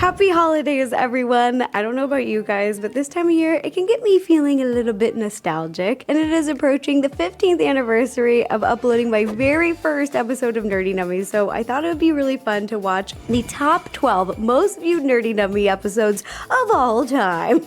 Happy holidays, everyone. I don't know about you guys, but this time of year, it can get me feeling a little bit nostalgic. And it is approaching the 15th anniversary of uploading my very first episode of Nerdy Nummies. So I thought it would be really fun to watch the top 12 most viewed Nerdy Nummie episodes of all time.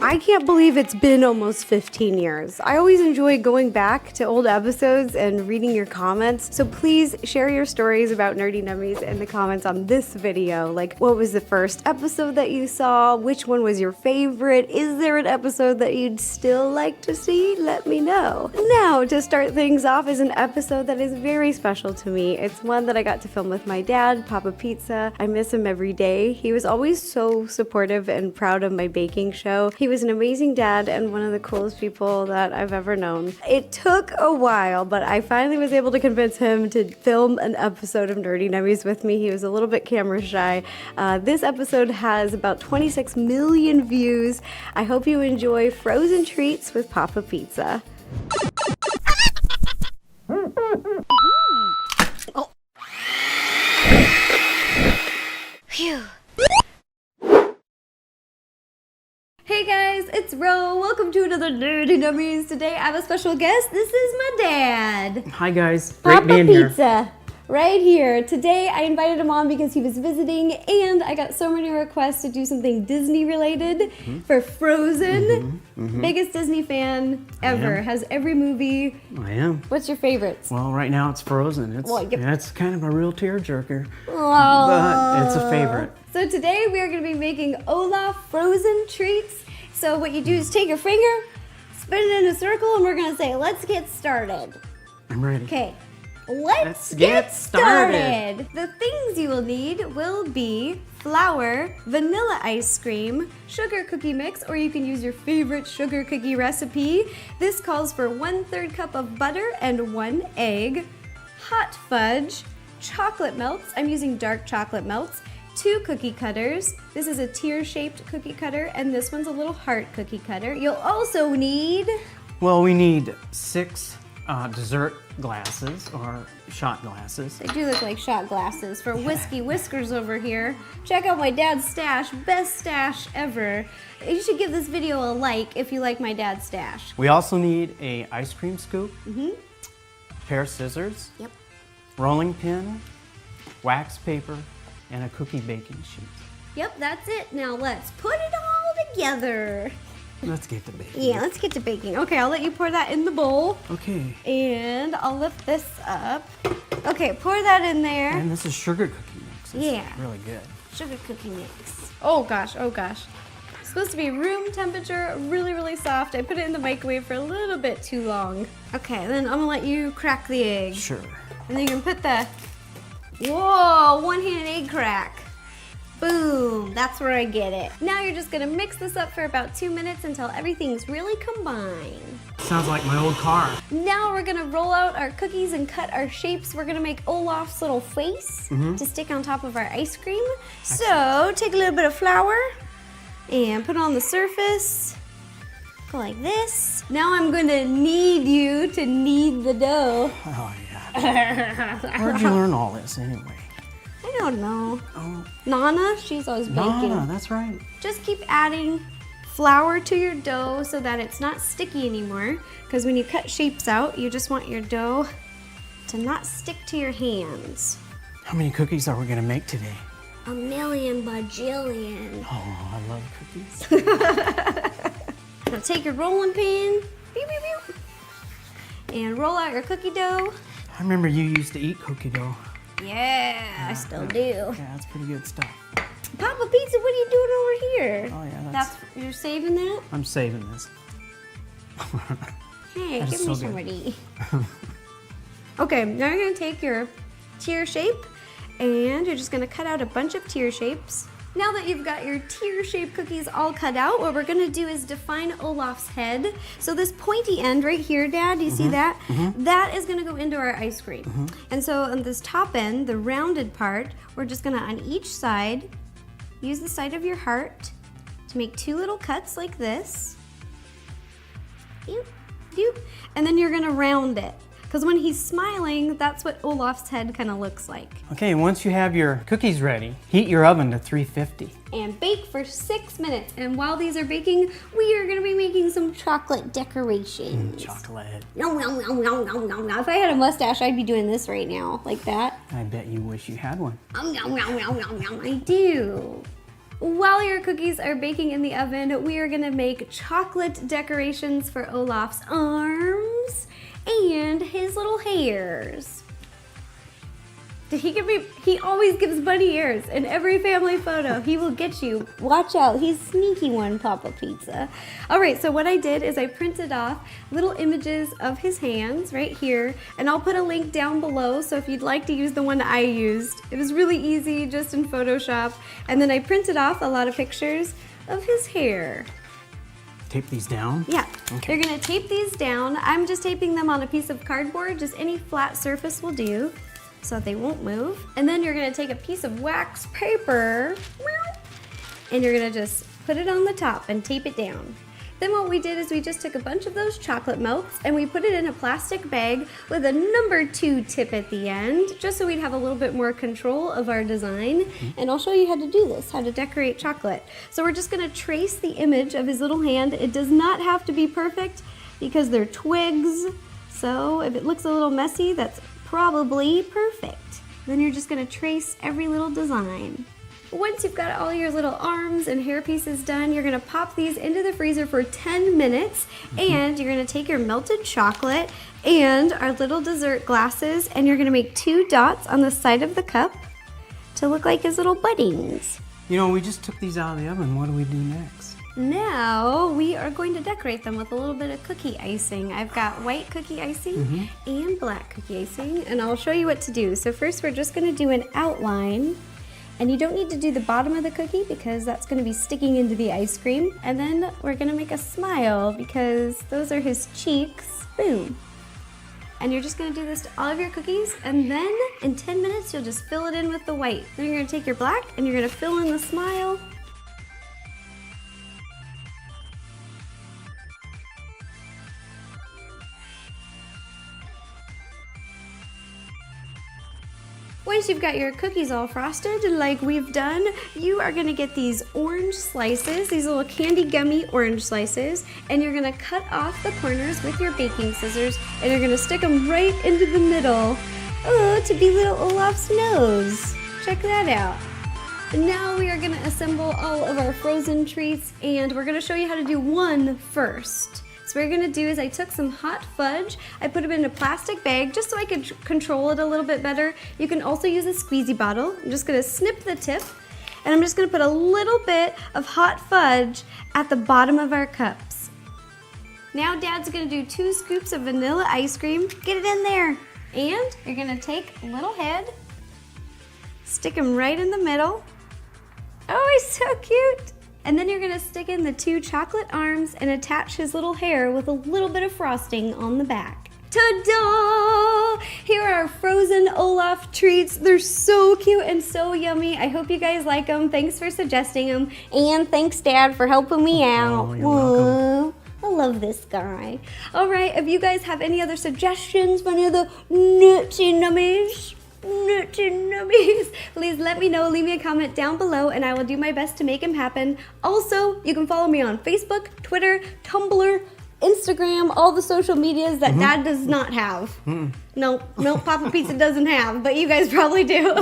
I can't believe it's been almost 15 years. I always enjoy going back to old episodes and reading your comments. So please share your stories about Nerdy Nummies in the comments on this video. Like, what was the first episode that you saw? Which one was your favorite? Is there an episode that you'd still like to see? Let me know. Now, to start things off is an episode that is very special to me. It's one that I got to film with my dad, Papa Pizza. I miss him every day. He was always so supportive and proud of my baking show. He was an amazing dad and one of the coolest people that I've ever known. It took a while, but I finally was able to convince him to film an episode of Nerdy Nummies with me. He was a little bit camera shy. This episode has about 26 million views. I hope you enjoy Frozen Treats with Papa Pizza. Oh. Phew. Hey guys, it's Ro. Welcome to another Nerdy Nummies. Today I have a special guest. This is my dad. Hi guys, great being Papa here. Pizza. Right here. Today I invited him on because he was visiting and I got so many requests to do something Disney related for Frozen. Biggest Disney fan ever. Has every movie. I am. What's your favorites? Well, right now it's Frozen. It's kind of a real tearjerker, but it's a favorite. So today we are going to be making Olaf Frozen Treats. So what you do is take your finger, spin it in a circle, and we're going to say, let's get started. I'm ready. Okay. Let's get started. The things you will need will be flour, vanilla ice cream, sugar cookie mix, or you can use your favorite sugar cookie recipe. This calls for 1/3 cup of butter and 1 egg, hot fudge, chocolate melts. I'm using dark chocolate melts. 2 cookie cutters. This is a tear-shaped cookie cutter, and this one's a little heart cookie cutter. You'll also need... Well, we need 6 dessert glasses or shot glasses. They do look like shot glasses for Whiskey Whiskers over here. Check out my dad's stash, best stash ever. You should give this video a like if you like my dad's stash. We also need a ice cream scoop, pair of scissors, rolling pin, wax paper, and a cookie baking sheet. Yep, that's it. Now let's put it all together. Let's get to baking. Yeah, let's get to baking. Okay, I'll let you pour that in the bowl. Okay. And I'll lift this up. Okay, pour that in there. And this is sugar cookie mix. It's really good. Sugar cookie mix. Oh gosh, oh gosh. It's supposed to be room temperature, really, really soft. I put it in the microwave for a little bit too long. Okay, then I'm gonna let you crack the egg. Sure. And then you can put the, whoa, one-handed egg crack. Boom, that's where I get it. Now you're just gonna mix this up for about 2 minutes until everything's really combined. Sounds like my old car. Now we're gonna roll out our cookies and cut our shapes. We're gonna make Olaf's little face to stick on top of our ice cream. So take a little bit of flour and put it on the surface. Go like this. Now I'm gonna need you to knead the dough. Oh yeah. Where'd you learn all this anyway? I don't know. Oh. Nana, she's always baking. Nana, that's right. Just keep adding flour to your dough so that it's not sticky anymore. Because when you cut shapes out, you just want your dough to not stick to your hands. How many cookies are we gonna make today? A million bajillion. Oh, I love cookies. Now take your rolling pin, beep, beep, beep, and roll out your cookie dough. I remember you used to eat cookie dough. Yeah, I still do. Yeah, that's pretty good stuff. Papa Pizza, what are you doing over here? Oh yeah, You're saving that? I'm saving this. Hey, That give is me so some good. to eat. Okay, now you're gonna take your tear shape and you're just gonna cut out a bunch of tear shapes. Now that you've got your tear-shaped cookies all cut out, what we're gonna do is define Olaf's head. So this pointy end right here, Dad, do you see that? That is gonna go into our ice cream. And so on this top end, the rounded part, we're just gonna, on each side, use the side of your heart to make 2 little cuts like this. Doop, doop. And then you're gonna round it. Because when he's smiling, that's what Olaf's head kind of looks like. Okay, once you have your cookies ready, heat your oven to 350. And bake for 6 minutes. And while these are baking, we are gonna be making some chocolate decorations. Chocolate. Nom, nom, nom, nom, nom, nom, nom. If I had a mustache, I'd be doing this right now, like that. I bet you wish you had one. Nom, nom, nom, nom, nom, nom. I do. While your cookies are baking in the oven, we are gonna make chocolate decorations for Olaf's arms and his little hairs. He always gives bunny ears in every family photo. He will get you. Watch out, he's sneaky one, Papa Pizza. All right, so what I did is I printed off little images of his hands right here, and I'll put a link down below, so if you'd like to use the one I used. It was really easy, just in Photoshop. And then I printed off a lot of pictures of his hair. Tape these down? Yeah, Okay. You're gonna tape these down. I'm just taping them on a piece of cardboard, just any flat surface will do, so that they won't move. And then you're gonna take a piece of wax paper, and you're gonna just put it on the top and tape it down. Then what we did is we just took a bunch of those chocolate melts and we put it in a plastic bag with a number 2 tip at the end, just so we'd have a little bit more control of our design. And I'll show you how to do this, how to decorate chocolate. So we're just gonna trace the image of his little hand. It does not have to be perfect because they're twigs. So if it looks a little messy, that's probably perfect. Then you're just gonna trace every little design. Once you've got all your little arms and hair pieces done, you're gonna pop these into the freezer for 10 minutes, and you're gonna take your melted chocolate and our little dessert glasses, and you're gonna make 2 dots on the side of the cup to look like his little buddings. You know, we just took these out of the oven. What do we do next? Now we are going to decorate them with a little bit of cookie icing. I've got white cookie icing and black cookie icing, and I'll show you what to do. So first we're just gonna do an outline, and you don't need to do the bottom of the cookie because that's gonna be sticking into the ice cream. And then we're gonna make a smile because those are his cheeks. Boom. And you're just gonna do this to all of your cookies, and then in 10 minutes you'll just fill it in with the white. Then you're gonna take your black and you're gonna fill in the smile. Once you've got your cookies all frosted like we've done, you are gonna get these orange slices, these little candy gummy orange slices, and you're gonna cut off the corners with your baking scissors, and you're gonna stick them right into the middle. Oh, to be little Olaf's nose. Check that out. Now we are gonna assemble all of our frozen treats, and we're gonna show you how to do one first. So what we're gonna do is I took some hot fudge, I put them in a plastic bag just so I could control it a little bit better. You can also use a squeezy bottle. I'm just gonna snip the tip, and I'm just gonna put a little bit of hot fudge at the bottom of our cups. Now Dad's gonna do 2 scoops of vanilla ice cream. Get it in there. And you're gonna take a little head, stick him right in the middle. Oh, he's so cute. And then you're gonna stick in the 2 chocolate arms and attach his little hair with a little bit of frosting on the back. Ta-da! Here are our frozen Olaf treats. They're so cute and so yummy. I hope you guys like them. Thanks for suggesting them. And thanks, Dad, for helping me out. Oh, you're welcome. I love this guy. All right, if you guys have any other suggestions for any of the Nerdy Nummies, please let me know. Leave me a comment down below and I will do my best to make them happen. Also, you can follow me on Facebook, Twitter, Tumblr, Instagram, all the social medias that Dad does not have. No, Papa Pizza doesn't have, but you guys probably do.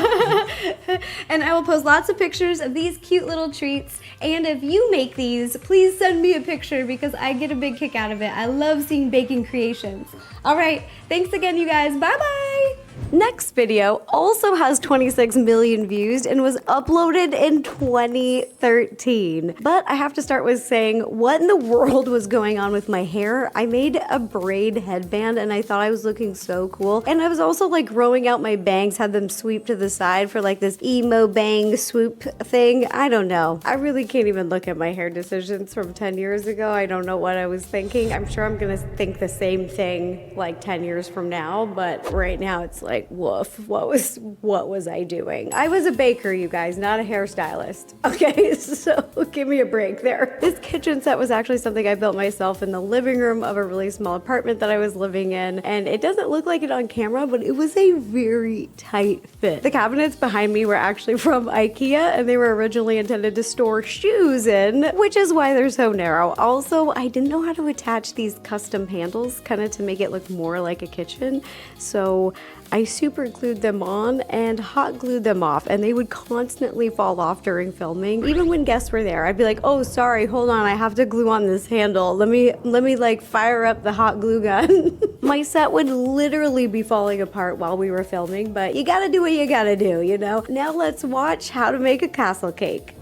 And I will post lots of pictures of these cute little treats. And if you make these, please send me a picture because I get a big kick out of it. I love seeing baking creations. All right, thanks again, you guys. Bye-bye. Next video also has 26 million views and was uploaded in 2013. But I have to start with saying, what in the world was going on with my hair? I made a braid headband and I thought I was looking so cool. And I was also like growing out my bangs, had them sweep to the side for like this emo bang swoop thing. I don't know. I really can't even look at my hair decisions from 10 years ago. I don't know what I was thinking. I'm sure I'm gonna think the same thing like 10 years from now, but right now it's like, like, woof, what was I doing? I was a baker, you guys, not a hairstylist. Okay, so give me a break there. This kitchen set was actually something I built myself in the living room of a really small apartment that I was living in, and it doesn't look like it on camera, but it was a very tight fit. The cabinets behind me were actually from IKEA, and they were originally intended to store shoes in, which is why they're so narrow. Also, I didn't know how to attach these custom handles kind of to make it look more like a kitchen, so I super glued them on and hot glued them off, and they would constantly fall off during filming. Even when guests were there, I'd be like, oh, sorry, hold on, I have to glue on this handle. Let me like fire up the hot glue gun. My set would literally be falling apart while we were filming, but you gotta do what you gotta do, you know? Now let's watch how to make a castle cake.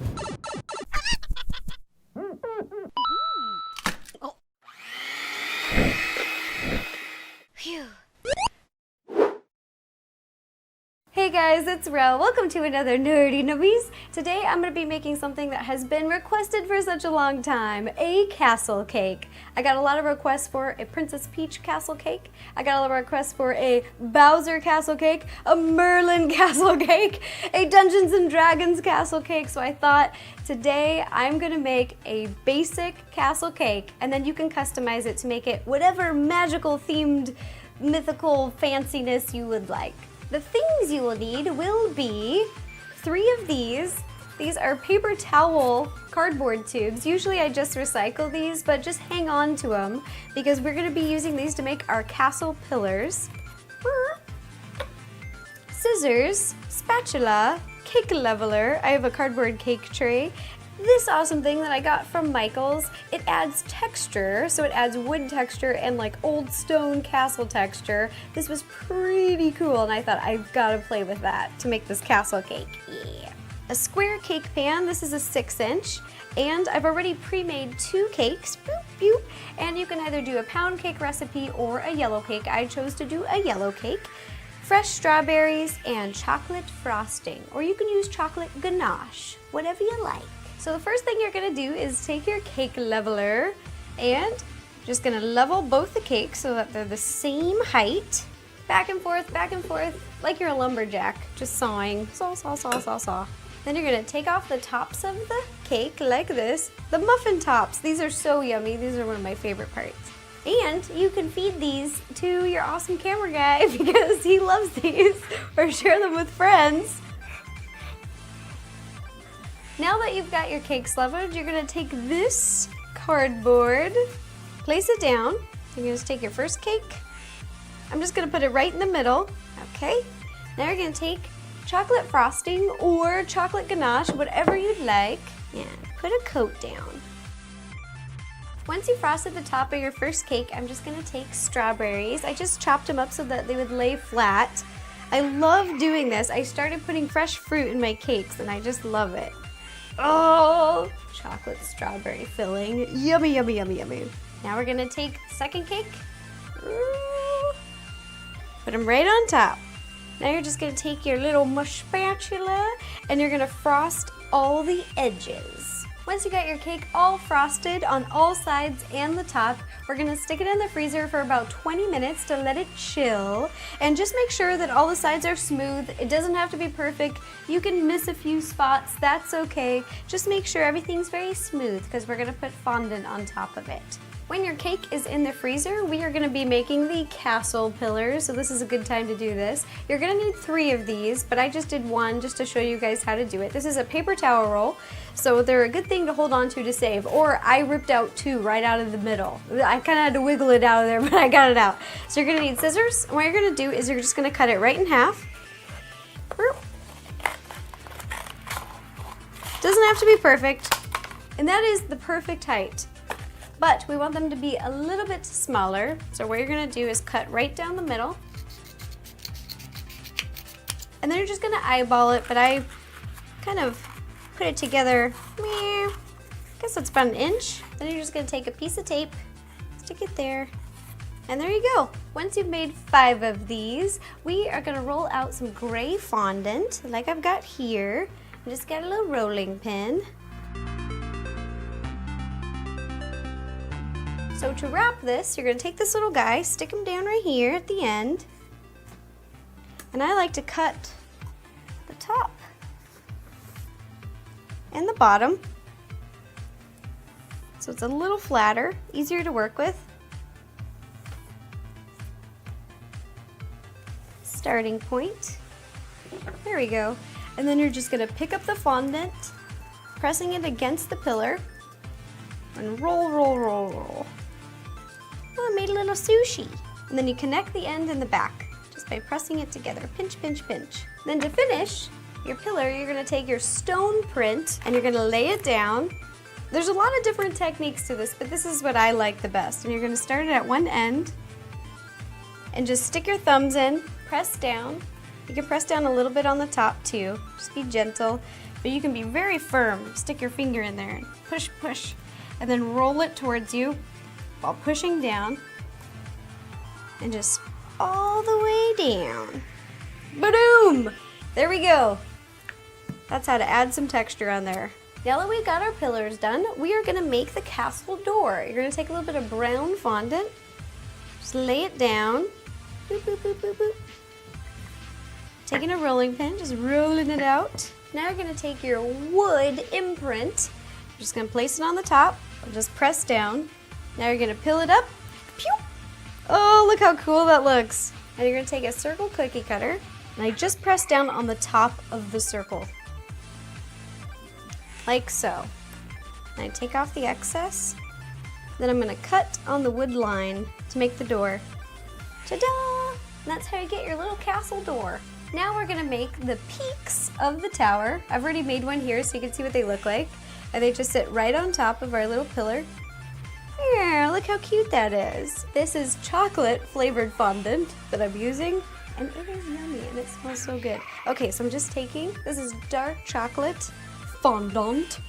Hey guys, it's Ro. Welcome to another Nerdy Nummies. Today I'm going to be making something that has been requested for such a long time, a castle cake. I got a lot of requests for a Princess Peach castle cake. I got a lot of requests for a Bowser castle cake, a Merlin castle cake, a Dungeons and Dragons castle cake. So I thought today I'm going to make a basic castle cake, and then you can customize it to make it whatever magical themed mythical fanciness you would like. The things you will need will be 3 of these. These are paper towel cardboard tubes. Usually I just recycle these, but just hang on to them because we're going to be using these to make our castle pillars. Scissors, spatula, cake leveler. I have a cardboard cake tray. This awesome thing that I got from Michael's, it adds texture, so it adds wood texture and like old stone castle texture. This was pretty cool, and I thought I've got to play with that to make this castle cake. Yeah. A square cake pan, this is a 6-inch, and I've already pre-made 2 cakes, boop, boop, and you can either do a pound cake recipe or a yellow cake. I chose to do a yellow cake. Fresh strawberries and chocolate frosting, or you can use chocolate ganache, whatever you like. So the first thing you're gonna do is take your cake leveler and just gonna level both the cakes so that they're the same height. Back and forth, like you're a lumberjack, just sawing. Saw, saw, saw, saw, saw. Then you're gonna take off the tops of the cake like this. The muffin tops, these are so yummy. These are one of my favorite parts. And you can feed these to your awesome camera guy because he loves these, or share them with friends. Now that you've got your cakes leveled, you're gonna take this cardboard, place it down. You're gonna just take your first cake. I'm just gonna put it right in the middle, okay? Now you're gonna take chocolate frosting or chocolate ganache, whatever you'd like, and put a coat down. Once you frosted the top of your first cake, I'm just gonna take strawberries. I just chopped them up so that they would lay flat. I love doing this. I started putting fresh fruit in my cakes and I just love it. Oh, chocolate strawberry filling. Yummy, yummy, yummy, yummy. Now we're gonna take the second cake. Put them right on top. Now you're just gonna take your little mush spatula and you're gonna frost all the edges. Once you got your cake all frosted on all sides and the top, we're gonna stick it in the freezer for about 20 minutes to let it chill. And just make sure that all the sides are smooth. It doesn't have to be perfect. You can miss a few spots, that's okay. Just make sure everything's very smooth because we're gonna put fondant on top of it. When your cake is in the freezer, we are gonna be making the castle pillars, so this is a good time to do this. You're gonna need 3 of these, but I just did 1 just to show you guys how to do it. This is a paper towel roll, so they're a good thing to hold on to save, or I ripped out 2 right out of the middle. I kinda had to wiggle it out of there, but I got it out. So you're gonna need scissors, and what you're gonna do is you're just gonna cut it right in half. Doesn't have to be perfect, and that is the perfect height. But we want them to be a little bit smaller. So what you're gonna do is cut right down the middle. And then you're just gonna eyeball it, but I kind of put it together, I guess it's about 1 inch. Then you're just gonna take a piece of tape, stick it there, and there you go. Once you've made 5 of these, we are gonna roll out some gray fondant, like I've got here. I just got a little rolling pin. So to wrap this, you're gonna take this little guy, stick him down right here at the end, And I like to cut the top and the bottom so it's a little flatter, easier to work with. Starting point. There we go. And then you're just gonna pick up the fondant, pressing it against the pillar, and roll, roll, roll, roll. Oh, I made a little sushi. And then you connect the end and the back just by pressing it together. Pinch, pinch, pinch. Then to finish your pillar, you're gonna take your stone print and you're gonna lay it down. There's a lot of different techniques to this, but this is what I like the best. And you're gonna start it at one end and just stick your thumbs in, press down. You can press down a little bit on the top too. Just be gentle, but you can be very firm. Stick your finger in there and push, push, and then roll it towards you while pushing down and just all the way down. Ba-doom! There we go. That's how to add some texture on there. Now that we've got our pillars done, we are gonna make the castle door. You're gonna take a little bit of brown fondant, just lay it down. Boop, boop, boop, boop, boop. Taking a rolling pin, just rolling it out. Now you're gonna take your wood imprint. You're just gonna place it on the top, just press down. Now you're gonna peel it up. Pew! Oh, look how cool that looks. And you're gonna take a circle cookie cutter, and I just press down on the top of the circle. Like so. And I take off the excess. Then I'm gonna cut on the wood line to make the door. Ta-da! And that's how you get your little castle door. Now we're gonna make the peaks of the tower. I've already made one here so you can see what they look like. And they just sit right on top of our little pillar. Yeah, look how cute that is. This is chocolate flavored fondant that I'm using. And it is yummy and it smells so good. Okay, so I'm just taking, this is dark chocolate fondant.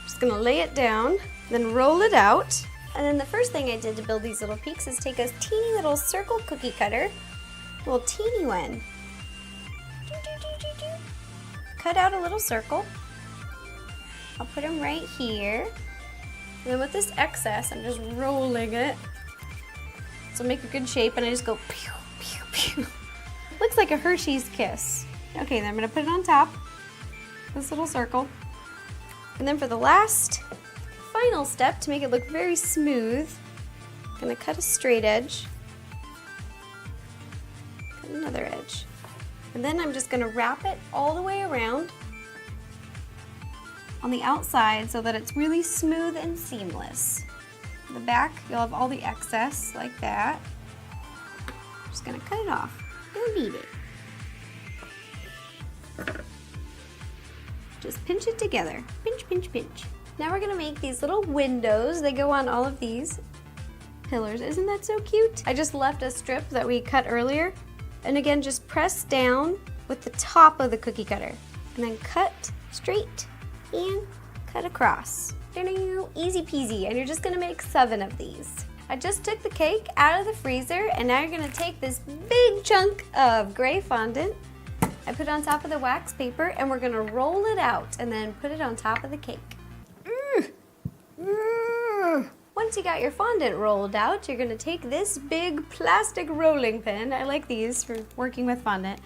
Just gonna lay it down, then roll it out. And then the first thing I did to build these little peaks is take a teeny little circle cookie cutter, a little teeny one. Cut out a little circle. I'll put them right here. And then with this excess, I'm just rolling it. So make a good shape and I just go pew, pew, pew. Looks like a Hershey's Kiss. Okay, then I'm gonna put it on top, this little circle. And then for the last, final step to make it look very smooth, I'm gonna cut a straight edge, cut another edge. And then I'm just gonna wrap it all the way around on the outside so that it's really smooth and seamless. The back, you'll have all the excess like that. Just gonna cut it off. Don't need it. Just pinch it together. Pinch, pinch, pinch. Now we're gonna make these little windows. They go on all of these pillars. Isn't that so cute? I just left a strip that we cut earlier. And again, just press down with the top of the cookie cutter. And then cut straight and cut across. Easy peasy. And you're just gonna make 7 of these. I just took the cake out of the freezer and now you're gonna take this big chunk of gray fondant. I put it on top of the wax paper and we're gonna roll it out and then put it on top of the cake. Once you got your fondant rolled out, you're gonna take this big plastic rolling pin. I like these for working with fondant.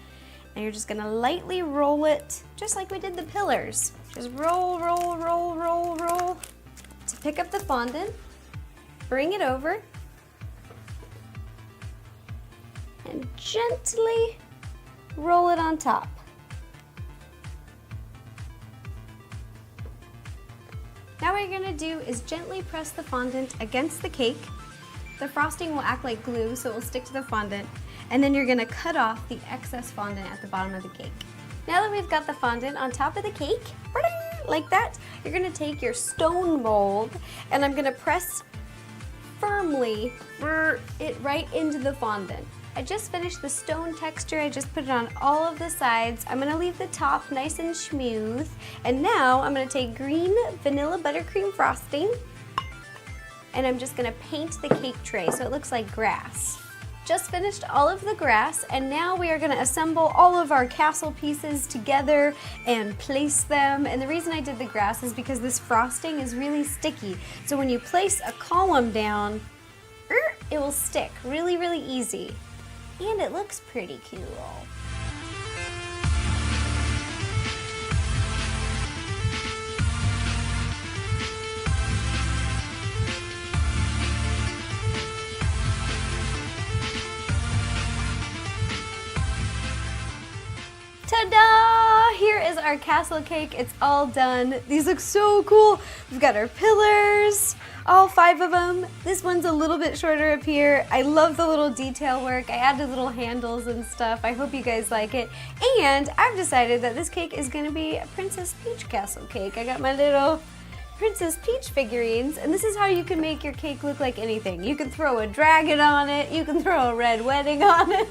And you're just gonna lightly roll it, just like we did the pillars. Just roll, roll, roll, roll, roll. To pick up the fondant, bring it over, and gently roll it on top. Now what you're gonna do is gently press the fondant against the cake. The frosting will act like glue, so it will stick to the fondant. And then you're gonna cut off the excess fondant at the bottom of the cake. Now that we've got the fondant on top of the cake, like that, you're gonna take your stone mold and I'm gonna press firmly it right into the fondant. I just finished the stone texture. I just put it on all of the sides. I'm gonna leave the top nice and smooth. And now I'm gonna take green vanilla buttercream frosting and I'm just gonna paint the cake tray so it looks like grass. Just finished all of the grass and now we are gonna assemble all of our castle pieces together and place them. And the reason I did the grass is because this frosting is really sticky. So when you place a column down, it will stick really, really easy. And it looks pretty cool. our castle cake. It's all done. These look so cool. We've got our pillars, all 5 of them. This one's a little bit shorter up here. I love the little detail work. I added little handles and stuff. I hope you guys like it. And I've decided that this cake is gonna be a Princess Peach castle cake. I got my little Princess Peach figurines, and this is how you can make your cake look like anything. You can throw a dragon on it. You can throw a red wedding on it.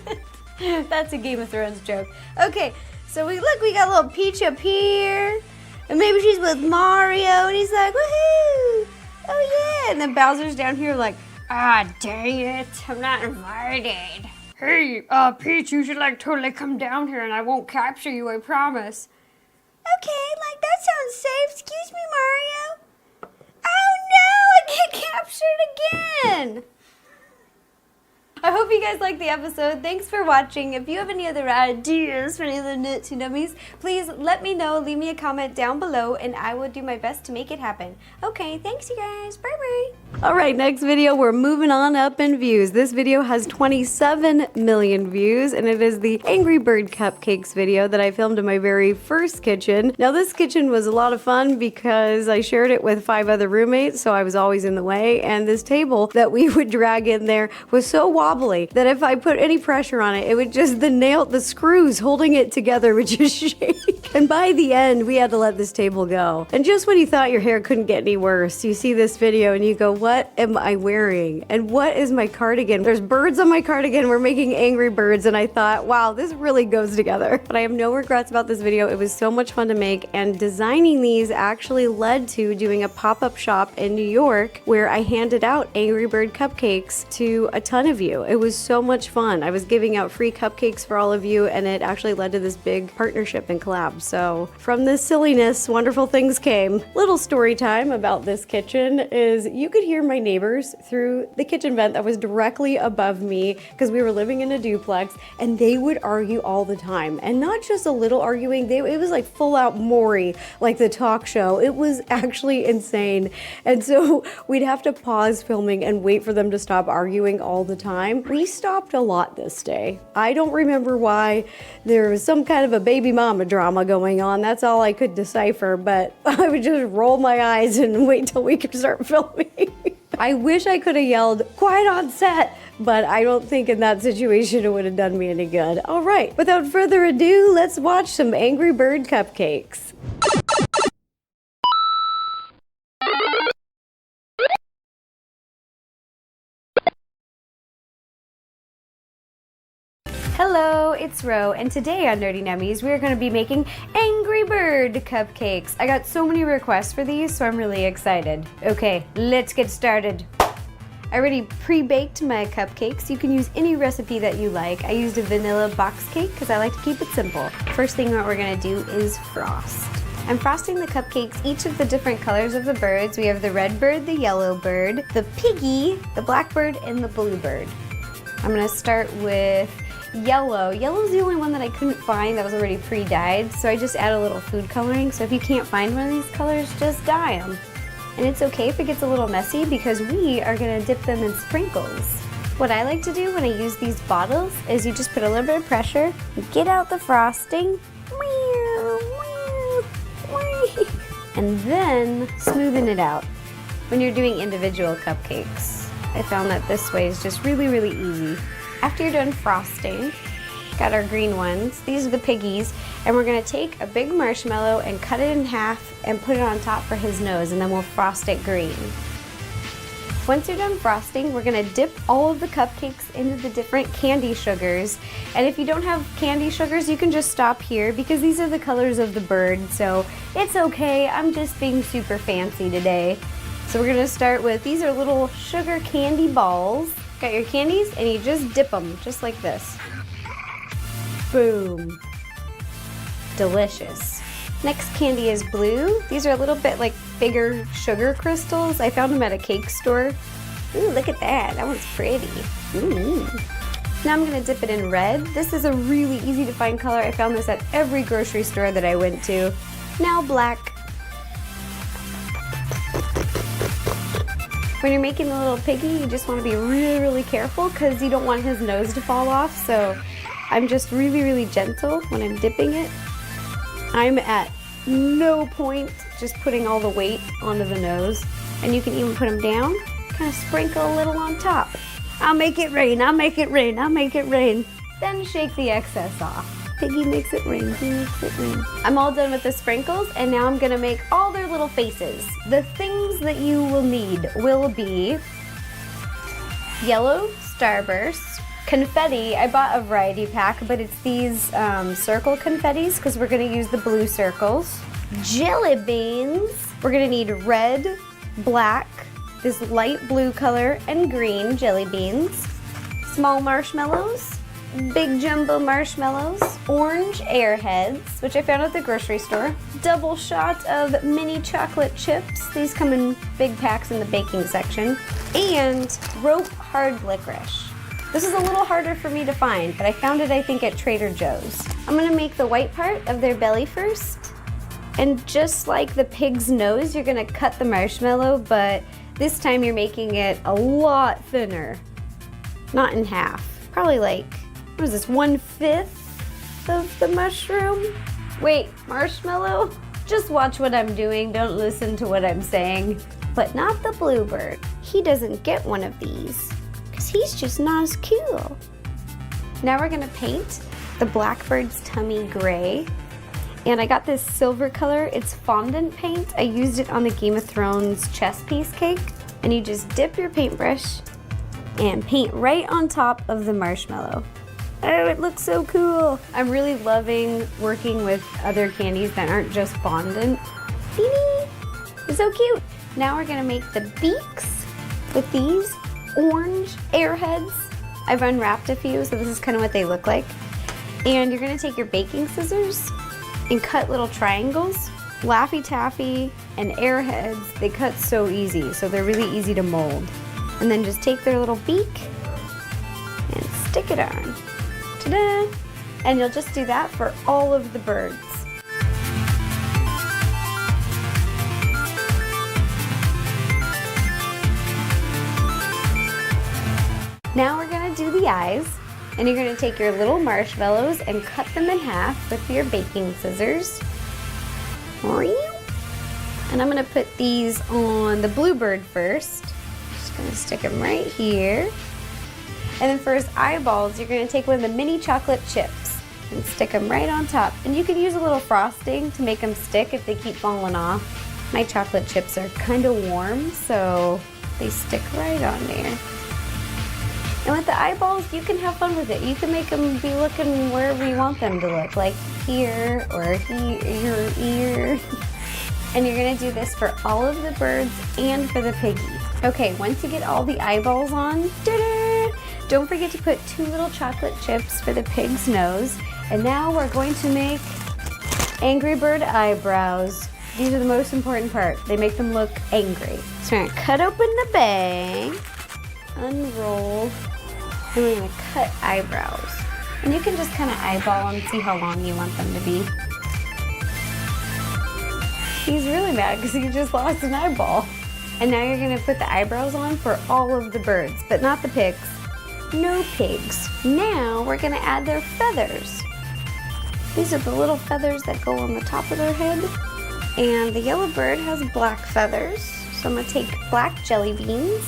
That's a Game of Thrones joke. Okay, so we got a little Peach up here, and maybe she's with Mario, and he's like, woohoo! Oh yeah! And then Bowser's down here like, ah, dang it, I'm not invited. Hey, Peach, you should like totally come down here, and I won't capture you, I promise. Okay, like that sounds safe. Excuse me, Mario. Oh no, I get captured again. I hope you guys liked the episode. Thanks for watching. If you have any other ideas for any of the Nerdy Nummies, please let me know. Leave me a comment down below, and I will do my best to make it happen. Okay, thanks you guys. Bye-bye. All right, next video, we're moving on up in views. This video has 27 million views, and it is the Angry Bird Cupcakes video that I filmed in my very first kitchen. Now, this kitchen was a lot of fun because I shared it with 5 other roommates, so I was always in the way, and this table that we would drag in there was so wobbly that if I put any pressure on it, it would just, the screws holding it together would just shake. And by the end, we had to let this table go. And just when you thought your hair couldn't get any worse, you see this video and you go, what am I wearing? And what is my cardigan? There's birds on my cardigan. We're making angry birds. And I thought, wow, this really goes together. But I have no regrets about this video. It was so much fun to make. And designing these actually led to doing a pop-up shop in New York where I handed out Angry Bird cupcakes to a ton of you. It was so much fun. I was giving out free cupcakes for all of you, and it actually led to this big partnership and collab. So from this silliness, wonderful things came. Little story time about this kitchen is you could hear my neighbors through the kitchen vent that was directly above me because we were living in a duplex, and they would argue all the time. And not just a little arguing, it was like full out Maury, like the talk show. It was actually insane. And so we'd have to pause filming and wait for them to stop arguing all the time. We stopped a lot this day. I don't remember why. There was some kind of a baby mama drama going on. That's all I could decipher, but I would just roll my eyes and wait till we could start filming. I wish I could have yelled, quiet on set, but I don't think in that situation it would have done me any good. All right, without further ado, let's watch some Angry Bird cupcakes. Hello, it's Ro, and today on Nerdy Nummies, we're going to be making Angry Bird cupcakes. I got so many requests for these, so I'm really excited. Okay, let's get started. I already pre-baked my cupcakes. You can use any recipe that you like. I used a vanilla box cake because I like to keep it simple. First thing what we're going to do is frost. I'm frosting the cupcakes each of the different colors of the birds. We have the red bird, the yellow bird, the piggy, the black bird, and the blue bird. I'm going to start with yellow. Yellow's the only one that I couldn't find that was already pre-dyed, so I just add a little food coloring. So if you can't find one of these colors, just dye them. And it's okay if it gets a little messy because we are going to dip them in sprinkles. What I like to do when I use these bottles is you just put a little bit of pressure, get out the frosting, and then smoothen it out. When you're doing individual cupcakes, I found that this way is just really, really easy. After you're done frosting, got our green ones. These are the piggies, and we're gonna take a big marshmallow and cut it in half and put it on top for his nose, and then we'll frost it green. Once you're done frosting, we're gonna dip all of the cupcakes into the different candy sugars. And if you don't have candy sugars, you can just stop here because these are the colors of the bird, so it's okay. I'm just being super fancy today. So we're gonna start with, these are little sugar candy balls. Got your candies, and you just dip them, just like this. Boom. Delicious. Next candy is blue. These are a little bit like bigger sugar crystals. I found them at a cake store. Ooh, look at that. That one's pretty. Ooh. Now I'm gonna dip it in red. This is a really easy to find color. I found this at every grocery store that I went to. Now black. When you're making the little piggy, you just want to be really, really careful because you don't want his nose to fall off. So I'm just really, really gentle when I'm dipping it. I'm at no point just putting all the weight onto the nose. And you can even put them down, kind of sprinkle a little on top. I'll make it rain, I'll make it rain, I'll make it rain. Then shake the excess off. Piggy makes it rain, he makes it rain. I'm all done with the sprinkles, and now I'm gonna make all their little faces. The things that you will need will be yellow starbursts, confetti. I bought a variety pack, but it's these circle confettis because we're gonna use the blue circles. Jelly beans. We're gonna need red, black, this light blue color, and green jelly beans. Small marshmallows. Big jumbo marshmallows, orange airheads, which I found at the grocery store, double shot of mini chocolate chips. These come in big packs in the baking section, and rope hard licorice. This is a little harder for me to find, but I found it, I think, at Trader Joe's. I'm gonna make the white part of their belly first, and just like the pig's nose, you're gonna cut the marshmallow, but this time you're making it a lot thinner. Not in half, probably like, what is this, 1/5 of the mushroom? Wait, marshmallow? Just watch what I'm doing, don't listen to what I'm saying. But not the bluebird. He doesn't get one of these, because he's just not as cool. Now we're gonna paint the blackbird's tummy gray. And I got this silver color, it's fondant paint. I used it on the Game of Thrones chess piece cake. And you just dip your paintbrush and paint right on top of the marshmallow. Oh, it looks so cool. I'm really loving working with other candies that aren't just fondant. Beanie, it's so cute. Now we're gonna make the beaks with these orange airheads. I've unwrapped a few, so this is kind of what they look like. And you're gonna take your baking scissors and cut little triangles. Laffy Taffy and airheads, they cut so easy, so they're really easy to mold. And then just take their little beak and stick it on. Ta-da! And you'll just do that for all of the birds. Now we're gonna do the eyes, and you're gonna take your little marshmallows and cut them in half with your baking scissors. And I'm gonna put these on the bluebird first. Just gonna stick them right here. And then for his eyeballs, you're gonna take one of the mini chocolate chips and stick them right on top. And you can use a little frosting to make them stick if they keep falling off. My chocolate chips are kind of warm, so they stick right on there. And with the eyeballs, you can have fun with it. You can make them be looking wherever you want them to look, like here or here, your ear. And you're gonna do this for all of the birds and for the piggy. Okay, once you get all the eyeballs on, ta-da! Don't forget to put 2 little chocolate chips for the pig's nose. And now we're going to make Angry Bird eyebrows. These are the most important part. They make them look angry. So we're gonna cut open the bag, unroll, and we're gonna cut eyebrows. And you can just kind of eyeball and see how long you want them to be. He's really mad because he just lost an eyeball. And now you're gonna put the eyebrows on for all of the birds, but not the pigs. No pigs. Now we're gonna add their feathers. These are the little feathers that go on the top of their head. And the yellow bird has black feathers. So I'm gonna take black jelly beans.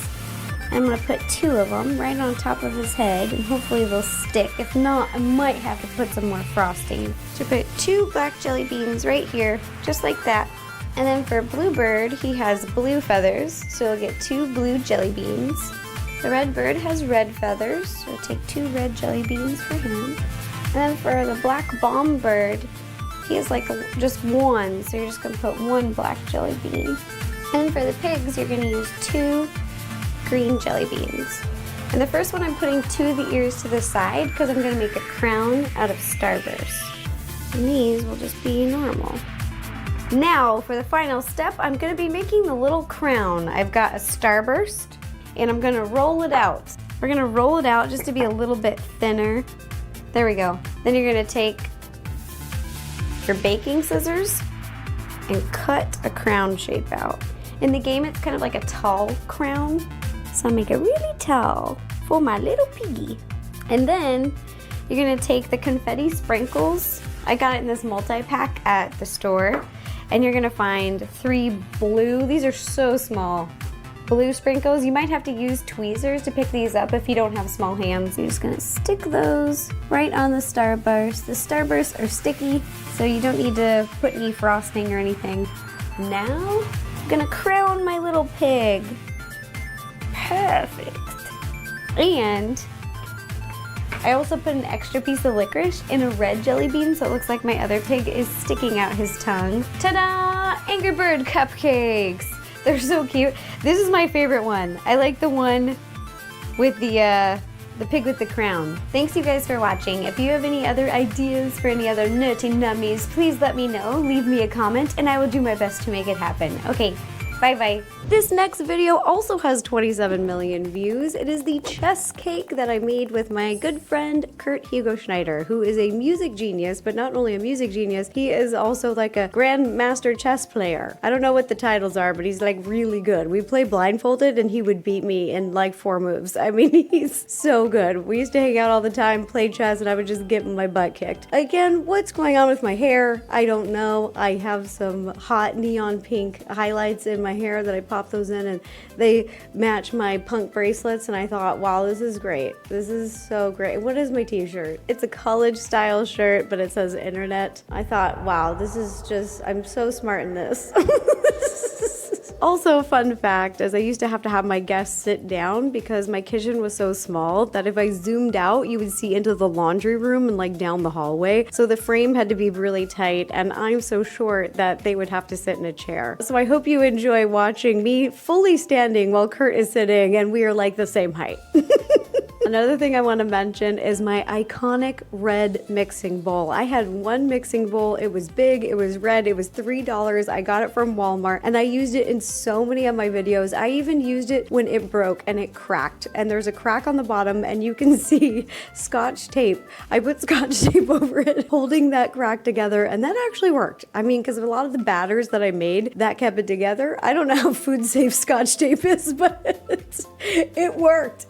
I'm gonna put 2 of them right on top of his head, and hopefully they'll stick. If not, I might have to put some more frosting. So put 2 black jelly beans right here, just like that. And then for Bluebird, he has blue feathers, so you'll get 2 blue jelly beans. The red bird has red feathers, so take 2 red jelly beans for him. And then for the black bomb bird, he has like just 1, so you're just gonna put 1 black jelly bean. And for the pigs, you're gonna use 2 green jelly beans. And the first one I'm putting 2 of the ears to the side because I'm gonna make a crown out of starburst. And these will just be normal. Now for the final step, I'm gonna be making the little crown. I've got a starburst and I'm gonna roll it out. We're gonna roll it out just to be a little bit thinner. There we go. Then you're gonna take your baking scissors and cut a crown shape out. In the game, it's kind of like a tall crown. So I'll make it really tall for my little piggy. And then you're gonna take the confetti sprinkles I got it in this multi-pack at the store, and you're gonna find 3 blue, these are so small, blue sprinkles. You might have to use tweezers to pick these up if you don't have small hands. You're just gonna stick those right on the starburst. The starbursts are sticky, so you don't need to put any frosting or anything. Now, I'm gonna crown my little pig. Perfect. And I also put an extra piece of licorice in a red jelly bean, so it looks like my other pig is sticking out his tongue. Ta-da! Angry Bird cupcakes. They're so cute. This is my favorite one. I like the one with the pig with the crown. Thanks you guys for watching. If you have any other ideas for any other Nerdy Nummies, please let me know. Leave me a comment and I will do my best to make it happen. Okay, bye-bye. This next video also has 27 million views. It is the chess cake that I made with my good friend Kurt Hugo Schneider, who is a music genius, but not only a music genius, he is also like a grandmaster chess player. I don't know what the titles are, but he's like really good. We play blindfolded and he would beat me in like 4 moves. I mean, he's so good. We used to hang out all the time, play chess, and I would just get my butt kicked. Again, what's going on with my hair? I don't know. I have some hot neon pink highlights in my hair that I pop those in and they match my punk bracelets, and I thought, wow, this is great. This is so great. What is my t-shirt? It's a college style shirt, but it says internet. I thought, wow, this is just, I'm so smart in this. Also, a fun fact is I used to have my guests sit down because my kitchen was so small that if I zoomed out, you would see into the laundry room and like down the hallway. So the frame had to be really tight, and I'm so short that they would have to sit in a chair. So I hope you enjoy watching me fully standing while Kurt is sitting and we are like the same height. Another thing I want to mention is my iconic red mixing bowl. I had one mixing bowl. It was big, it was red, it was $3. I got it from Walmart and I used it in so many of my videos. I even used it when it broke and it cracked, and there's a crack on the bottom and you can see scotch tape. I put scotch tape over it holding that crack together, and that actually worked. I mean, because of a lot of the batters that I made, that kept it together. I don't know how food safe scotch tape is, but it worked.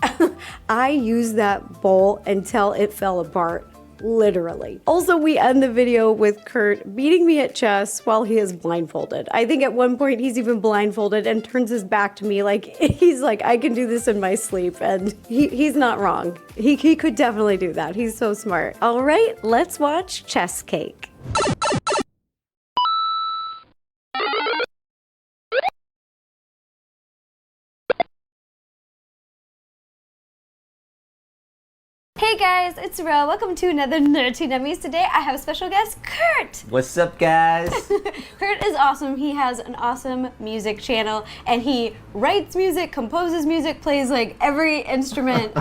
I used that bowl until it fell apart. Literally. Also, we end the video with Kurt beating me at chess while he is blindfolded. I think at one point he's even blindfolded and turns his back to me like, he's like, I can do this in my sleep, and he's not wrong. He could definitely do that. He's so smart. All right, let's watch Chess Cake. Hey guys, it's Ro. Welcome to another Nerdy Nummies. Today I have a special guest, Kurt. What's up, guys? Kurt is awesome. He has an awesome music channel and he writes music, composes music, plays like every instrument.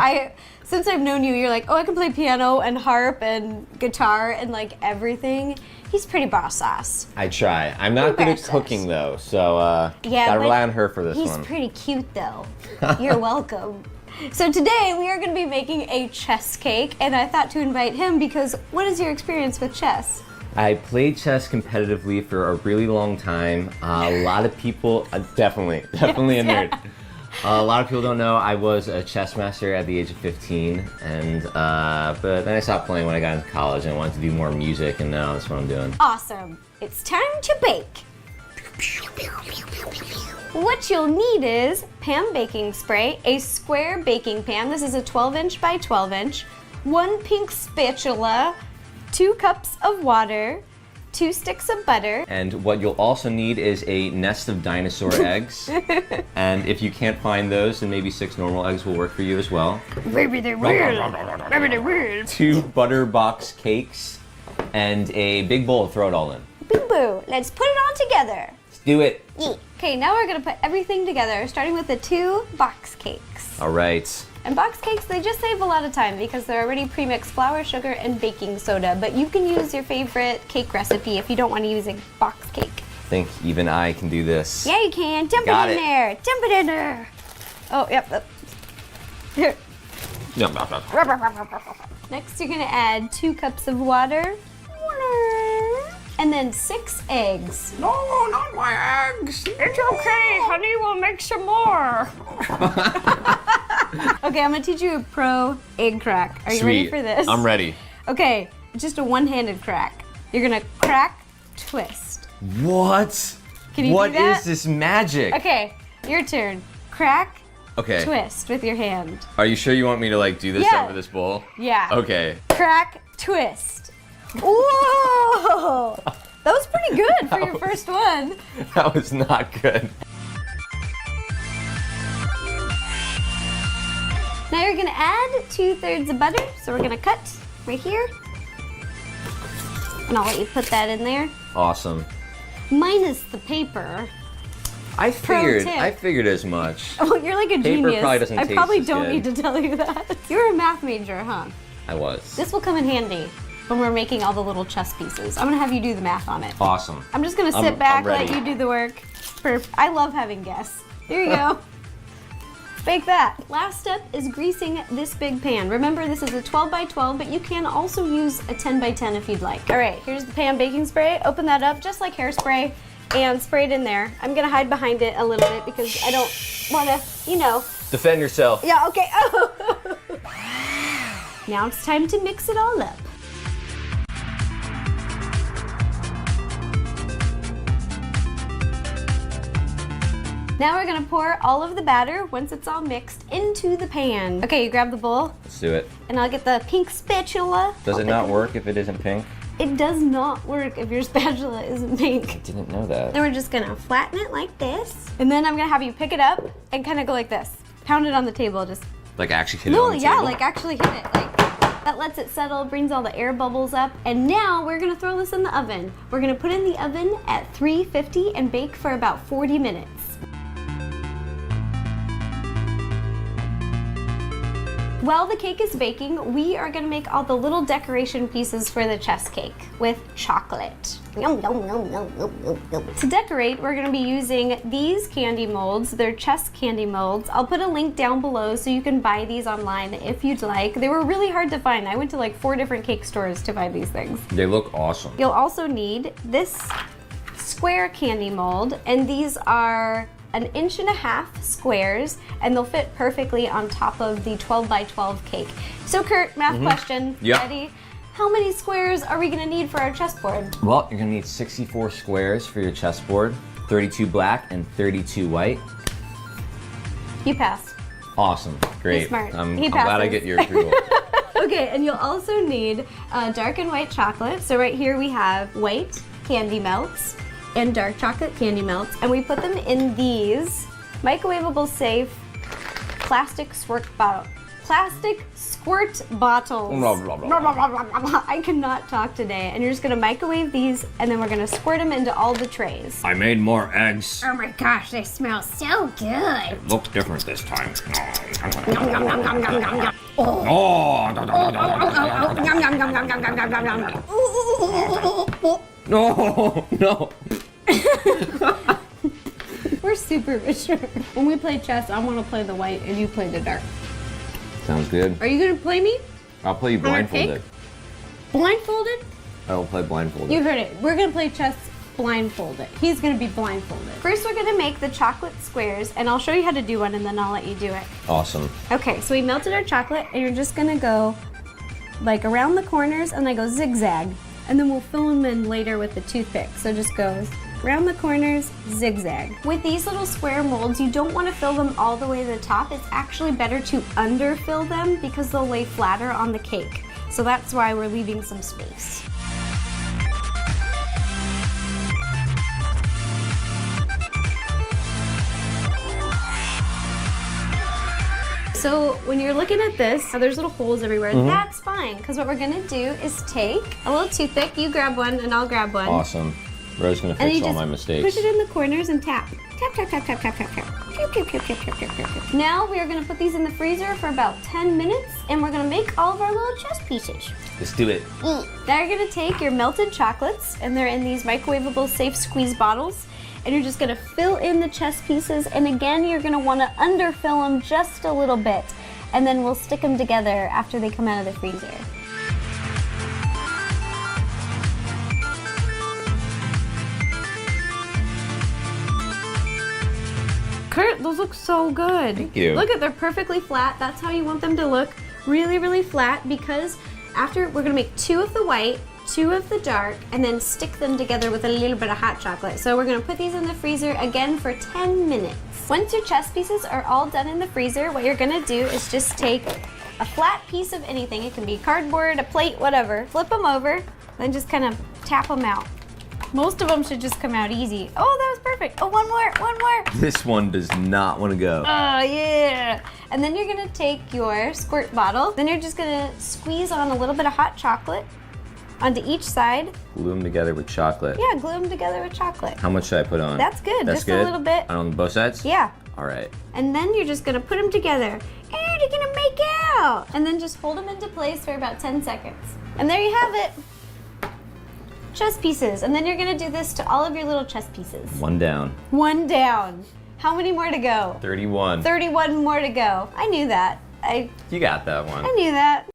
Since I've known you, you're like, oh, I can play piano and harp and guitar and like everything. He's pretty boss ass. I try. I'm not good at cooking though, so gotta rely on her for this one. He's pretty cute though. You're welcome. So today we are going to be making a chess cake, and I thought to invite him because what is your experience with chess? I played chess competitively for a really long time. A lot of people, definitely a nerd. A lot of people don't know I was a chess master at the age of 15, and but then I stopped playing when I got into college and I wanted to do more music, and now that's what I'm doing. Awesome. It's time to bake. What you'll need is pan baking spray, a square baking pan. This is a 12-inch by 12-inch, 1 pink spatula, 2 cups of water, 2 sticks of butter. And what you'll also need is a nest of dinosaur eggs. And if you can't find those, then maybe 6 normal eggs will work for you as well. Maybe they will. Maybe they will. 2 butter box cakes, and a big bowl to throw it all in. Bing boo. Let's put it all together. Let's do it. Yeah. Okay, now we're gonna put everything together, starting with the 2 box cakes. All right. And box cakes, they just save a lot of time because they're already pre-mixed flour, sugar, and baking soda. But you can use your favorite cake recipe if you don't want to use a box cake. I think even I can do this. Yeah, you can. Dump it in there. Dump it in there. Oh, yep. Here. Next, you're gonna add 2 cups of water. And then 6 eggs. No, not my eggs. It's okay, honey, we'll make some more. Okay, I'm gonna teach you a pro egg crack. Are you ready for this? I'm ready. Okay, just a one-handed crack. You're gonna crack, twist. What? Can you What do that? is this magic? Okay, your turn. Crack, Okay. twist with your hand. Are you sure you want me to like do this Yeah. over this bowl? Yeah. Okay. Crack, twist. Whoa! That was pretty good for your first one. That was not good. Now you're gonna add 2/3 of butter. So we're gonna cut right here. And I'll let you put that in there. Awesome. Minus the paper. I figured tip. as much. Oh, you're like a Paper genius. probably doesn't I taste probably as don't good. need to tell you that. You're a math major, huh? I was. This will come in handy when we're making all the little chess pieces. I'm gonna have you do the math on it. Awesome. I'm just gonna sit I'm back, ready. let you do the work. I love having guests. Here you go. Bake that. Last step is greasing this big pan. Remember, this is a 12 by 12, but you can also use a 10 by 10 if you'd like. All right, here's the pan baking spray. Open that up just like hairspray and spray it in there. I'm gonna hide behind it a little bit because I don't wanna, you know. Defend yourself. Yeah, okay. Oh. Now it's time to mix it all up. Now we're gonna pour all of the batter, once it's all mixed, into the pan. Okay, you grab the bowl, Let's do it. and I'll get the pink spatula. Does it not work if it isn't pink? It does not work if your spatula isn't pink. Didn't know that. Then we're just gonna flatten it like this, and then I'm gonna have you pick it up and kind of go like this. Pound it on the table, just. Like actually hit it No, on the yeah, table? like actually hit it. Like that lets it settle, brings all the air bubbles up, and now we're gonna throw this in the oven. We're gonna put it in the oven at 350 and bake for about 40 minutes. While the cake is baking, we are gonna make all the little decoration pieces for the chess cake with chocolate. Yum, yum, yum, yum, yum, yum, yum. To decorate, we're gonna be using these candy molds. They're chess candy molds. I'll put a link down below so you can buy these online if you'd like. They were really hard to find. I went to like 4 different cake stores to find these things. They look awesome. You'll also need this square candy mold, and these are 1.5 inch squares, and they'll fit perfectly on top of the 12 by 12 cake. So Kurt, math question, Yep. ready? How many squares are we gonna need for our chessboard? Well, you're gonna need 64 squares for your chessboard, 32 black and 32 white. You pass. Awesome, great. He's smart. I'm He glad I passes. get your approval. Okay, and you'll also need dark and white chocolate. So right here we have white candy melts and dark chocolate candy melts, and we put them in these microwavable safe plastic squirt bottles. Blah, blah, blah. I cannot talk today. And you're just gonna microwave these, and then we're gonna squirt them into all the trays. I made more eggs. Oh my gosh, they smell so good. Looks different this time. No, no. We're super mature. When we play chess, I want to play the white and you play the dark. Sounds good. Are you gonna play me? I'll play you On our blindfolded. cake? Blindfolded? I will play blindfolded. You heard it. We're gonna play chess blindfolded. He's gonna be blindfolded. First, we're gonna make the chocolate squares, and I'll show you how to do one, and then I'll let you do it. Awesome. Okay, so we melted our chocolate, and you're just gonna go like around the corners, and they go zigzag, and then we'll fill them in later with the toothpick. So just go around the corners, zigzag. With these little square molds, you don't want to fill them all the way to the top. It's actually better to underfill them because they'll lay flatter on the cake. So that's why we're leaving some space. So when you're looking at this, there's little holes everywhere. That's fine, because what we're gonna do is take a little toothpick. You grab one and I'll grab one. Awesome. Ro's gonna And then fix you all just my mistakes. push it in the corners and tap. Tap, tap, tap, tap, tap, tap, tap. Tap, tap, tap, tap, tap, tap, tap, tap. Now we are gonna put these in the freezer for about 10 minutes, and we're gonna make all of our little chess pieces. Let's do it. Now you're gonna take your melted chocolates, and they're in these microwavable safe squeeze bottles, and you're just gonna fill in the chess pieces, and again, you're gonna wanna underfill them just a little bit, and then we'll stick them together after they come out of the freezer. Kurt, those look so good. Thank you. Look at, they're perfectly flat. That's how you want them to look. Really, really flat, because after we're gonna make 2 of the white, 2 of the dark, and then stick them together with a little bit of hot chocolate. So we're gonna put these in the freezer again for 10 minutes. Once your chess pieces are all done in the freezer, what you're gonna do is just take a flat piece of anything. It can be cardboard, a plate, whatever. Flip them over, then just kind of tap them out. Most of them should just come out easy. Oh, that was perfect. Oh, one more. This one does not want to go. Oh, yeah. And then you're gonna take your squirt bottle. Then you're just gonna squeeze on a little bit of hot chocolate onto each side. Glue them together with chocolate. Yeah, glue them together with chocolate. How much should I put on? That's good, That's just good? a little bit. On both sides? Yeah. All right. And then you're just gonna put them together. And you're gonna make out. And then just hold them into place for about 10 seconds. And there you have it. Chess pieces. And then you're gonna do this to all of your little chess pieces. One down. One down. How many more to go? 31. 31 more to go. I knew that. You got that one. I knew that.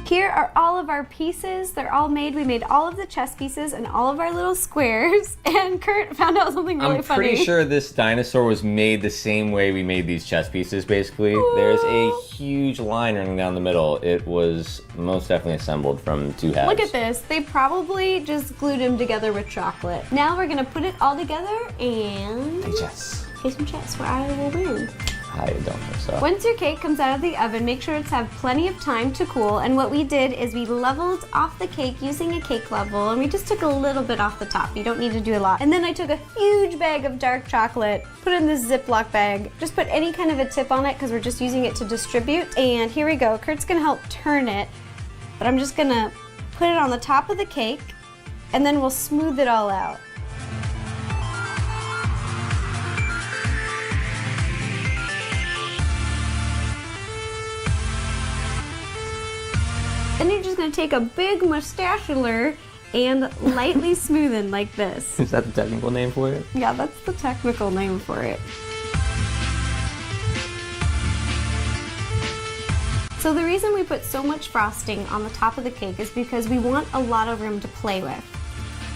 Here are all of our pieces. They're all made. We made all of the chess pieces and all of our little squares. And Kurt found out something really funny. I'm pretty sure this dinosaur was made the same way we made these chess pieces, basically. Ooh. There's a huge line running down the middle. It was most definitely assembled from 2 halves. Look at this. They probably just glued them together with chocolate. Now we're gonna put it all together and Play chess. play some chess where I will win. I don't think so. Once your cake comes out of the oven, make sure it's had plenty of time to cool. And what we did is we leveled off the cake using a cake level, and we just took a little bit off the top. You don't need to do a lot. And then I took a huge bag of dark chocolate, put it in this Ziploc bag. Just put any kind of a tip on it because we're just using it to distribute. And here we go. Kurt's gonna help turn it, but I'm just gonna put it on the top of the cake, and then we'll smooth it all out. Then you're just gonna take a big mustachular and lightly smoothen like this. Is that the technical name for it? Yeah, that's the technical name for it. So the reason we put so much frosting on the top of the cake is because we want a lot of room to play with.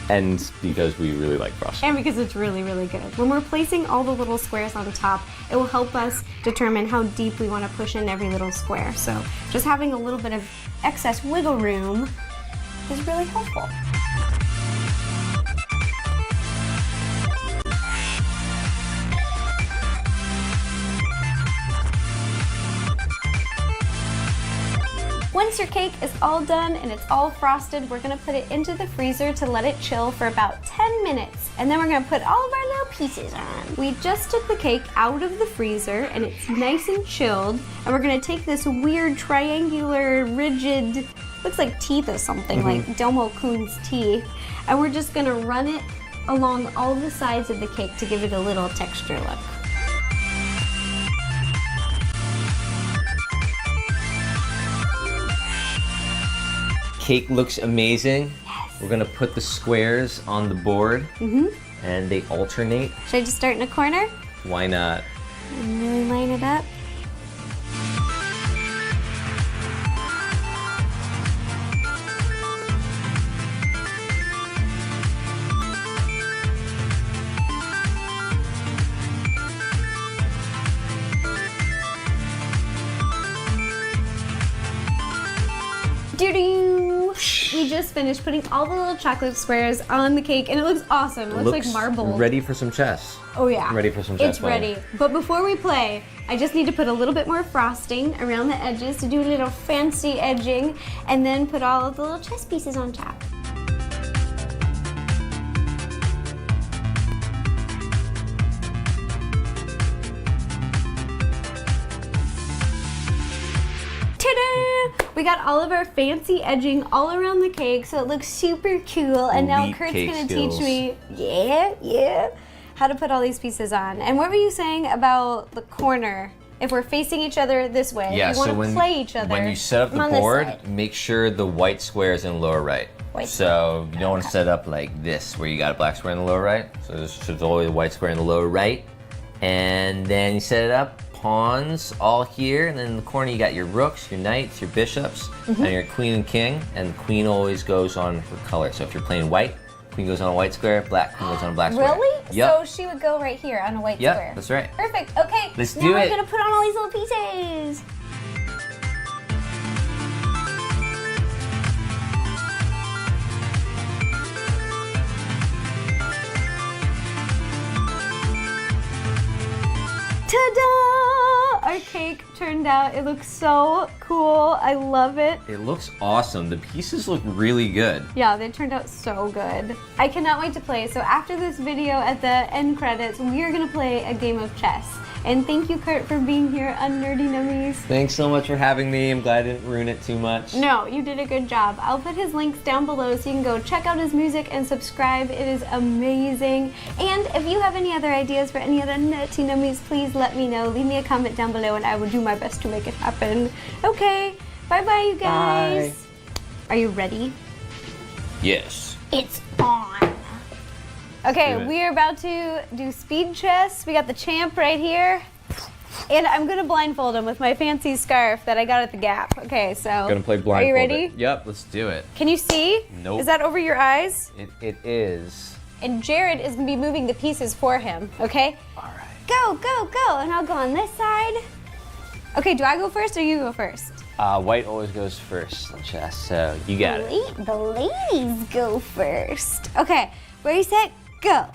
And because we really like frosting. And because it's really, really good. When we're placing all the little squares on top, it will help us determine how deep we want to push in every little square. So just having a little bit of excess wiggle room is really helpful. Once your cake is all done and it's all frosted, we're gonna put it into the freezer to let it chill for about 10 minutes. And then we're gonna put all of our little pieces on. We just took the cake out of the freezer and it's nice and chilled. And we're gonna take this weird triangular, rigid, looks like teeth or something, like Domo Kun's teeth. And we're just gonna run it along all the sides of the cake to give it a little texture look. Cake looks amazing. Yes. We're gonna put the squares on the board and they alternate. Should I just start in a corner Why not? and really line it up? Doo-doo! We just finished putting all the little chocolate squares on the cake and it looks awesome. It looks like marble. Ready for some chess. Oh yeah. Ready for some chess It's ready. But before we play, I just need to put a little bit more frosting around the edges to do a little fancy edging and then put all of the little chess pieces on top. Ta-da! We got all of our fancy edging all around the cake, so it looks super cool. And now Elite Kurt's cake gonna skills. teach me, how to put all these pieces on. And what were you saying about the corner? If we're facing each other this way, Yeah, we so want to play each other. when you set up I'm the on this board, side. make sure the white square is in lower right. White So you don't want to set up like this, where you got a black square in the lower right. So there's always a white square in the lower right. And then you set it up, pawns all here, and then in the corner you got your rooks, your knights, your bishops, and your queen and king. And the queen always goes on her color. So if you're playing white, Queen goes on a white square, black queen goes on a black square. Really? Yep. So she would go right here on a white square. Yep, that's right. Perfect. Okay. Let's now do we're it. gonna put on all these little pieces. Ta-da! Our cake turned out. It looks so cool. I love it. It looks awesome. The pieces look really good. Yeah, they turned out so good. I cannot wait to play. So after this video, at the end credits, we are gonna play a game of chess. And thank you, Kurt, for being here on Nerdy Nummies. Thanks so much for having me. I'm glad I didn't ruin it too much. No, you did a good job. I'll put his links down below so you can go check out his music and subscribe. It is amazing. And if you have any other ideas for any other Nerdy Nummies, please let me know. Leave me a comment down below and I will do my best to make it happen. Okay, bye-bye, you guys. Bye. Are you ready? Yes. It's on. Okay, Do it. we are about to do speed chess. We got the champ right here. And I'm gonna blindfold him with my fancy scarf that I got at the Gap. Okay, so. Gonna play blindfolded. Are you ready? Yep, let's do it. Can you see? Nope. Is that over your eyes? It is. And Jared is gonna be moving the pieces for him, okay? All right. Go, go, go, and I'll go on this side. Okay, do I go first or you go first? White always goes first in chess, so you got it. The ladies go first. Okay, ready, set, go.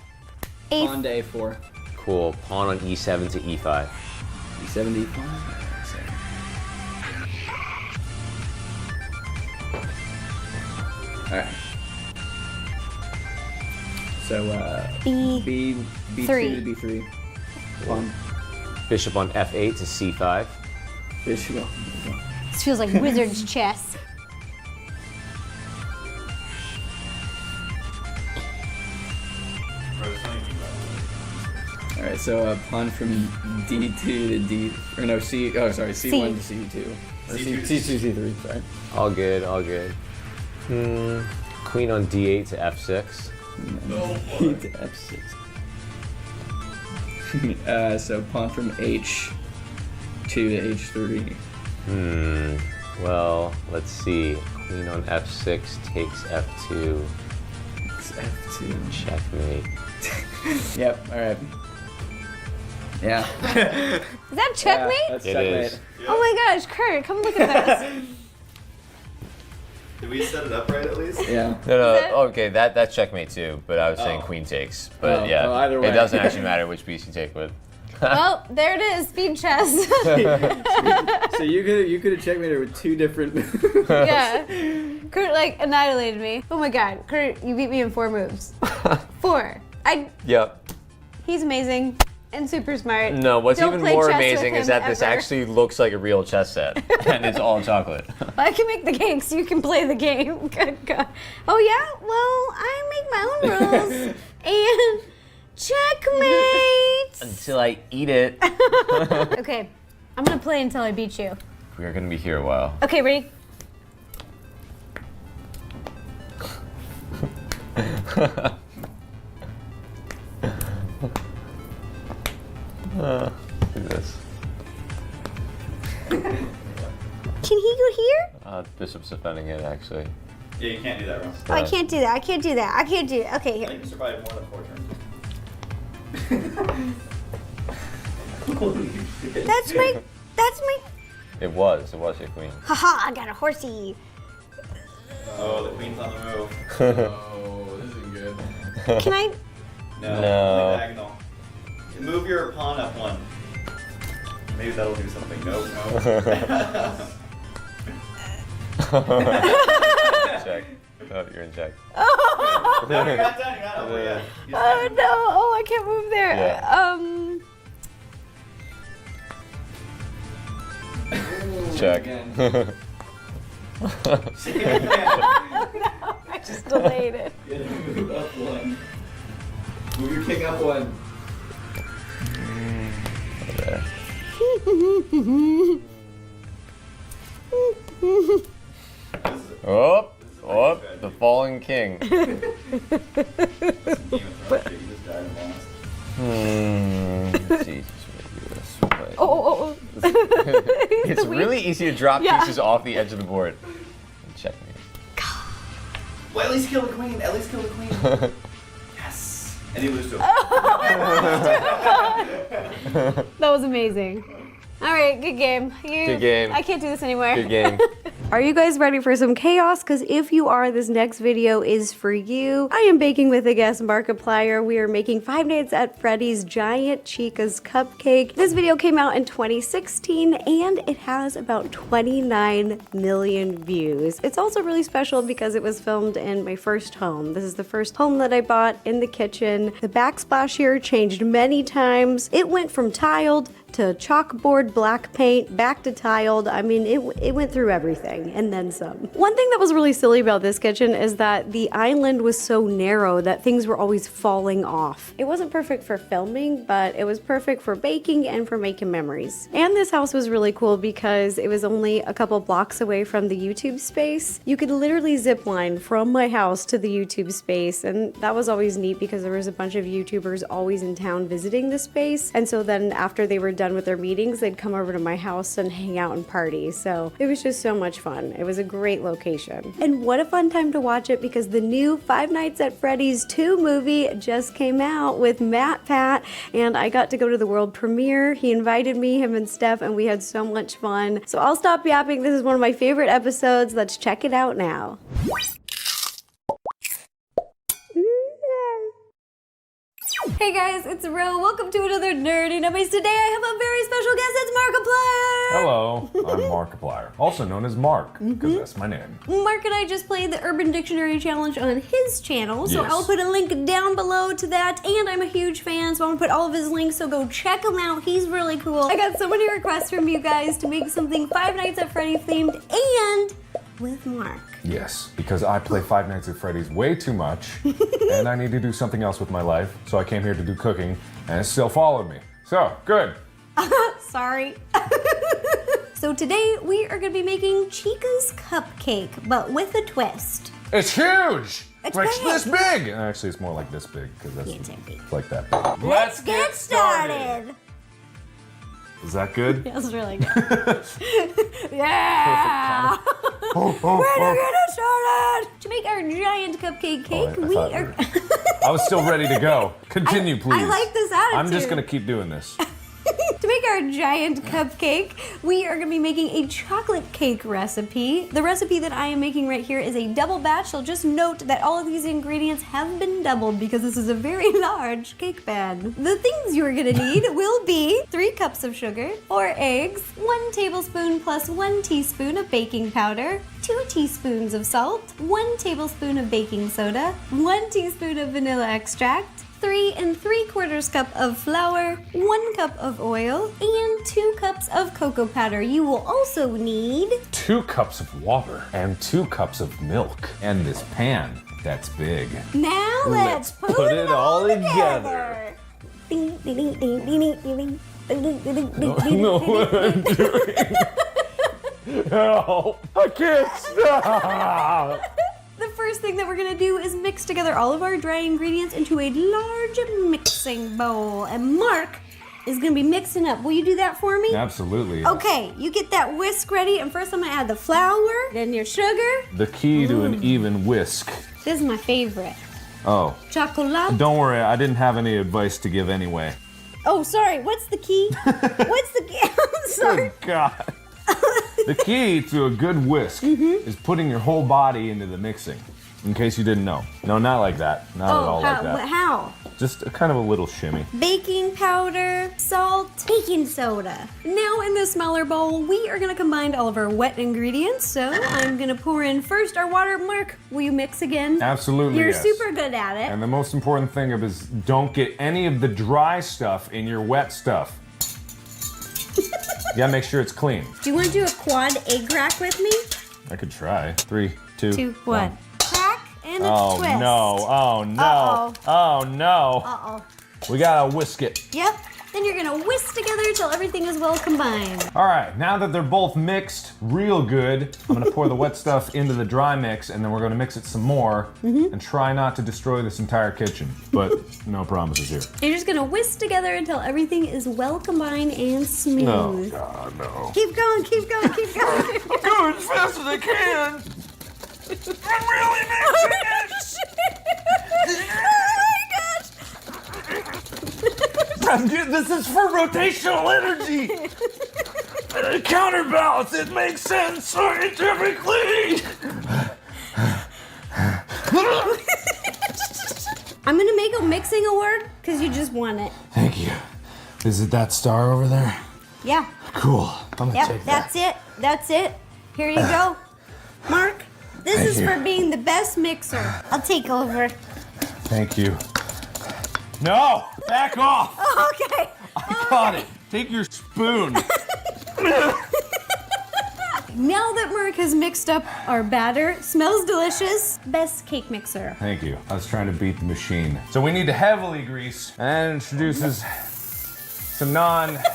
Pawn to A4. Cool. Pawn on E7 to E5. E7 to E5. Alright. So, B2 to B3. Pawn. Bishop on F8 to C5. Bishop. This feels like wizard's chess. Alright, so pawn from D2 to D, or no, C, oh sorry, C1 to C2. Or C2 to C3, sorry. All good, all good. Queen on D8 to F6. D to F6. So pawn from H2 to H3. Well, let's see. Queen on F6 takes F2. It's F2. Checkmate. Yep, alright. Yeah. Is that checkmate? Yeah, that's It checkmate. is. Oh my gosh, Kurt, come look at this. Did we set it up right at least? Yeah. No, that- okay, that's checkmate too, but I was saying queen takes. But Oh, yeah, well, either way. it doesn't actually matter which piece you take with. Well, there it is, speed chess. So you could have checkmated with two different moves. Yeah. Kurt like annihilated me. Oh my god, Kurt, you beat me in 4 moves. 4. Yep. He's amazing and super smart. No, what's Don't even play more chess with amazing is him that this ever. actually looks like a real chess set, and it's all chocolate. I can make the cakes, you can play the game. Good God. Oh yeah? Well, I make my own rules. And checkmate! Until I eat it. Okay, I'm gonna play until I beat you. We're gonna be here a while. Okay, ready? Look at this. Can he go here? Bishop's defending it, actually. Yeah, you can't do that, Ron. Oh, I can't do that. I can't do that. I can't do it. Okay, I here. think you survived more than 4 turns. That's my. It was your queen. Haha! I got a horsey. Oh, the queen's on the move. Oh, this isn't good. Can I? No. No. Diagonal. Move your pawn up 1. Maybe that'll do something. Nope, no. Check. Oh, you're in check. Oh, No, you got done. You got it. Oh, yeah. You oh just- no! Oh, I can't move there. Yeah. Check. Again. Oh no! I just delayed it. You gotta move up 1. Move your king up 1. Okay. Oh, the fallen king. Game of Thrones shit, you just died and lost. Let's see. Do this way. Oh. It's really easy to drop Yeah. pieces off the edge of the board. Check me. Well, at least kill the queen. At least kill the queen. Yes. And you lose to him. That was amazing. All right, good game. Good game. I can't do this anymore. Good game. Are you guys ready for some chaos? Because if you are, this next video is for you. I am baking with a guest, Markiplier. We are making Five Nights at Freddy's Giant Chica's Cupcake. This video came out in 2016 and it has about 29 million views. It's also really special because it was filmed in my first home. This is the first home that I bought in the kitchen. The backsplash here changed many times. It went from tiled to chalkboard black paint, back to tiled. I mean, it went through everything and then some. One thing that was really silly about this kitchen is that the island was so narrow that things were always falling off. It wasn't perfect for filming, but it was perfect for baking and for making memories. And this house was really cool because it was only a couple blocks away from the YouTube space. You could literally zip line from my house to the YouTube space, and that was always neat because there was a bunch of YouTubers always in town visiting the space. And so then after they were done with their meetings, they'd come over to my house and hang out and party. So it was just so much fun. It was a great location. And what a fun time to watch it because the new Five Nights at Freddy's 2 movie just came out with Matt Pat, and I got to go to the world premiere. He invited me, him and Steph, and we had so much fun. So I'll stop yapping. This is one of my favorite episodes. Let's check it out now. Hey guys, it's Ro. Welcome to another Nerdy Nummies. Today I have a very special guest. It's Markiplier. Hello, I'm Markiplier, also known as Mark, because that's my name. Mark and I just played the Urban Dictionary Challenge on his channel, so Yes. I'll put a link down below to that. And I'm a huge fan, so I'm gonna put all of his links, so go check him out. He's really cool. I got so many requests from you guys to make something Five Nights at Freddy themed and with Mark. Yes, because I play Five Nights at Freddy's way too much, and I need to do something else with my life, so I came here to do cooking, and it still followed me. So, good. Sorry. So today we are gonna be making Chica's Cupcake, but with a twist. It's huge! It's like big. this big! Actually, it's more like this big, because that's It's big. like that big. Let's get started. Is that good? That's really good. Yeah! Oh, We're gonna get it started! To make our giant cupcake cake, I we thought are... I was still ready to go. Continue, please. I like this attitude. I'm just gonna keep doing this. To make our giant cupcake, we are gonna be making a chocolate cake recipe. The recipe that I am making right here is a double batch, so just note that all of these ingredients have been doubled because this is a very large cake pan. The things you're gonna need will be 3 cups of sugar, 4 eggs, 1 tablespoon plus 1 teaspoon of baking powder, 2 teaspoons of salt, 1 tablespoon of baking soda, 1 teaspoon of vanilla extract, 3 3/4 cup of flour, 1 cup of oil, and 2 cups of cocoa powder. You will also need 2 cups of water and 2 cups of milk. And this pan, that's big. Now let's put it all together. Ding, ding, ding, ding, ding, ding, ding, ding, ding, ding, ding, know ding, what I'm doing. Help! I can't stop! The first thing that we're gonna do is mix together all of our dry ingredients into a large mixing bowl. And Mark is gonna be mixing up. Will you do that for me? Absolutely. Okay, you get that whisk ready, and first I'm gonna add the flour, then your sugar. The key to an even whisk. This is my favorite. Oh, Chocolate. don't worry, I didn't have any advice to give anyway. Oh, sorry, what's the key? What's the key? I'm sorry. Good God. The key to a good whisk is putting your whole body into the mixing. In case you didn't know. No, not like that. Not at all like that. How? Just a kind of a little shimmy. Baking powder, salt, baking soda. Now in this smaller bowl, we are gonna combine all of our wet ingredients. So I'm gonna pour in first our water. Mark, will you mix again? Absolutely, You're yes. super good at it. And the most important thing is don't get any of the dry stuff in your wet stuff. You gotta make sure it's clean. Do you wanna do a quad egg rack with me? I could try. 3, 2, 2, 1. Crack and a Oh twist. no, oh no, Uh-oh. oh no. Uh-oh. We gotta whisk it. Yep. Then you're gonna whisk together until everything is well combined. All right, now that they're both mixed real good, I'm gonna pour the wet stuff into the dry mix and then we're gonna mix it some more and try not to destroy this entire kitchen. But no promises here. You're just gonna whisk together until everything is well combined and smooth. No, God, no. Keep going, keep going, keep going. Go as fast as I can. I'm really mixing it! This is for rotational energy! Counterbalance, it makes sense scientifically! I'm gonna make a mixing award because you just won it. Thank you. Is it that star over there? Yeah. Cool. I'm gonna Yep, take that. that's it. That's it. Here you go. Mark, this Thank is you. for being the best mixer. I'll take over. Thank you. No! Back off! Okay. I got it. Take your spoon. Now that Mark has mixed up our batter, smells delicious. Best cake mixer. Thank you. I was trying to beat the machine. So we need to heavily grease, and that introduces some non-stuff.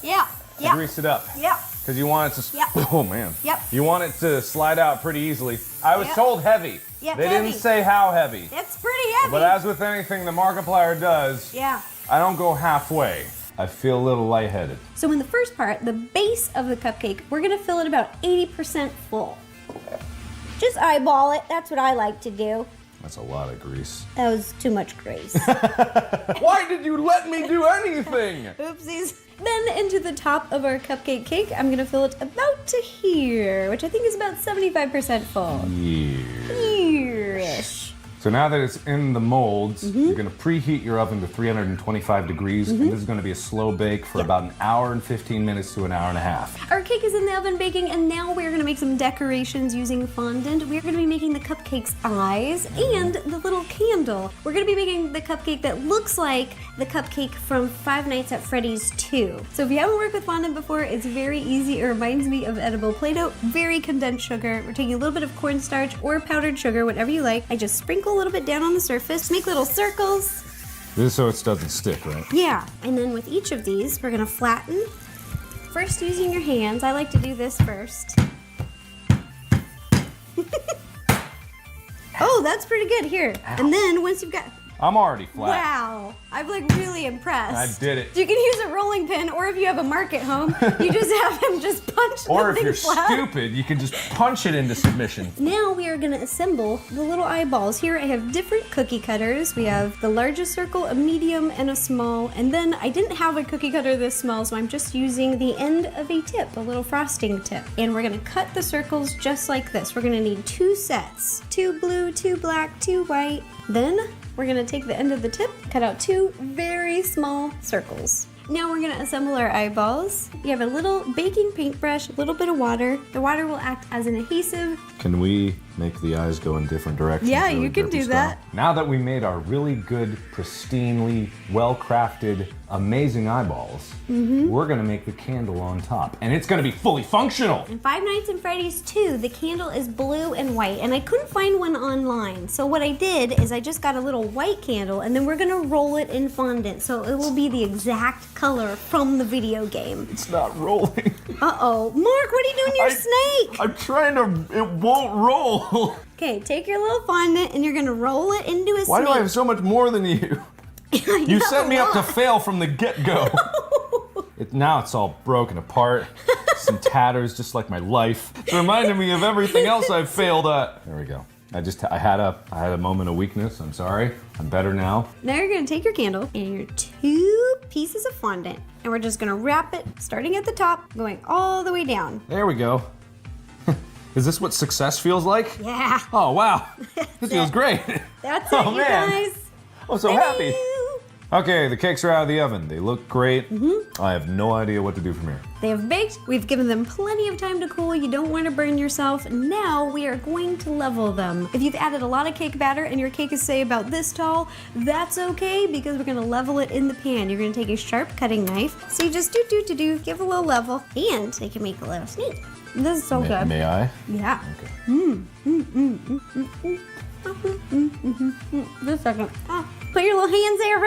Yeah. to Yeah. grease it up. Yeah. Because you want it to, Yep. oh man. Yep. You want it to slide out pretty easily. I was Yep. told heavy. Yep, They heavy. didn't say how heavy. It's pretty heavy. But as with anything the Markiplier does, Yeah. I don't go halfway. I feel a little lightheaded. So in the first part, the base of the cupcake, we're gonna fill it about 80% full. Just eyeball it. That's what I like to do. That's a lot of grease. That was too much grease. Why did you let me do anything? Oopsies. Then into the top of our cupcake cake, I'm gonna fill it about to here, which I think is about 75% full. Here-ish. So now that it's in the molds, you're gonna preheat your oven to 325 degrees, and this is gonna be a slow bake for about an hour and 15 minutes to an hour and a half. Our cake is in the oven baking, and now we're gonna make some decorations using fondant. We're gonna be making the cupcake's eyes and the little candle. We're gonna be making the cupcake that looks like the cupcake from Five Nights at Freddy's 2. So if you haven't worked with fondant before, it's very easy. It reminds me of edible Play-Doh. Very condensed sugar. We're taking a little bit of cornstarch or powdered sugar, whatever you like. I just sprinkle a little bit down on the surface, make little circles. This is so it doesn't stick, right? Yeah, and then with each of these, we're gonna flatten. First using your hands, I like to do this first. Oh, that's pretty good, here. And then once you've got, I'm already flat. wow, I'm like really impressed. I did it. You can use a rolling pin, or if you have a Mark at home, you just have him just punch Or the if thing you're flat. stupid, you can just punch it into submission. Now we are gonna assemble the little eyeballs. Here I have different cookie cutters. We have the largest circle, a medium, and a small. And then I didn't have a cookie cutter this small, so I'm just using the end of a tip, a little frosting tip. And we're gonna cut the circles just like this. We're gonna need 2 sets. 2 blue, 2 black, 2 white. Then we're gonna take the end of the tip, cut out 2 very small circles. Now we're gonna assemble our eyeballs. You have a little baking paintbrush, a little bit of water. The water will act as an adhesive. Can we make the eyes go in different directions? Yeah, really you can drippy do style? that. Now that we made our really good, pristinely, well-crafted, amazing eyeballs, we're gonna make the candle on top. And it's gonna be fully functional! In Five Nights at Freddy's 2, the candle is blue and white, and I couldn't find one online. So what I did is I just got a little white candle, and then we're gonna roll it in fondant, so it will be the exact color from the video game. It's not rolling. Uh-oh. Mark, what are you doing to your snake? I'm trying to, it won't roll. Okay, take your little fondant, and you're gonna roll it into a Why snake. do I have so much more than you? You set me up to fail from the get-go. Now it's all broken apart. Some tatters, just like my life. It's reminding me of everything else I've failed at. There we go. I had a moment of weakness. I'm sorry. I'm better now. Now you're gonna take your candle and your 2 pieces of fondant, and we're just gonna wrap it, starting at the top, going all the way down. There we go. Is this what success feels like? Yeah, Oh, wow. This feels great. that's Oh, it, you man. guys. I'm so happy. Okay, the cakes are out of the oven. They look great. I have no idea what to do from here. They have baked. We've given them plenty of time to cool. You don't want to burn yourself. Now we are going to level them. If you've added a lot of cake batter and your cake is, say, about this tall, that's okay because we're going to level it in the pan. You're going to take a sharp cutting knife. So you just do, give a little level, and they can make a little snake. This is so good. May I? Yeah. Okay. Just a second. Put your little hands there.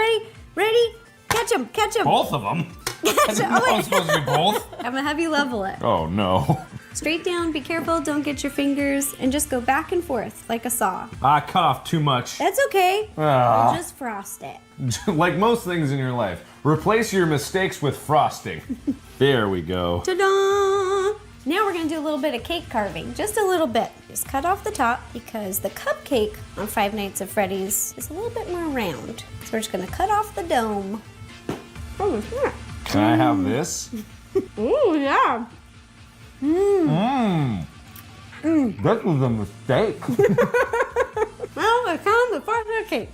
Ready? Catch them. Both of them? I didn't know I was supposed to do both. I'm gonna have you level it. Oh, no. Straight down, be careful, don't get your fingers, and just go back and forth like a saw. I cut off too much. That's okay. Ah. We'll just frost it. Like most things in your life, replace your mistakes with frosting. There we go. Ta-da! Now we're gonna do a little bit of cake carving, just a little bit. Just cut off the top because the cupcake on Five Nights at Freddy's is a little bit more round. So we're just gonna cut off the dome. Oh, yeah. Can I have this? Ooh, yeah. That was a mistake. Well, it's time to fry the cake.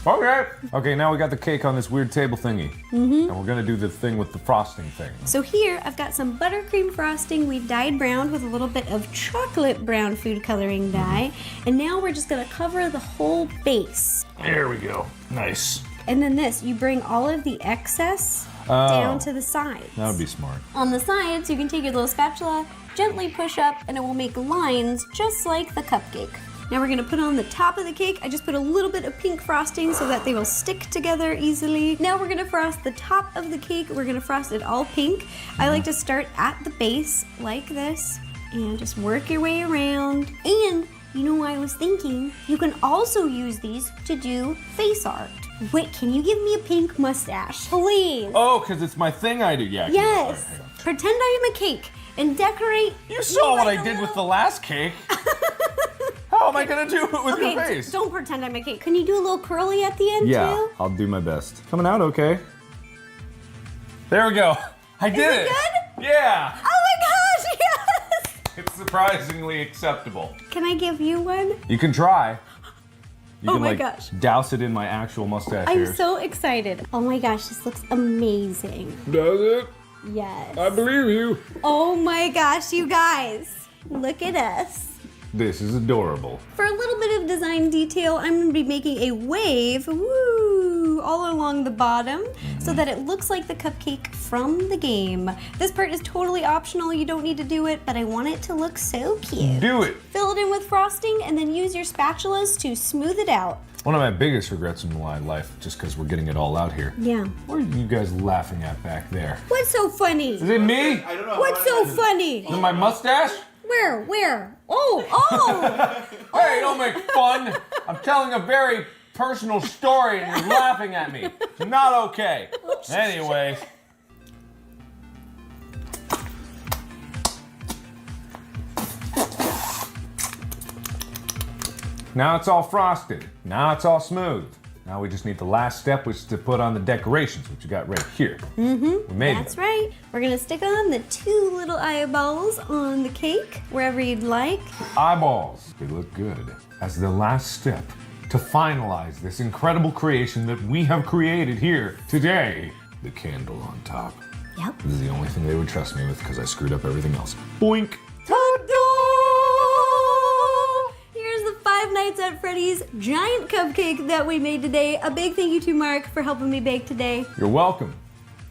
Okay. Okay, now we got the cake on this weird table thingy. And we're gonna do the thing with the frosting thing. So here, I've got some buttercream frosting. We've dyed brown with a little bit of chocolate brown food coloring dye. And now we're just gonna cover the whole base. There we go. Nice. And then this, you bring all of the excess down to the sides. That would be smart. On the sides, you can take your little spatula, gently push up, and it will make lines just like the cupcake. Now we're gonna put on the top of the cake. I just put a little bit of pink frosting so that they will stick together easily. Now we're gonna frost the top of the cake. We're gonna frost it all pink. I like to start at the base like this and just work your way around. And you know what I was thinking? You can also use these to do face art. Wait, can you give me a pink mustache, please? Oh, because it's my thing I do. Yeah. Yes. Hang on. Pretend I am a cake and decorate. You saw what I did with the last cake. How am I gonna do it with your face? Don't pretend I'm a cake. Can you do a little curly at the end Yeah, too? I'll do my best. Coming out okay. There we go. I did it good? Yeah. Oh my gosh, yes! It's surprisingly acceptable. Can I give you one? You can try. You Oh can my like gosh. douse it in my actual mustache I'm hairs. so excited. Oh my gosh, this looks amazing. Does it? Yes. I believe you. Oh my gosh, you guys. Look at us. This is adorable. For a little bit of design detail, I'm going to be making a wave, woo, all along the bottom so that it looks like the cupcake from the game. This part is totally optional, you don't need to do it, but I want it to look so cute. Do it. Fill it in with frosting and then use your spatulas to smooth it out. One of my biggest regrets in my life, just because we're getting it all out here. Yeah. What are you guys laughing at back there? What's so funny? Is it me? I don't know. What's so funny? Is it my mustache? Where? Oh! Hey, don't make fun. I'm telling a very personal story and you're laughing at me. It's not okay. Anyway. Now it's all frosted. Now it's all smooth. Now we just need the last step, which is to put on the decorations, which you got right here. We made That's them. right. We're gonna stick on the 2 little eyeballs on the cake, wherever you'd like. Eyeballs. They look good. As the last step to finalize this incredible creation that we have created here today, the candle on top. Yep. This is the only thing they would trust me with because I screwed up everything else. Boink. Here's the Five Nights at Freddy's giant cupcake that we made today. A big thank you to Mark for helping me bake today. You're welcome.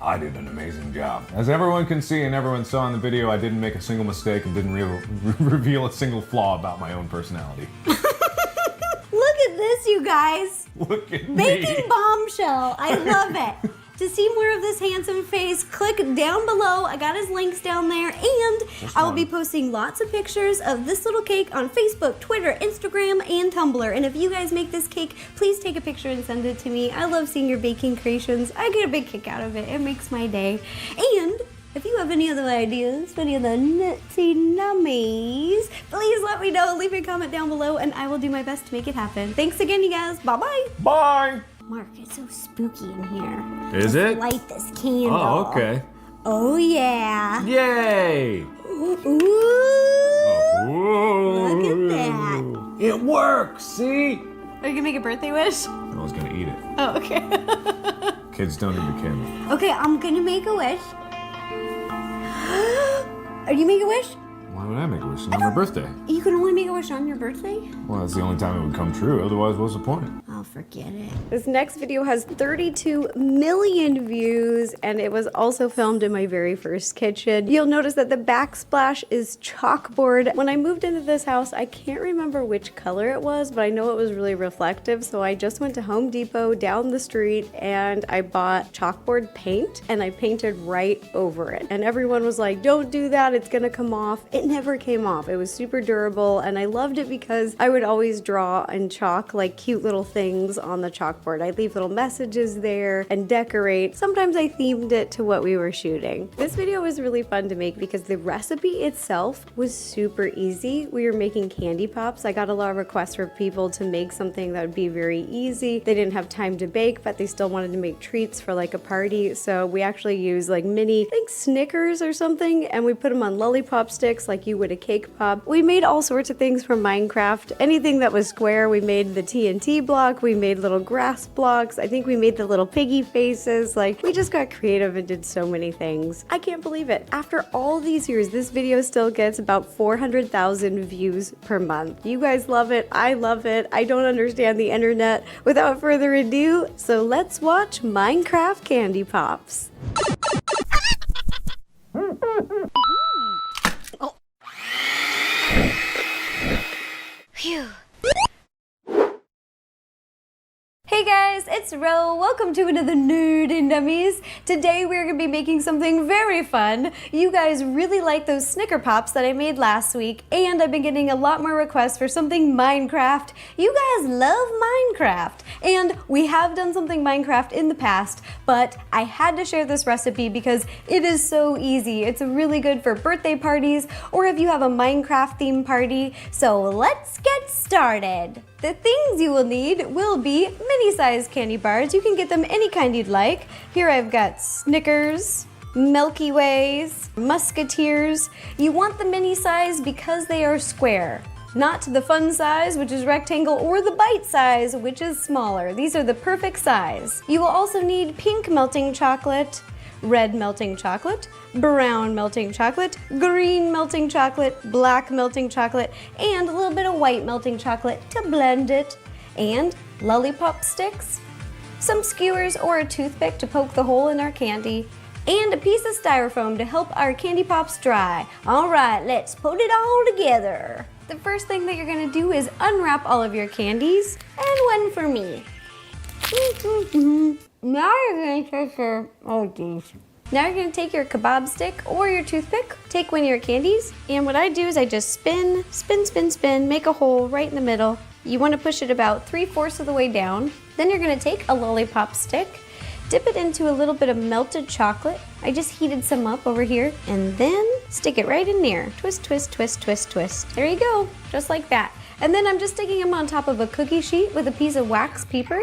I did an amazing job. As everyone can see and everyone saw in the video, I didn't make a single mistake and didn't reveal a single flaw about my own personality. Look at this, you guys. Look at me. Baking bombshell. I love it. To see more of this handsome face, click down below. I got his links down there. And I will be posting lots of pictures of this little cake on Facebook, Twitter, Instagram, and Tumblr. And if you guys make this cake, please take a picture and send it to me. I love seeing your baking creations. I get a big kick out of it. It makes my day. And if you have any other ideas for any of the Nerdy Nummies, please let me know. Leave a comment down below and I will do my best to make it happen. Thanks again, you guys. Bye-bye. Bye. Mark, it's so spooky in here. Is it? Light this candle. Oh, okay. Oh, yeah. Yay. Ooh. Whoa. Look at that. It works, see? Are you gonna make a birthday wish? I was gonna eat it. Oh, okay. Kids don't eat the candle. Okay, I'm gonna make a wish. Are you making a wish? Why would I make a wish? It's not my birthday. You can only make a wish on your birthday? Well, that's the only time it would come true. Otherwise, what's the point? Oh, forget it. This next video has 32 million views, and it was also filmed in my very first kitchen. You'll notice that the backsplash is chalkboard. When I moved into this house, I can't remember which color it was, but I know it was really reflective, so I just went to Home Depot down the street and I bought chalkboard paint, and I painted right over it. And everyone was like, don't do that, it's gonna come off. It never came off. It was super durable, and I loved it because I would always draw and chalk like cute little things on the chalkboard. I'd leave little messages there and decorate. Sometimes I themed it to what we were shooting. This video was really fun to make because the recipe itself was super easy. We were making candy pops. I got a lot of requests for people to make something that would be very easy. They didn't have time to bake, but they still wanted to make treats for like a party. So we actually used like mini, I think Snickers or something, and we put them on lollipop sticks like you would a cake pop. We made all sorts of things from Minecraft. Anything that was square, we made the TNT block, we made little grass blocks. I think we made the little piggy faces. Like, we just got creative and did so many things. I can't believe it. After all these years, this video still gets about 400,000 views per month. You guys love it. I love it. I don't understand the internet. Without further ado, so let's watch Minecraft candy pops. Phew. Hey guys, it's Ro. Welcome to another Nerdy Nummies. Today we're going to be making something very fun. You guys really like those Snicker Pops that I made last week, and I've been getting a lot more requests for something Minecraft. You guys love Minecraft, and we have done something Minecraft in the past, but I had to share this recipe because it is so easy. It's really good for birthday parties or if you have a Minecraft theme party. So let's get started. The things you will need will be mini-sized candy bars. You can get them any kind you'd like. Here I've got Snickers, Milky Ways, Musketeers. You want the mini size because they are square, not the fun size, which is rectangle, or the bite size, which is smaller. These are the perfect size. You will also need pink melting chocolate, red melting chocolate, brown melting chocolate, green melting chocolate, black melting chocolate, and a little bit of white melting chocolate to blend it, and lollipop sticks, some skewers or a toothpick to poke the hole in our candy, and a piece of styrofoam to help our candy pops dry. All right, let's put it all together. The first thing that you're gonna do is unwrap all of your candies, and one for me. Now you're gonna take your, Now you're gonna take your kebab stick or your toothpick, take one of your candies, and what I do is I just spin, spin, spin, spin, make a hole right in the middle. You wanna push it about 3/4 of the way down. Then you're gonna take a lollipop stick, dip it into a little bit of melted chocolate. I just heated some up over here, and then stick it right in there. Twist, twist, twist, twist, twist. There you go, just like that. And then I'm just sticking them on top of a cookie sheet with a piece of wax paper.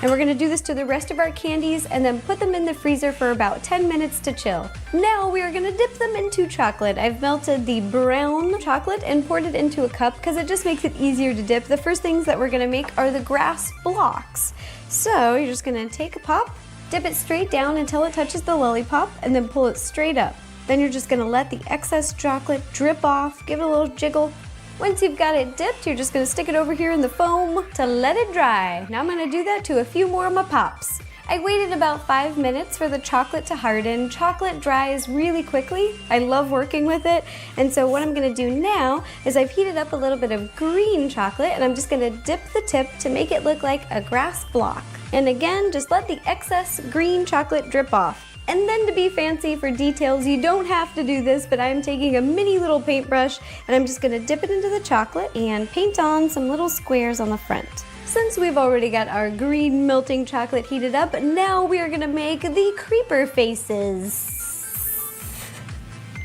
And we're gonna do this to the rest of our candies and then put them in the freezer for about 10 minutes to chill. Now we are gonna dip them into chocolate. I've melted the brown chocolate and poured it into a cup because it just makes it easier to dip. The first things that we're gonna make are the grass blocks. So you're just gonna take a pop, dip it straight down until it touches the lollipop, and then pull it straight up. Then you're just gonna let the excess chocolate drip off, give it a little jiggle. Once you've got it dipped, you're just gonna stick it over here in the foam to let it dry. Now I'm gonna do that to a few more of my pops. I waited about 5 minutes for the chocolate to harden. Chocolate dries really quickly. I love working with it. And so what I'm gonna do now is I've heated up a little bit of green chocolate, and I'm just gonna dip the tip to make it look like a grass block. And again, just let the excess green chocolate drip off. And then to be fancy for details, you don't have to do this, but I'm taking a mini little paintbrush and I'm just gonna dip it into the chocolate and paint on some little squares on the front. Since we've already got our green melting chocolate heated up, now we are gonna make the creeper faces.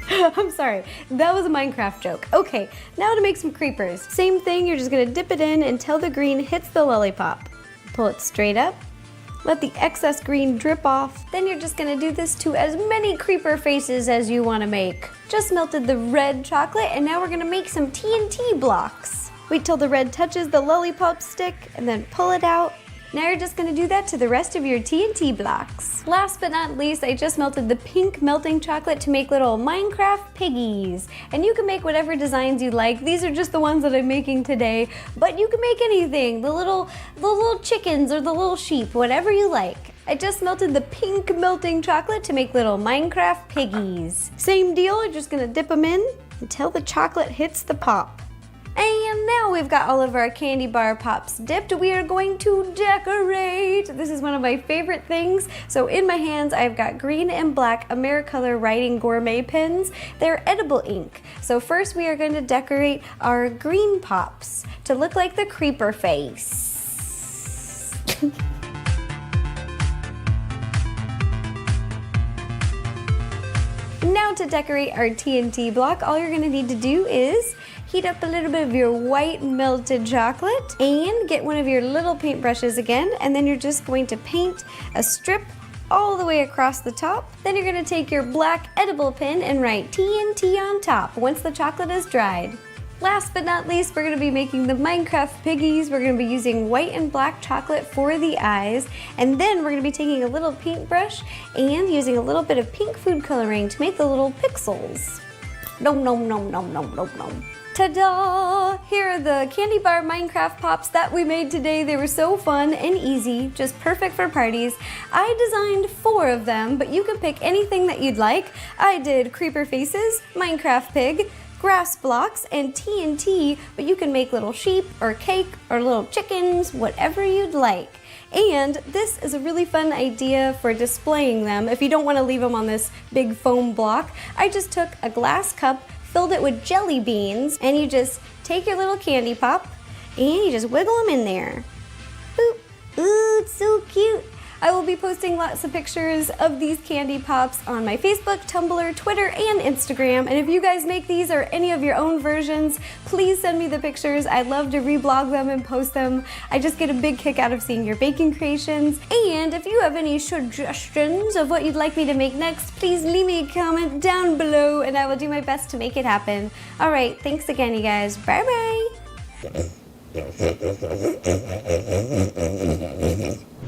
I'm sorry, that was a Minecraft joke. Okay, now to make some creepers. Same thing, you're just gonna dip it in until the green hits the lollipop. Pull it straight up. Let the excess green drip off. Then you're just gonna do this to as many creeper faces as you wanna make. Just melted the red chocolate, and now we're gonna make some TNT blocks. Wait till the red touches the lollipop stick and then pull it out. Now you're just gonna do that to the rest of your TNT blocks. Last but not least, I just melted the pink melting chocolate to make little Minecraft piggies. And you can make whatever designs you like. These are just the ones that I'm making today, but you can make anything. The little chickens or the little sheep, whatever you like. I just melted the pink melting chocolate to make little Minecraft piggies. Same deal, you're just gonna dip them in until the chocolate hits the pop. And And now we've got all of our candy bar pops dipped, we are going to decorate. This is one of my favorite things. So in my hands, I've got green and black Americolor Writing Gourmet pens. They're edible ink. So first we are going to decorate our green pops to look like the creeper face. Now to decorate our TNT block, all you're gonna need to do is heat up a little bit of your white melted chocolate and get one of your little paintbrushes again, and then you're just going to paint a strip all the way across the top. Then you're gonna take your black edible pen and write TNT on top once the chocolate is dried. Last but not least, we're gonna be making the Minecraft piggies. We're gonna be using white and black chocolate for the eyes, and then we're gonna be taking a little paintbrush and using a little bit of pink food coloring to make the little pixels. Nom nom nom nom nom nom nom. Ta-da! Here are the candy bar Minecraft pops that we made today. They were so fun and easy, just perfect for parties. I designed 4 of them, but you can pick anything that you'd like. I did creeper faces, Minecraft pig, grass blocks, and TNT, but you can make little sheep or cake or little chickens, whatever you'd like. And this is a really fun idea for displaying them. If you don't want to leave them on this big foam block, I just took a glass cup, filled it with jelly beans, and you just take your little candy pop and you just wiggle them in there. Boop. Ooh, it's so cute. I will be posting lots of pictures of these candy pops on my Facebook, Tumblr, Twitter, and Instagram. And if you guys make these or any of your own versions, please send me the pictures. I'd love to reblog them and post them. I just get a big kick out of seeing your baking creations. And if you have any suggestions of what you'd like me to make next, please leave me a comment down below and I will do my best to make it happen. All right, thanks again, you guys. Bye-bye.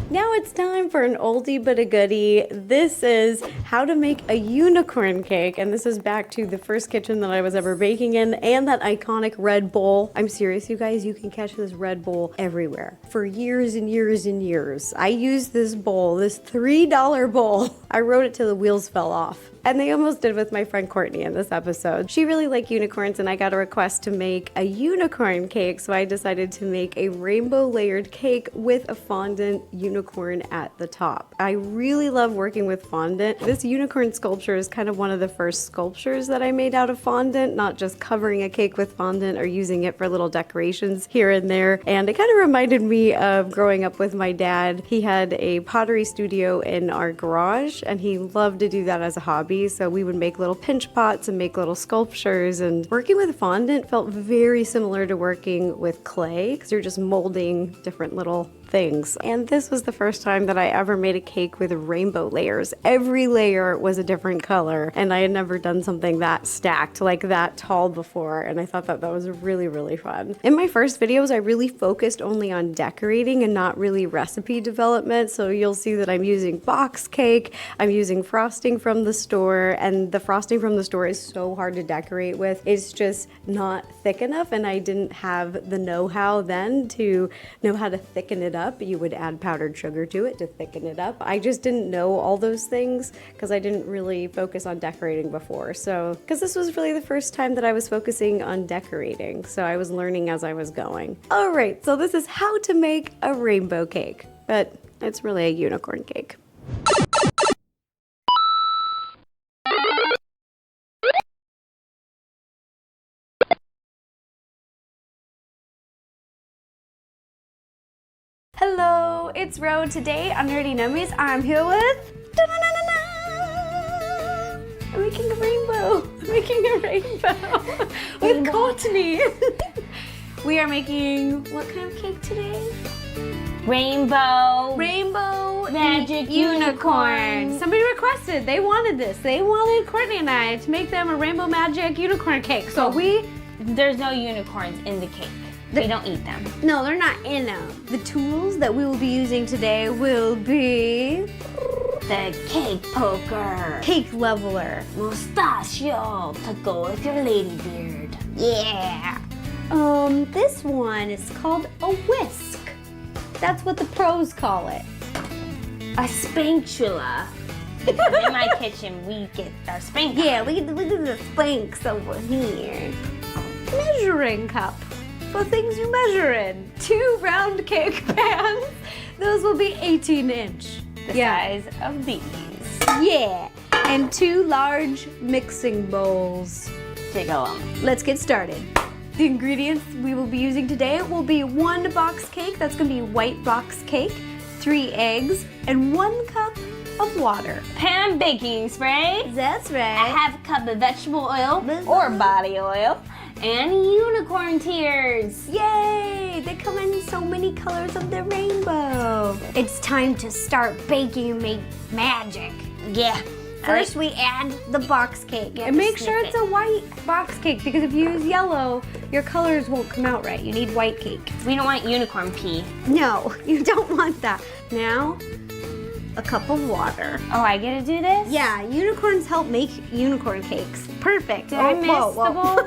Now it's time for an oldie but a goodie. This is how to make a unicorn cake, and this is back to the first kitchen that I was ever baking in and that iconic red bowl. I'm serious, you guys, you can catch this red bowl everywhere. For years and years and years, I used this bowl, this $3 bowl. I wrote it till the wheels fell off. And they almost did with my friend Courtney in this episode. She really liked unicorns and I got a request to make a unicorn cake, so I decided to make a rainbow layered cake with a fondant unicorn at the top. I really love working with fondant. This unicorn sculpture is kind of one of the first sculptures that I made out of fondant, not just covering a cake with fondant or using it for little decorations here and there. And it kind of reminded me of growing up with my dad. He had a pottery studio in our garage and he loved to do that as a hobby. So we would make little pinch pots and make little sculptures, and working with fondant felt very similar to working with clay because you're just molding different little things. And this was the first time that I ever made a cake with rainbow layers. Every layer was a different color and I had never done something that stacked, like that tall before, and I thought that that was really, really fun. In my first videos, I really focused only on decorating and not really recipe development, so you'll see that I'm using box cake, I'm using frosting from the store, and the frosting from the store is so hard to decorate with. It's just not thick enough, and I didn't have the know-how then to know how to thicken it up. You would add powdered sugar to it to thicken it up. I just didn't know all those things because I didn't really focus on decorating before. So, because this was really the first time that I was focusing on decorating, so I was learning as I was going. All right, so this is how to make a rainbow cake, but it's really a unicorn cake. Hello, it's Ro. Today on Nerdy Nummies, I'm here with... I'm making a rainbow. I'm making a rainbow with Courtney. We are making what kind of cake today? Rainbow Magic Unicorn. Somebody requested, they wanted this. They wanted Courtney and I to make them a Rainbow Magic Unicorn cake. So there's no unicorns in the cake. We don't eat them. No, they're not in them. The tools that we will be using today will be The cake poker, cake leveler, mustachio to go with your lady beard. yeah. This one is called a whisk. That's what the pros call it. A spatula. Because in my kitchen we get our spank. Yeah, look at the Spanx over here. Measuring cup. for things you measure in. 2 round cake pans. Those will be 18-inch. The size of these. Yeah. And 2 large mixing bowls. Take a lump. Let's get started. The ingredients we will be using today will be 1 box cake. That's going to be white box cake, 3 eggs, and 1 cup of water. Pan baking spray. That's right. I have a cup of vegetable oil or body oil. And unicorn tears. Yay! They come in so many colors of the rainbow. It's time to start baking and make magic. Yeah. First, we add the box cake. And make sure it's a white box cake because if you use yellow, your colors won't come out right. You need white cake. We don't want unicorn pee. No, you don't want that. Now, a cup of water. Oh, I get to do this? Yeah, unicorns help make unicorn cakes. Perfect. Did I miss the bowl?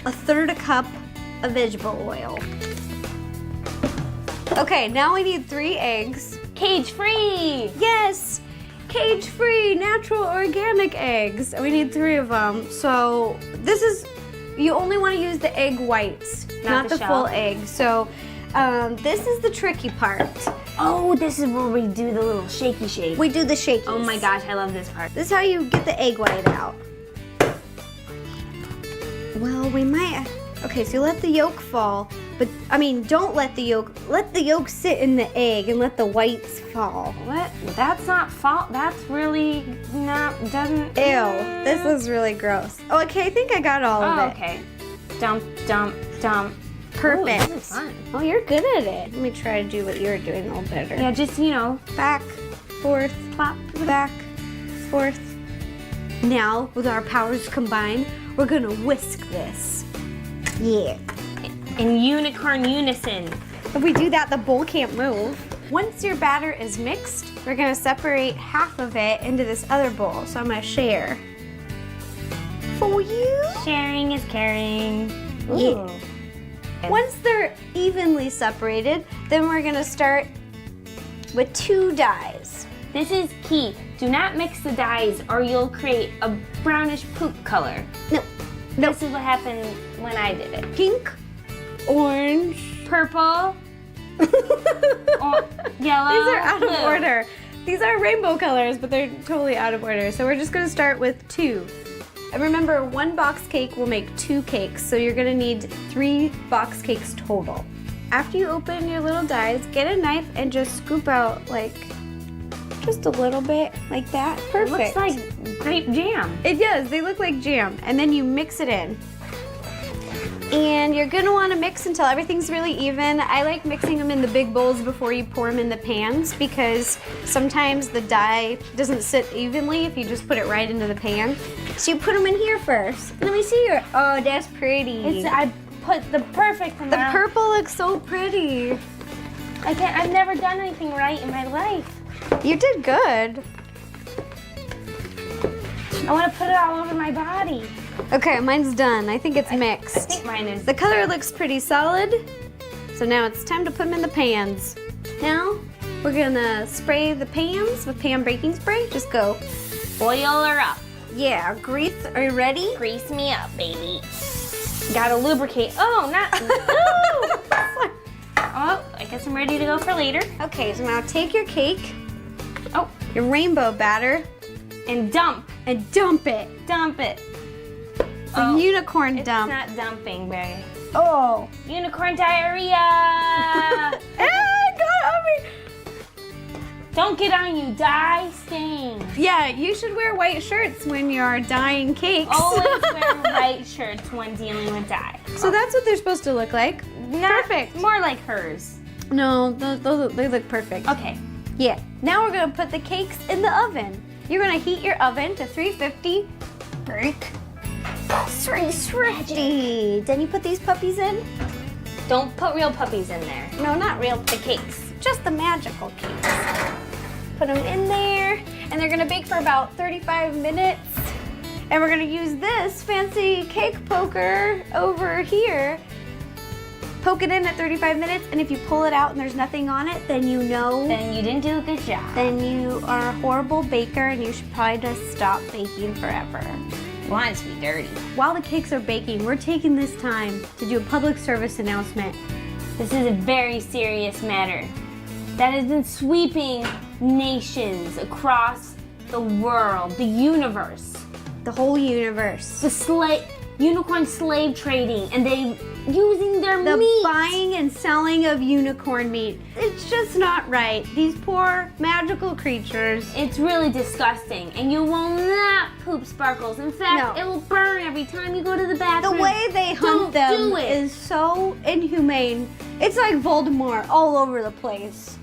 A 1/3 cup of vegetable oil. Okay, now we need 3 eggs. Cage-free. Yes, cage-free, natural, organic eggs. We need 3 of them. So this is, you only want to use the egg whites, not the full egg. So this is the tricky part. Oh, this is where we do the little shaky shake. We do the shakies. Oh my gosh, I love this part. This is how you get the egg white out. Well, we might, okay, so you let the yolk fall, but, I mean, don't let the yolk sit in the egg and let the whites fall. What? That's not fault. That's really not, doesn't. Ew, this is really gross. Oh, okay, I think I got all of it. Oh, okay. Dump, dump, dump. Perfect. Ooh, this is fun. Oh, you're good at it. Let me try to do what you're doing a little better. Yeah, just, you know. Back, forth, plop, back, forth. Now, with our powers combined, we're gonna whisk this. Yeah. In unicorn unison. If we do that, the bowl can't move. Once your batter is mixed, we're gonna separate half of it into this other bowl. So I'm gonna share. For you. Sharing is caring. Ooh. Yeah. Once they're evenly separated, then we're gonna start with 2 dyes. This is key. Do not mix the dyes or you'll create a brownish poop color. No. This is what happened when I did it. Pink, orange, Purple, yellow, These are out blue. of order. These are rainbow colors, but they're totally out of order. So we're just gonna start with 2. And remember, 1 box cake will make 2 cakes, so you're gonna need 3 box cakes total. After you open your little dies, get a knife and just scoop out like just a little bit, like that. Perfect. Looks like grape jam. It does, they look like jam. And then you mix it in. And you're gonna wanna mix until everything's really even. I like mixing them in the big bowls before you pour them in the pans because sometimes the dye doesn't sit evenly if you just put it right into the pan. So you put them in here first. Let me see your, oh, that's pretty. I put the perfect amount. The purple looks so pretty. I've never done anything right in my life. You did good. I want to put it all over my body. Okay, mine's done. I think it's mixed. I think mine is. The color looks pretty solid. So now it's time to put them in the pans. Now, we're gonna spray the pans with pan baking spray. Just go. Oil her up. Yeah, grease, are you ready? Grease me up, baby. Gotta lubricate. Oh, not. Ooh. Oh, I guess I'm ready to go for later. Okay, so now take your cake, Oh, your rainbow batter, and dump. and dump it. Dump it. It's a unicorn It's dump. not dumping, Barry. Oh. Unicorn diarrhea. Ah, got on me. Don't get on you, dye stain. Yeah, you should wear white shirts when you're dyeing cakes. Always wear white shirts when dealing with dye. So that's what they're supposed to look like. Perfect. More like hers. No, they look perfect. Okay. Yeah. Now we're gonna put the cakes in the oven. You're gonna heat your oven to 350. Break. 350. Then you put these puppies in? Don't put real puppies in there. No, not real. The cakes. Just the magical cakes. Put them in there, and they're gonna bake for about 35 minutes. And we're gonna use this fancy cake poker over here. Poke it in at 35 minutes, and if you pull it out and there's nothing on it, then you know. Then you didn't do a good job. Then you are a horrible baker, and you should probably just stop baking forever. You want it to be dirty. While the cakes are baking, we're taking this time to do a public service announcement. This is a very serious matter that has been sweeping nations across the world, the universe. The whole universe. The unicorn slave trading, and they using their The meat. buying and selling of unicorn meat. It's just not right. These poor magical creatures. It's really disgusting, and you will not poop sparkles. In fact, No. it will burn every time you go to the bathroom. The way they hunt them do it. is so inhumane. It's like Voldemort all over the place.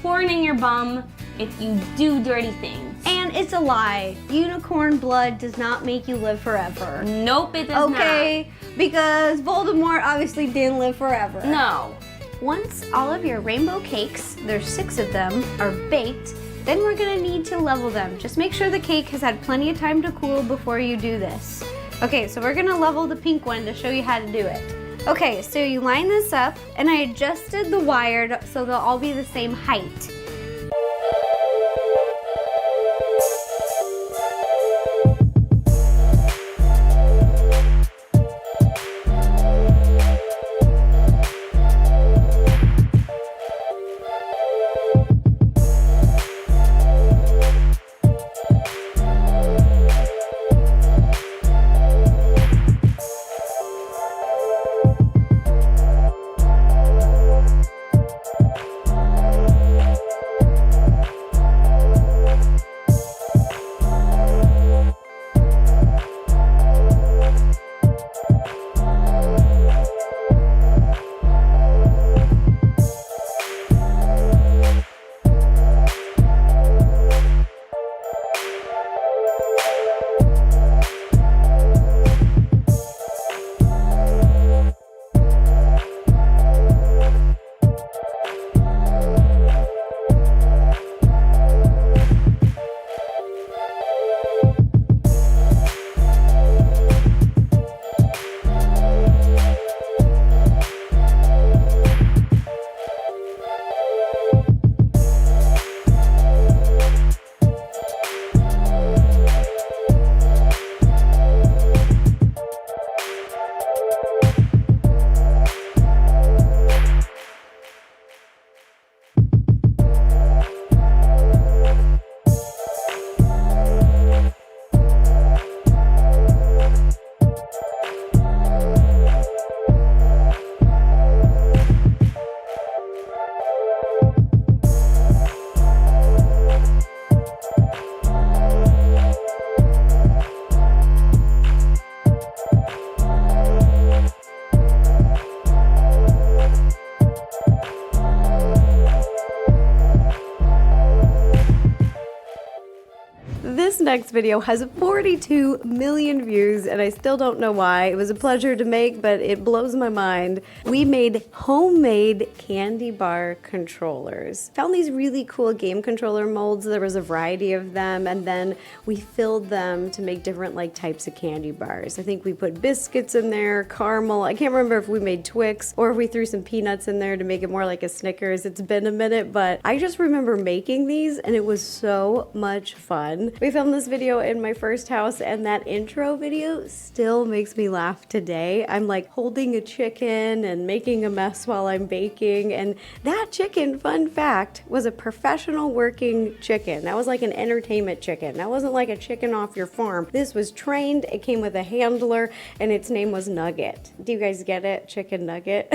Porn in your bum if you do dirty things. And it's a lie. Unicorn blood does not make you live forever. Nope, it does Okay, because Voldemort obviously didn't live forever. not. No. Once all of your rainbow cakes, there's 6 of them, are baked, then we're gonna need to level them. Just make sure the cake has had plenty of time to cool before you do this. Okay, so we're gonna level the pink one to show you how to do it. Okay, so you line this up, and I adjusted the wire so they'll all be the same height. This next video has 42 million views, and I still don't know why. It was a pleasure to make, but it blows my mind. We made homemade candy bar controllers. Found these really cool game controller molds. There was a variety of them, and then we filled them to make different types of candy bars. I think we put biscuits in there, caramel. I can't remember if we made Twix or if we threw some peanuts in there to make it more like a Snickers. It's been a minute, but I just remember making these, and it was so much fun. We filmed this video in my first house, and that intro video still makes me laugh today. I'm like holding a chicken and making a mess while I'm baking, and that chicken, fun fact, was a professional working chicken. That was like an entertainment chicken. That wasn't like a chicken off your farm. This was trained, it came with a handler, and its name was Nugget. Do you guys get it? Chicken Nugget?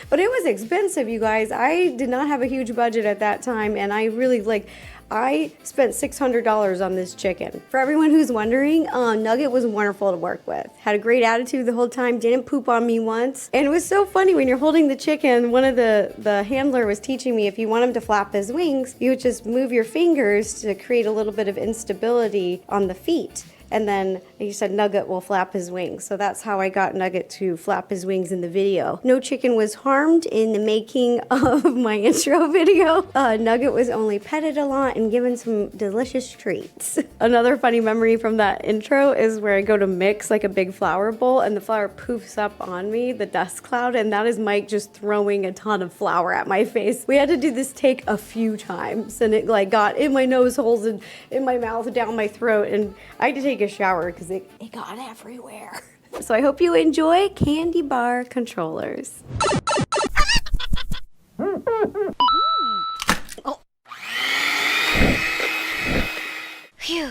But it was expensive, you guys. I did not have a huge budget at that time, and I really I spent $600 on this chicken. For everyone who's wondering, Nugget was wonderful to work with. Had a great attitude the whole time, didn't poop on me once. And it was so funny when you're holding the chicken, one of the handler was teaching me if you want him to flap his wings, you would just move your fingers to create a little bit of instability on the feet. And then He said Nugget will flap his wings. So that's how I got Nugget to flap his wings in the video. No chicken was harmed in the making of my intro video. Nugget was only petted a lot and given some delicious treats. Another funny memory from that intro is where I go to mix like a big flour bowl and the flour poofs up on me, the dust cloud, and that is Mike just throwing a ton of flour at my face. We had to do this take a few times and it like got in my nose holes and in my mouth, down my throat, and I had to take a shower because it got everywhere. So I hope you enjoy candy bar controllers. Oh. Phew.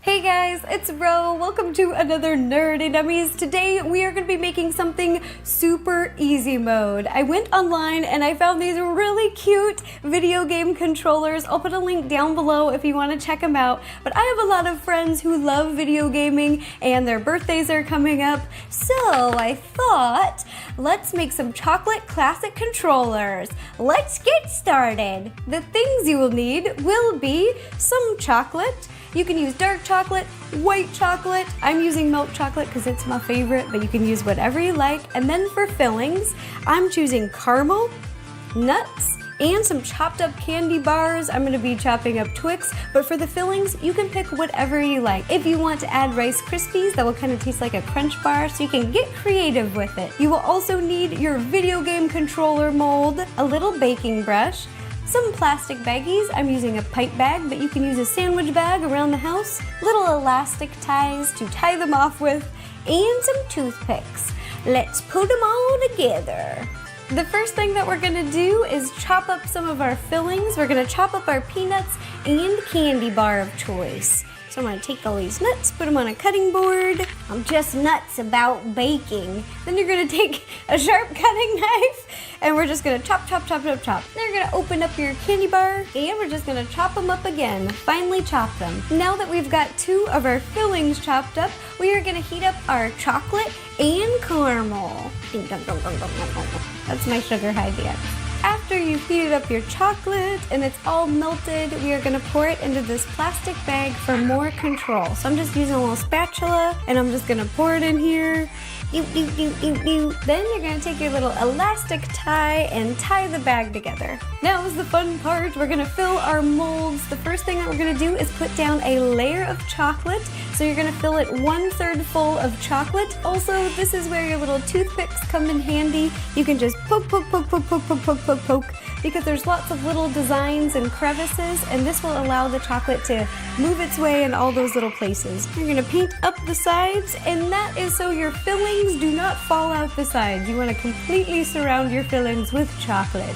Hey guys, it's Ro. Welcome to another Nerdy Nummies. Today we are going to be making something super easy mode. I went online and I found these really cute video game controllers. I'll put a link down below if you want to check them out. But I have a lot of friends who love video gaming and their birthdays are coming up. So I thought, let's make some chocolate classic controllers. Let's get started. The things you will need will be some chocolate. You can use dark chocolate, white chocolate. I'm using milk chocolate because it's my favorite, but you can use whatever you like. And then for fillings, I'm choosing caramel, nuts, and some chopped up candy bars. I'm gonna be chopping up Twix, but for the fillings, you can pick whatever you like. If you want to add Rice Krispies, that will kind of taste like a crunch bar, so you can get creative with it. You will also need your video game controller mold, a little baking brush, some plastic baggies. I'm using a pipe bag, but you can use a sandwich bag around the house, little elastic ties to tie them off with, and some toothpicks. Let's put them all together. The first thing that we're gonna do is chop up some of our fillings. We're gonna chop up our peanuts and candy bar of choice. So I'm gonna take all these nuts, put them on a cutting board. I'm just nuts about baking. Then you're gonna take a sharp cutting knife and we're just gonna chop, chop, chop, chop, chop. Then you're gonna open up your candy bar and we're just gonna chop them up again. Finally chop them. Now that we've got 2 of our fillings chopped up, we are gonna heat up our chocolate and caramel. Ding, dong, dong, dong, dong, dong, dong. That's my sugar high dance. After you've heated up your chocolate and it's all melted, we are gonna pour it into this plastic bag for more control. So I'm just using a little spatula and I'm just gonna pour it in here. Then you're gonna take your little elastic tie and tie the bag together. Now is the fun part. We're gonna fill our molds. The first thing that we're gonna do is put down a layer of chocolate. So you're gonna fill it 1/3 full of chocolate. Also, this is where your little toothpicks come in handy. You can just poke, poke, poke, poke, poke, poke, poke, poke, poke, because there's lots of little designs and crevices, and this will allow the chocolate to move its way in all those little places. You're gonna paint up the sides, and that is so your fillings do not fall out the sides. You wanna completely surround your fillings with chocolate.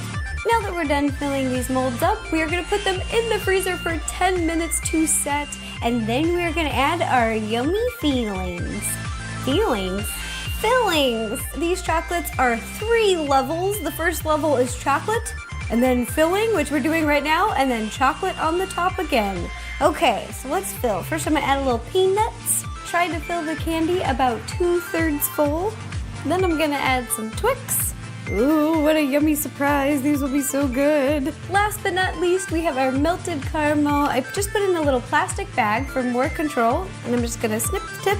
Now that we're done filling these molds up, we are gonna put them in the freezer for 10 minutes to set, and then we are gonna add our yummy fillings. These chocolates are 3 levels. The first level is chocolate, and then filling, which we're doing right now, and then chocolate on the top again. Okay, so let's fill. First I'm gonna add a little peanuts. Try to fill the candy about 2/3 full. Then I'm gonna add some Twix. Ooh, what a yummy surprise. These will be so good. Last but not least, we have our melted caramel. I just put in a little plastic bag for more control, and I'm just gonna snip the tip.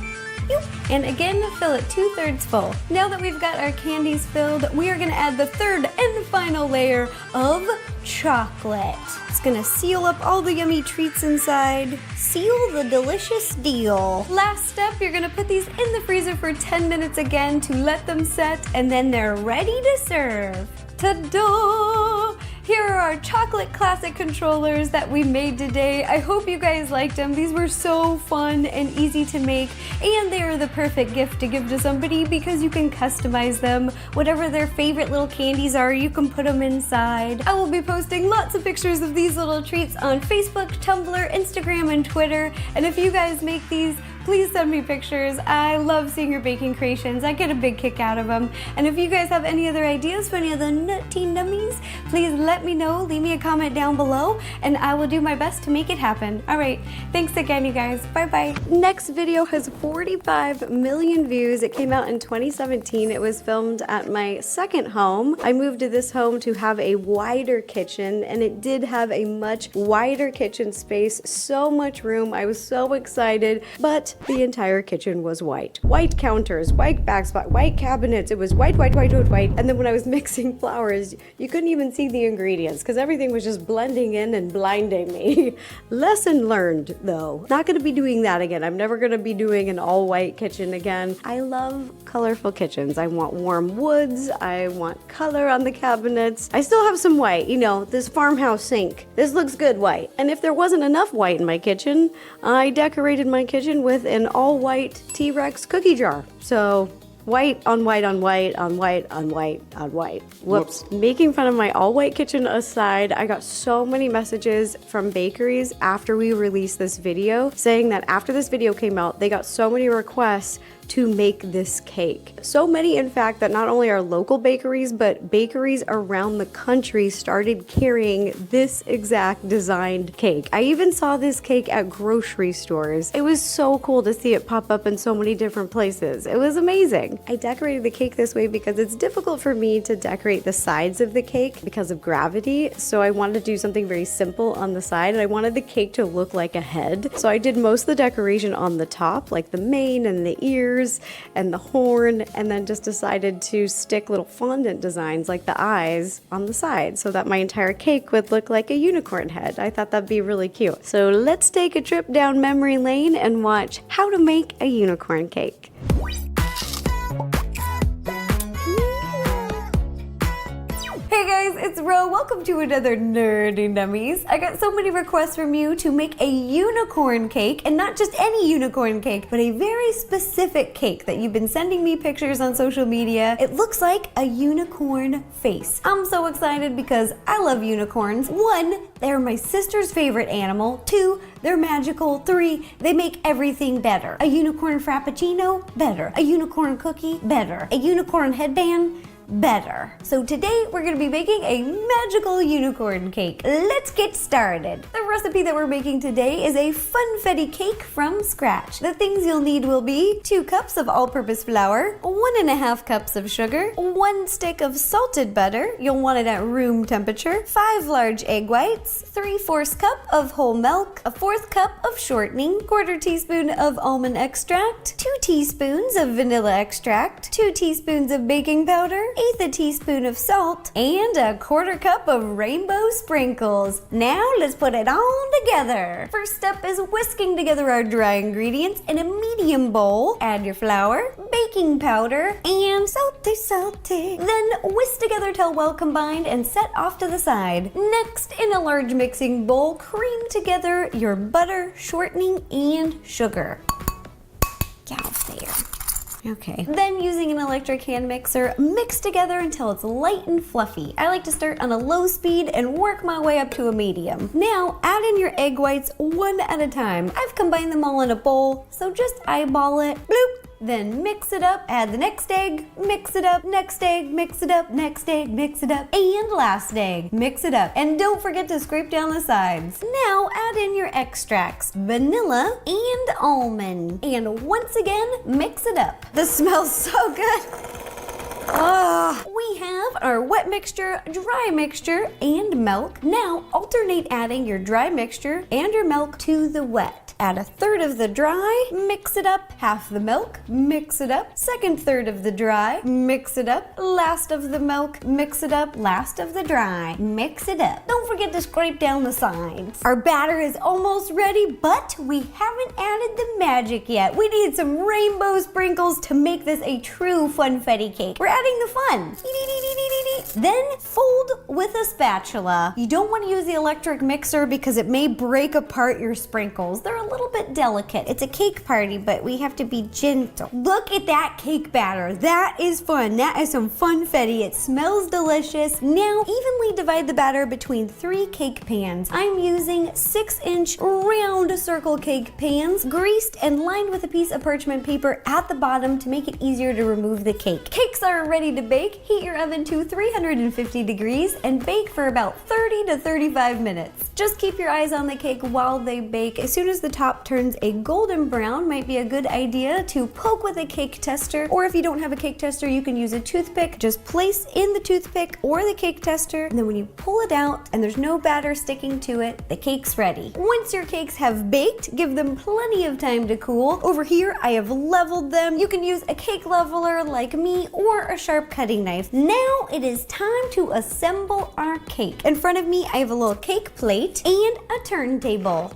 And again, fill it 2/3 full. Now that we've got our candies filled, we are gonna add the 3rd and final layer of chocolate. It's gonna seal up all the yummy treats inside. Seal the delicious deal. Last step, you're gonna put these in the freezer for 10 minutes again to let them set, and then they're ready to serve. Ta-da! Here are our chocolate classic controllers that we made today. I hope you guys liked them. These were so fun and easy to make, and they are the perfect gift to give to somebody because you can customize them. Whatever their favorite little candies are, you can put them inside. I will be posting lots of pictures of these little treats on Facebook, Tumblr, Instagram, and Twitter. And if you guys make these, Please send me pictures. I love seeing your baking creations. I get a big kick out of them. And if you guys have any other ideas for any other Nerdy Nummies, please let me know. Leave me a comment down below and I will do my best to make it happen. All right, thanks again, you guys. Bye-bye. Next video has 45 million views. It came out in 2017. It was filmed at my second home. I moved to this home to have a wider kitchen, and it did have a much wider kitchen space, so much room. I was so excited, but the entire kitchen was white. White counters, white backsplash, white cabinets. It was white, white, white, white, white. And then when I was mixing flours, you couldn't even see the ingredients because everything was just blending in and blinding me. Lesson learned, though. Not gonna be doing that again. I'm never gonna be doing an all white kitchen again. I love colorful kitchens. I want warm woods. I want color on the cabinets. I still have some white, you know, this farmhouse sink. This looks good white. And if there wasn't enough white in my kitchen, I decorated my kitchen with an all white T-Rex cookie jar. So white on white on white on white on white on white. Whoops. Making fun of my all white kitchen aside, I got so many messages from bakeries after we released this video saying that after this video came out, they got so many requests to make this cake. So many, in fact, that not only are local bakeries, but bakeries around the country started carrying this exact designed cake. I even saw this cake at grocery stores. It was so cool to see it pop up in so many different places. It was amazing. I decorated the cake this way because it's difficult for me to decorate the sides of the cake because of gravity. So I wanted to do something very simple on the side, and I wanted the cake to look like a head. So I did most of the decoration on the top, like the mane and the ears and the horn, and then just decided to stick little fondant designs like the eyes on the side so that my entire cake would look like a unicorn head. I thought that'd be really cute. So let's take a trip down memory lane and watch how to make a unicorn cake. Hey guys, it's Ro. Welcome to another Nerdy Nummies. I got so many requests from you to make a unicorn cake, and not just any unicorn cake, but a very specific cake that you've been sending me pictures on social media. It looks like a unicorn face. I'm so excited because I love unicorns. 1, they're my sister's favorite animal. 2, they're magical. 3, they make everything better. A unicorn frappuccino? Better. A unicorn cookie? Better. A unicorn headband? Better. So today we're going to be making a magical unicorn cake. Let's get started. The recipe that we're making today is a funfetti cake from scratch. The things you'll need will be 2 cups of all-purpose flour, 1.5 cups of sugar, 1 stick of salted butter, you'll want it at room temperature, 5 large egg whites, 3/4 cup of whole milk, a 1/4 cup of shortening, 1/4 teaspoon of almond extract, 2 teaspoons of vanilla extract, 2 teaspoons of baking powder, 1/8 a teaspoon of salt, and a 1/4 cup of rainbow sprinkles. Now let's put it all together. First step is whisking together our dry ingredients in a medium bowl. Add your flour, baking powder, and salty. Then whisk together till well combined and set off to the side. Next, in a large mixing bowl, cream together your butter, shortening, and sugar. Get out there. Okay. Then using an electric hand mixer, mix together until it's light and fluffy. I like to start on a low speed and work my way up to a medium. Now add in your egg whites one at a time. I've combined them all in a bowl, so just eyeball it. Bloop. Then mix it up, add the next egg, mix it up, next egg, mix it up, next egg, mix it up, and last egg, mix it up. And don't forget to scrape down the sides. Now add in your extracts, vanilla and almond. And once again, mix it up. This smells so good. We have our wet mixture, dry mixture, and milk. Now alternate adding your dry mixture and your milk to the wet. Add 1/3 of the dry, mix it up, half the milk, mix it up, 2nd third of the dry, mix it up, last of the milk, mix it up, last of the dry, mix it up. Don't forget to scrape down the sides. Our batter is almost ready, but we haven't added the magic yet. We need some rainbow sprinkles to make this a true funfetti cake. We're adding the fun. Then fold with a spatula. You don't want to use the electric mixer because it may break apart your sprinkles. They're a little bit delicate. It's a cake party, but we have to be gentle. Look at that cake batter. That is fun. That is some funfetti. It smells delicious. Now, evenly divide the batter between 3 cake pans. I'm using 6-inch round circle cake pans, greased and lined with a piece of parchment paper at the bottom to make it easier to remove the cake. Cakes are ready to bake. Heat your oven to 350 degrees and bake for about 30 to 35 minutes. Just keep your eyes on the cake while they bake. As soon as the top turns a golden brown, might be a good idea to poke with a cake tester, or if you don't have a cake tester, you can use a toothpick. Just place in the toothpick or the cake tester, and then when you pull it out and there's no batter sticking to it, the cake's ready. Once your cakes have baked, give them plenty of time to cool. Over here, I have leveled them. You can use a cake leveler like me or a sharp cutting knife. Now it is time to assemble our cake. In front of me, I have a little cake plate and a turntable.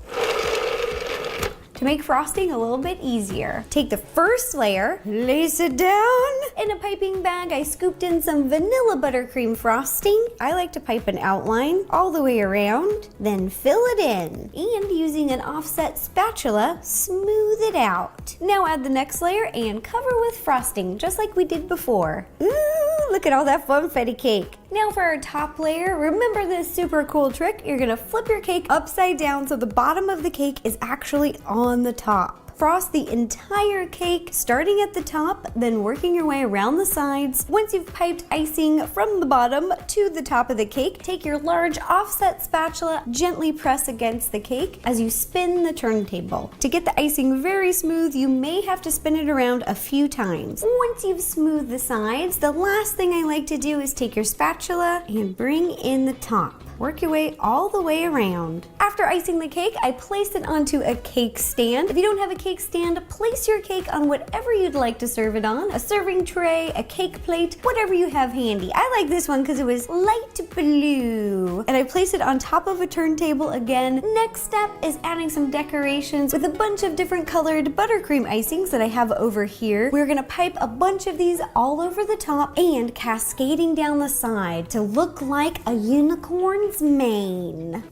To make frosting a little bit easier, take the first layer, place it down. In a piping bag, I scooped in some vanilla buttercream frosting. I like to pipe an outline all the way around, then fill it in. And using an offset spatula, smooth it out. Now add the next layer and cover with frosting, just like we did before. Ooh, look at all that funfetti cake. Now for our top layer, remember this super cool trick. You're gonna flip your cake upside down so the bottom of the cake is actually on the top. Frost the entire cake, starting at the top, then working your way around the sides. Once you've piped icing from the bottom to the top of the cake, take your large offset spatula, gently press against the cake as you spin the turntable. To get the icing very smooth, you may have to spin it around a few times. Once you've smoothed the sides, the last thing I like to do is take your spatula and bring in the top. Work your way all the way around. After icing the cake, I place it onto a cake stand. If you don't have a cake stand, place your cake on whatever you'd like to serve it on. A serving tray, a cake plate, whatever you have handy. I like this one because it was light blue. And I place it on top of a turntable again. Next step is adding some decorations with a bunch of different colored buttercream icings that I have over here. We're gonna pipe a bunch of these all over the top and cascading down the side to look like a unicorn mane.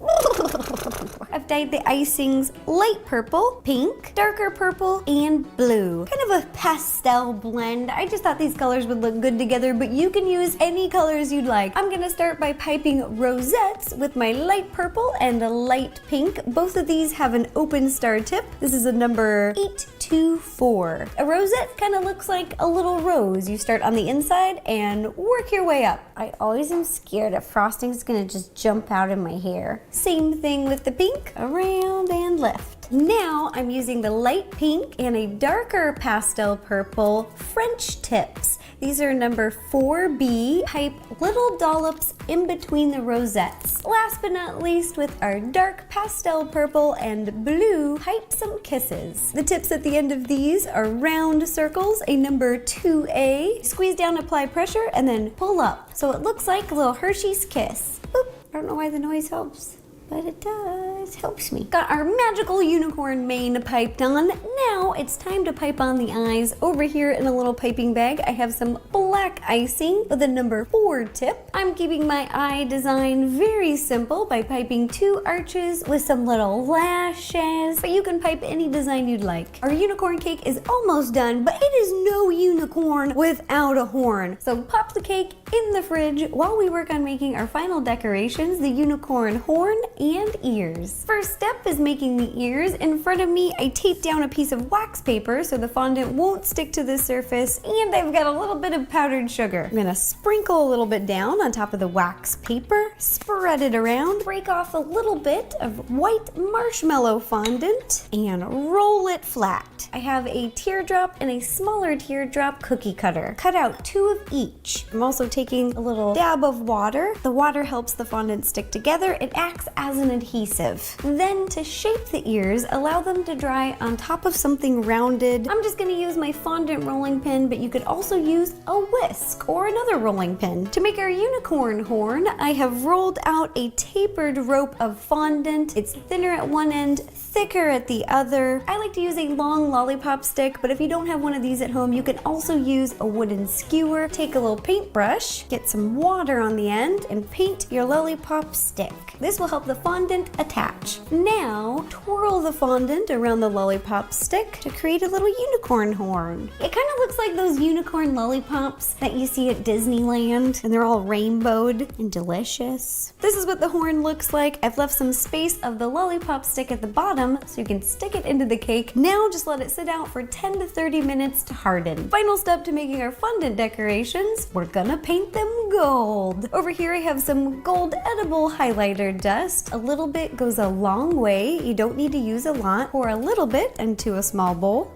I've dyed the icings light purple, pink, darker purple, and blue. Kind of a pastel blend. I just thought these colors would look good together, but you can use any colors you'd like. I'm gonna start by piping rosettes with my light purple and a light pink. Both of these have an open star tip. This is a number 824. A rosette kind of looks like a little rose. You start on the inside and work your way up. I always am scared that frosting's gonna just jump out in my hair. Same thing with the pink, around and left. Now I'm using the light pink and a darker pastel purple French tips. These are number 4B. Pipe little dollops in between the rosettes. Last but not least, with our dark pastel purple and blue, pipe some kisses. The tips at the end of these are round circles, a number 2A. Squeeze down, apply pressure, and then pull up. So it looks like a little Hershey's kiss. Boop. I don't know why the noise helps, but it does, helps me. Got our magical unicorn mane piped on. Now it's time to pipe on the eyes. Over here in a little piping bag, I have some black icing with a number 4 tip. I'm keeping my eye design very simple by piping 2 arches with some little lashes, but you can pipe any design you'd like. Our unicorn cake is almost done, but it is no unicorn without a horn. So pop the cake in the fridge while we work on making our final decorations, the unicorn horn and ears. First step is making the ears. In front of me, I taped down a piece of wax paper so the fondant won't stick to the surface, and I've got a little bit of powdered sugar. I'm gonna sprinkle a little bit down on top of the wax paper, spread it around, break off a little bit of white marshmallow fondant, and roll it flat. I have a teardrop and a smaller teardrop cookie cutter. Cut out 2 of each. I'm also taking a little dab of water. The water helps the fondant stick together. It acts as an adhesive. Then to shape the ears, allow them to dry on top of something rounded. I'm just gonna use my fondant rolling pin, but you could also use a whisk or another rolling pin. To make our unicorn horn, I have rolled out a tapered rope of fondant. It's thinner at one end, thicker at the other. I like to use a long lollipop stick, but if you don't have one of these at home, you can also use a wooden skewer. Take a little paintbrush, get some water on the end, and paint your lollipop stick. This will help the fondant attach. Now, twirl the fondant around the lollipop stick to create a little unicorn horn. It kind of looks like those unicorn lollipops that you see at Disneyland, and they're all rainbowed and delicious. This is what the horn looks like. I've left some space of the lollipop stick at the bottom so you can stick it into the cake. Now just let it sit out for 10 to 30 minutes to harden. Final step to making our fondant decorations, we're gonna paint them gold. Over here I have some gold edible highlighter dust. A little bit goes a long way. You don't need to use a lot. Pour a little bit into a small bowl.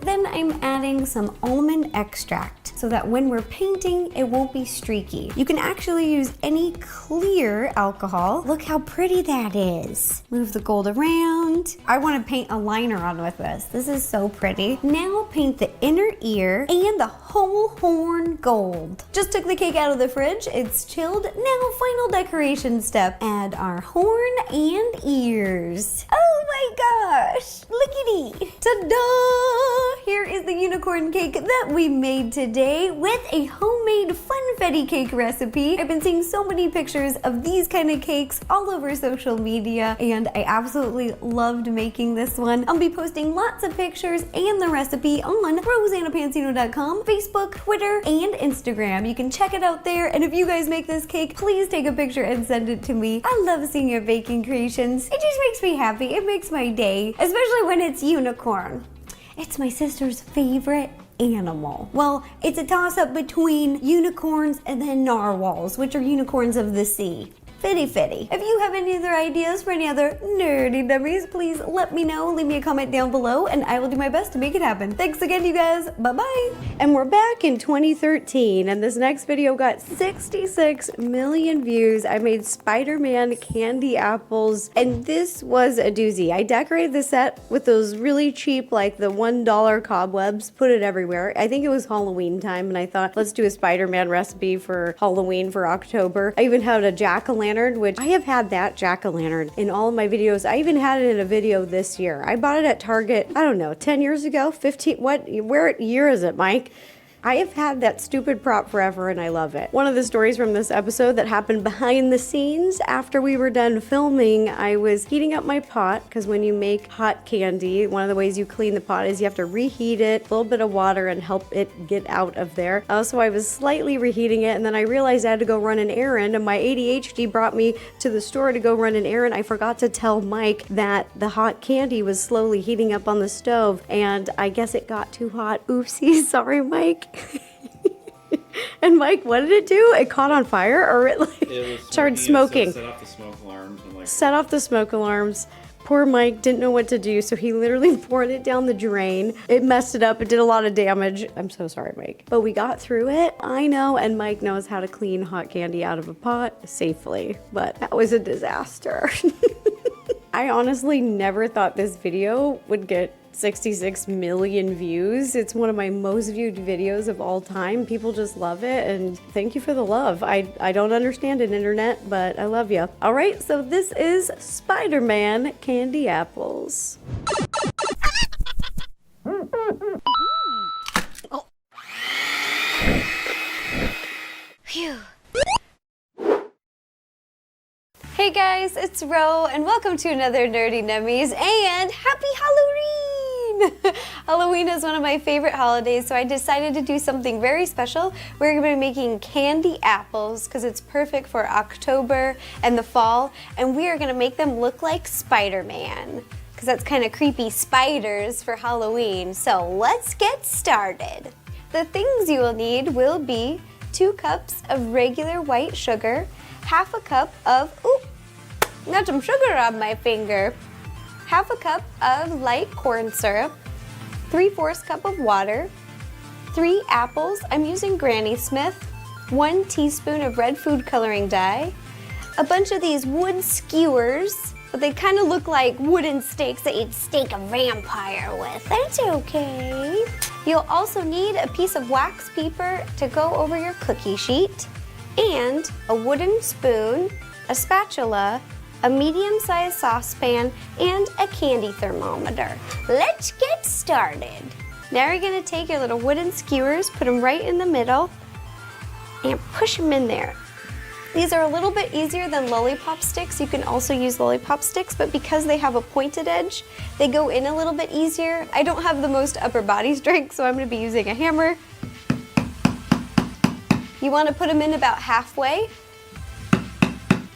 Then I'm adding some almond extract so that when we're painting, it won't be streaky. You can actually use any clear alcohol. Look how pretty that is. Move the gold around. I want to paint a liner on with this. This is so pretty. Now paint the inner ear and the whole horn gold. Just took the cake out of the fridge. It's chilled. Now final decoration step. Add our horn and ears. Oh my gosh, lookity. Ta-da! Here is the unicorn cake that we made today with a homemade funfetti cake recipe. I've been seeing so many pictures of these kind of cakes all over social media, and I absolutely loved making this one. I'll be posting lots of pictures and the recipe on rosannapansino.com, Facebook, Twitter, and Instagram. You can check it out there, and if you guys make this cake, please take a picture and send it to me. I love seeing your baking creations. It just makes me happy. It makes my day, especially when it's unicorn. It's my sister's favorite animal. Well, it's a toss-up between unicorns and then narwhals, which are unicorns of the sea. Fitty fitty. If you have any other ideas for any other nerdy dummies, please let me know. Leave me a comment down below and I will do my best to make it happen. Thanks again, you guys. Bye-bye. And we're back in 2013, and this next video got 66 million views. I made Spider-Man candy apples, and this was a doozy. I decorated the set with those really cheap, like the $1 cobwebs, put it everywhere. I think it was Halloween time, and I thought, let's do a Spider-Man recipe for Halloween for October. I even had a jack-o'-lantern, which I have had that jack-o'-lantern in all of my videos. I even had it in a video this year. I bought it at Target, I don't know, 10 years ago, 15, where year is it, Mike? I have had that stupid prop forever and I love it. One of the stories from this episode that happened behind the scenes, after we were done filming, I was heating up my pot, because when you make hot candy, one of the ways you clean the pot is you have to reheat it, a little bit of water, and help it get out of there. So I was slightly reheating it, and then I realized I had to go run an errand, and my ADHD brought me to the store to go run an errand. I forgot to tell Mike that the hot candy was slowly heating up on the stove, and I guess it got too hot. Oopsie, sorry, Mike. And Mike, what did it do? It caught on fire, or it started smoking? Set off the smoke alarms. And set off the smoke alarms. Poor Mike didn't know what to do, so he literally poured it down the drain. It messed it up. It did a lot of damage. I'm so sorry, Mike. But we got through it. I know, and Mike knows how to clean hot candy out of a pot safely. But that was a disaster. I honestly never thought this video would get 66 million views. It's one of my most viewed videos of all time. People just love it, and thank you for the love. I don't understand it, internet, but I love you. All right, so this is Spider-Man candy apples. Oh. Phew. Hey guys, it's Ro, and welcome to another Nerdy Nummies, and happy Halloween! Halloween is one of my favorite holidays, so I decided to do something very special. We're going to be making candy apples because it's perfect for October and the fall, and we are going to make them look like Spider-Man because that's kind of creepy spiders for Halloween. So let's get started. The things you will need will be 2 cups of regular white sugar, half a cup of, got some sugar on my finger, half a cup of light corn syrup, 3/4 cup of water, 3 apples, I'm using Granny Smith, 1 teaspoon of red food coloring dye, a bunch of these wood skewers, but they kind of look like wooden stakes that you'd stake a vampire with. That's okay. You'll also need a piece of wax paper to go over your cookie sheet, and a wooden spoon, a spatula, a medium-sized saucepan, and a candy thermometer. Let's get started. Now you're gonna take your little wooden skewers, put them right in the middle, and push them in there. These are a little bit easier than lollipop sticks. You can also use lollipop sticks, but because they have a pointed edge, they go in a little bit easier. I don't have the most upper body strength, so I'm gonna be using a hammer. You wanna put them in about halfway.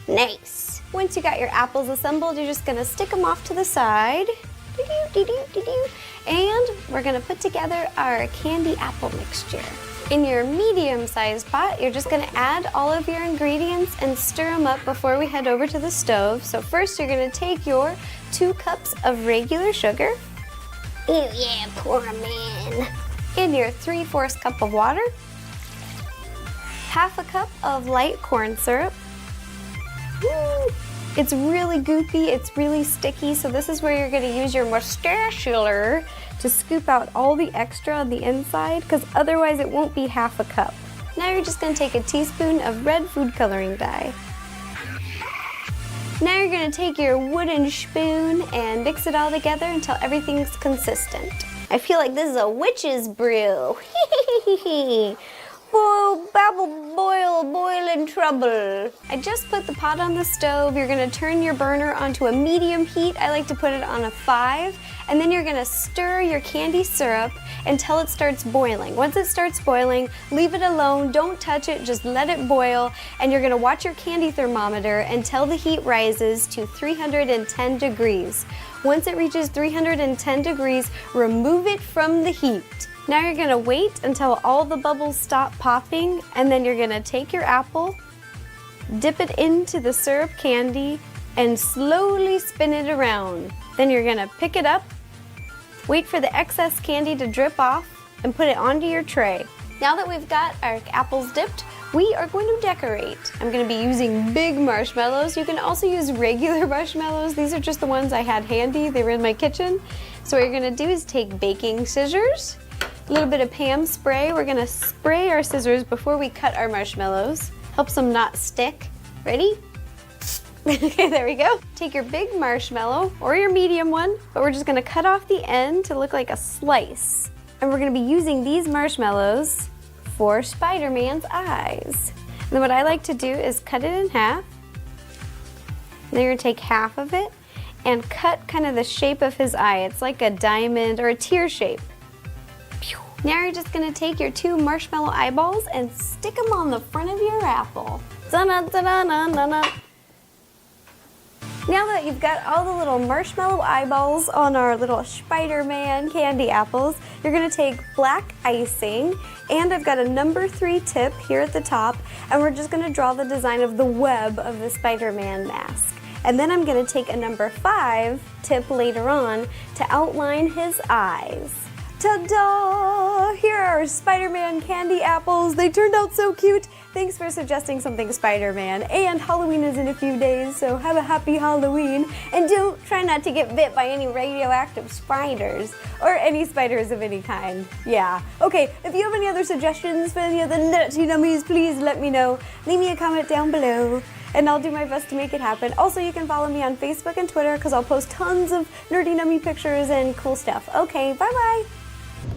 Nice. Once you got your apples assembled, you're just gonna stick them off to the side. And we're gonna put together our candy apple mixture. In your medium-sized pot, you're just gonna add all of your ingredients and stir them up before we head over to the stove. So first you're gonna take your 2 cups of regular sugar. Oh yeah, pour them in. And your 3/4 cup of water. Half a cup of light corn syrup. Woo. It's really goopy, it's really sticky, so this is where you're gonna use your mustachular to scoop out all the extra on the inside, because otherwise it won't be half a cup. Now you're just gonna take a teaspoon of red food coloring dye. Now you're gonna take your wooden spoon and mix it all together until everything's consistent. I feel like this is a witch's brew. Boil, babble, boil, boil in trouble. I just put the pot on the stove. You're gonna turn your burner onto a medium heat. I like to put it on a 5. And then you're gonna stir your candy syrup until it starts boiling. Once it starts boiling, leave it alone. Don't touch it, just let it boil. And you're gonna watch your candy thermometer until the heat rises to 310 degrees. Once it reaches 310 degrees, remove it from the heat. Now you're gonna wait until all the bubbles stop popping, and then you're gonna take your apple, dip it into the syrup candy, and slowly spin it around. Then you're gonna pick it up, wait for the excess candy to drip off, and put it onto your tray. Now that we've got our apples dipped, we are going to decorate. I'm gonna be using big marshmallows. You can also use regular marshmallows. These are just the ones I had handy. They were in my kitchen. So what you're gonna do is take baking scissors, a little bit of Pam spray. We're gonna spray our scissors before we cut our marshmallows. Helps them not stick. Ready? Okay, there we go. Take your big marshmallow or your medium one, but we're just gonna cut off the end to look like a slice. And we're gonna be using these marshmallows for Spider-Man's eyes. And then what I like to do is cut it in half. And then you're gonna take half of it and cut kind of the shape of his eye. It's like a diamond or a tear shape. Now you're just gonna take your 2 marshmallow eyeballs and stick them on the front of your apple. Da-na-da-na-na-na-na. Now that you've got all the little marshmallow eyeballs on our little Spider-Man candy apples, you're gonna take black icing, and I've got a number 3 tip here at the top, and we're just gonna draw the design of the web of the Spider-Man mask. And then I'm gonna take a number 5 tip later on to outline his eyes. Ta-da! Here are Spider-Man candy apples. They turned out so cute. Thanks for suggesting something Spider-Man. And Halloween is in a few days, so have a happy Halloween. And try not to get bit by any radioactive spiders or any spiders of any kind. Yeah. Okay, if you have any other suggestions for any of the Nerdy Nummies, please let me know. Leave me a comment down below, and I'll do my best to make it happen. Also, you can follow me on Facebook and Twitter because I'll post tons of Nerdy Nummy pictures and cool stuff. Okay, bye-bye.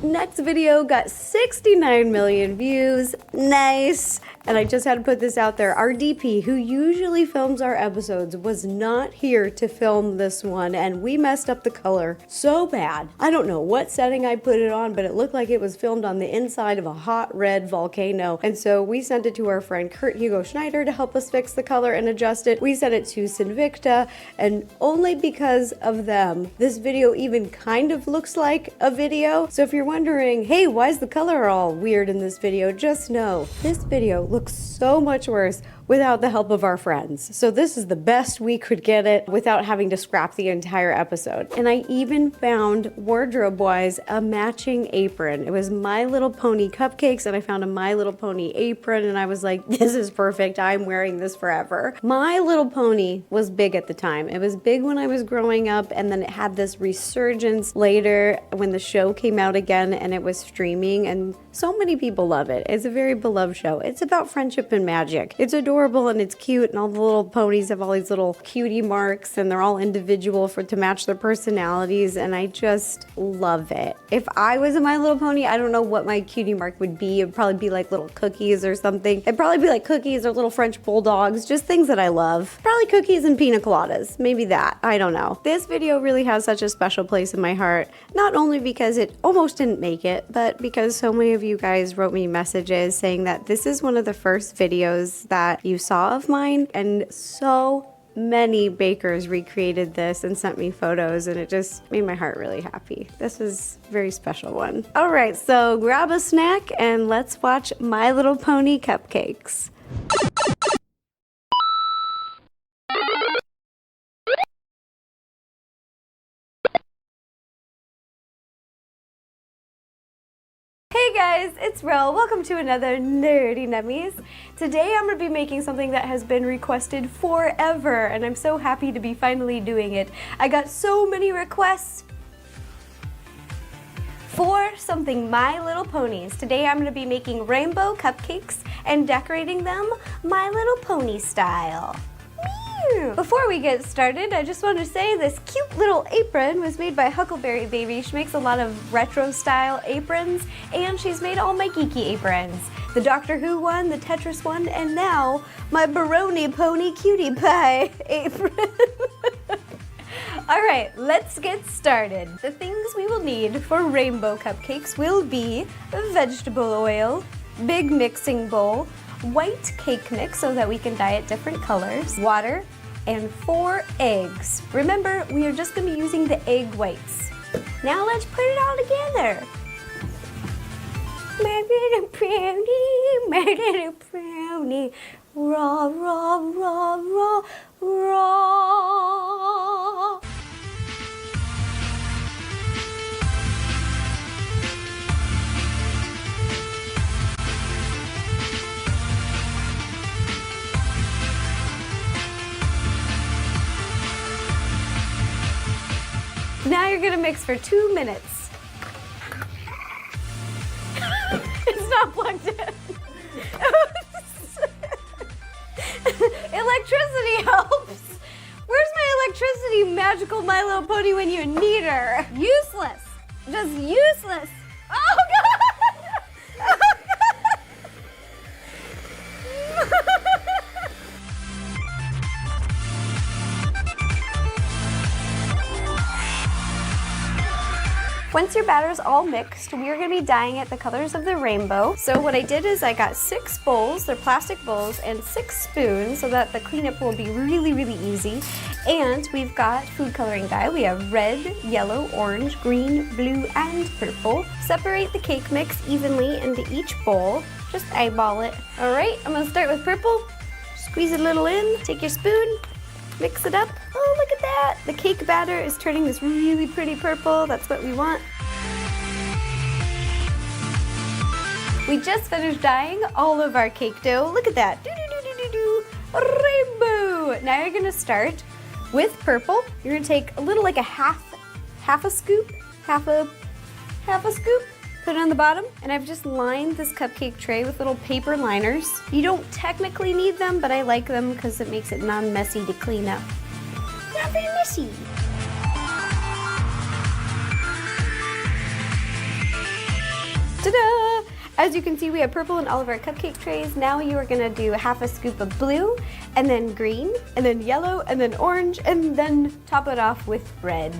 Next video got 69 million views. Nice. And I just had to put this out there. Our DP, who usually films our episodes, was not here to film this one, and we messed up the color so bad. I don't know what setting I put it on, but it looked like it was filmed on the inside of a hot red volcano. And so we sent it to our friend Kurt Hugo Schneider to help us fix the color and adjust it. We sent it to Sinvicta, and only because of them, this video even kind of looks like a video. So if you're wondering, hey, why is the color all weird in this video? Just know, this video looks so much worse without the help of our friends. So this is the best we could get it without having to scrap the entire episode. And I even found, wardrobe-wise, a matching apron. It was My Little Pony cupcakes, and I found a My Little Pony apron, and I was like, this is perfect. I'm wearing this forever. My Little Pony was big at the time. It was big when I was growing up, and then it had this resurgence later when the show came out again and it was streaming, and so many people love it. It's a very beloved show. It's about friendship and magic. It's adorable and it's cute, and all the little ponies have all these little cutie marks, and they're all individual to match their personalities, and I just love it. If I was a My Little Pony, I don't know what my cutie mark would be. It'd probably be like little cookies or something. It'd probably be like cookies or little French bulldogs, just things that I love. Probably cookies and pina coladas, maybe that, I don't know. This video really has such a special place in my heart, not only because it almost didn't make it, but because so many of you guys wrote me messages saying that this is one of the first videos that you saw of mine, and so many bakers recreated this and sent me photos, and it just made my heart really happy. This is a very special one. All right, so grab a snack and let's watch My Little Pony cupcakes. Hey guys, it's Ro. Welcome to another Nerdy Nummies. Today I'm going to be making something that has been requested forever, and I'm so happy to be finally doing it. I got so many requests for something My Little Ponies. Today I'm going to be making rainbow cupcakes and decorating them My Little Pony style. Before we get started, I just want to say this cute little apron was made by Huckleberry Baby. She makes a lot of retro style aprons, and she's made all my geeky aprons. The Doctor Who one, the Tetris one, and now my Baroni Pony Cutie Pie apron. Alright, let's get started. The things we will need for rainbow cupcakes will be vegetable oil, big mixing bowl, white cake mix so that we can dye it different colors, water, and 4 eggs. Remember, we are just going to be using the egg whites. Now let's put it all together. My little brownie, my little brownie, raw, raw, raw, raw, raw. Now you're gonna mix for 2 minutes. It's not plugged in. Electricity helps. Where's my electricity, magical My Little Pony, when you need her? Useless. Just useless. Oh God! Oh God! Once your batter is all mixed, we are going to be dyeing it the colors of the rainbow. So what I did is I got 6 bowls, they're plastic bowls, and 6 spoons so that the cleanup will be really, really easy. And we've got food coloring dye. We have red, yellow, orange, green, blue, and purple. Separate the cake mix evenly into each bowl. Just eyeball it. All right, I'm going to start with purple. Squeeze it a little in, take your spoon, mix it up. Oh, look at that. The cake batter is turning this really pretty purple. That's what we want. We just finished dyeing all of our cake dough. Look at that. Rainbow. Now you're going to start with purple. You're going to take a little, like a half a scoop, half a scoop. Put it on the bottom, and I've just lined this cupcake tray with little paper liners. You don't technically need them, but I like them because it makes it non-messy to clean up. Not very messy. Ta-da! As you can see, we have purple in all of our cupcake trays. Now you are gonna do half a scoop of blue, and then green, and then yellow, and then orange, and then top it off with red.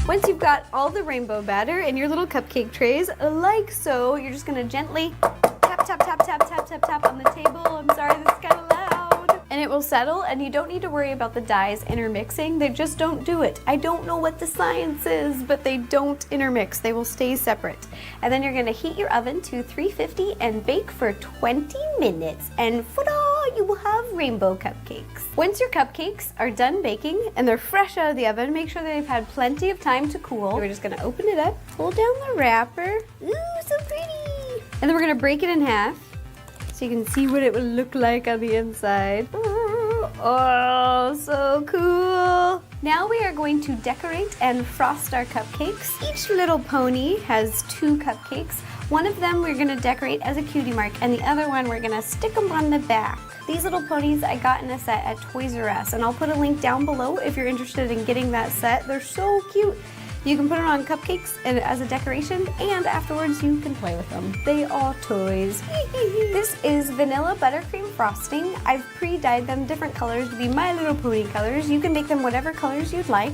Once you've got all the rainbow batter in your little cupcake trays, like so, you're just gonna gently tap, tap, tap, tap, tap, tap, tap, tap on the table. I'm sorry, this is kind of loud. And it will settle, and you don't need to worry about the dyes intermixing. They just don't do it. I don't know what the science is, but they don't intermix. They will stay separate. And then you're gonna heat your oven to 350 and bake for 20 minutes. And ta-da, you will have rainbow cupcakes. Once your cupcakes are done baking and they're fresh out of the oven, make sure that they've had plenty of time to cool. We're just gonna open it up, pull down the wrapper. Ooh, so pretty. And then we're gonna break it in half so you can see what it will look like on the inside. Oh, so cool. Now we are going to decorate and frost our cupcakes. Each little pony has 2 cupcakes. One of them we're gonna decorate as a cutie mark, and the other one we're gonna stick them on the back. These little ponies I got in a set at Toys R Us, and I'll put a link down below if you're interested in getting that set. They're so cute. You can put it on cupcakes and as a decoration, and afterwards you can play with them. They are toys. This is vanilla buttercream frosting. I've pre-dyed them different colors to be My Little Pony colors. You can make them whatever colors you'd like.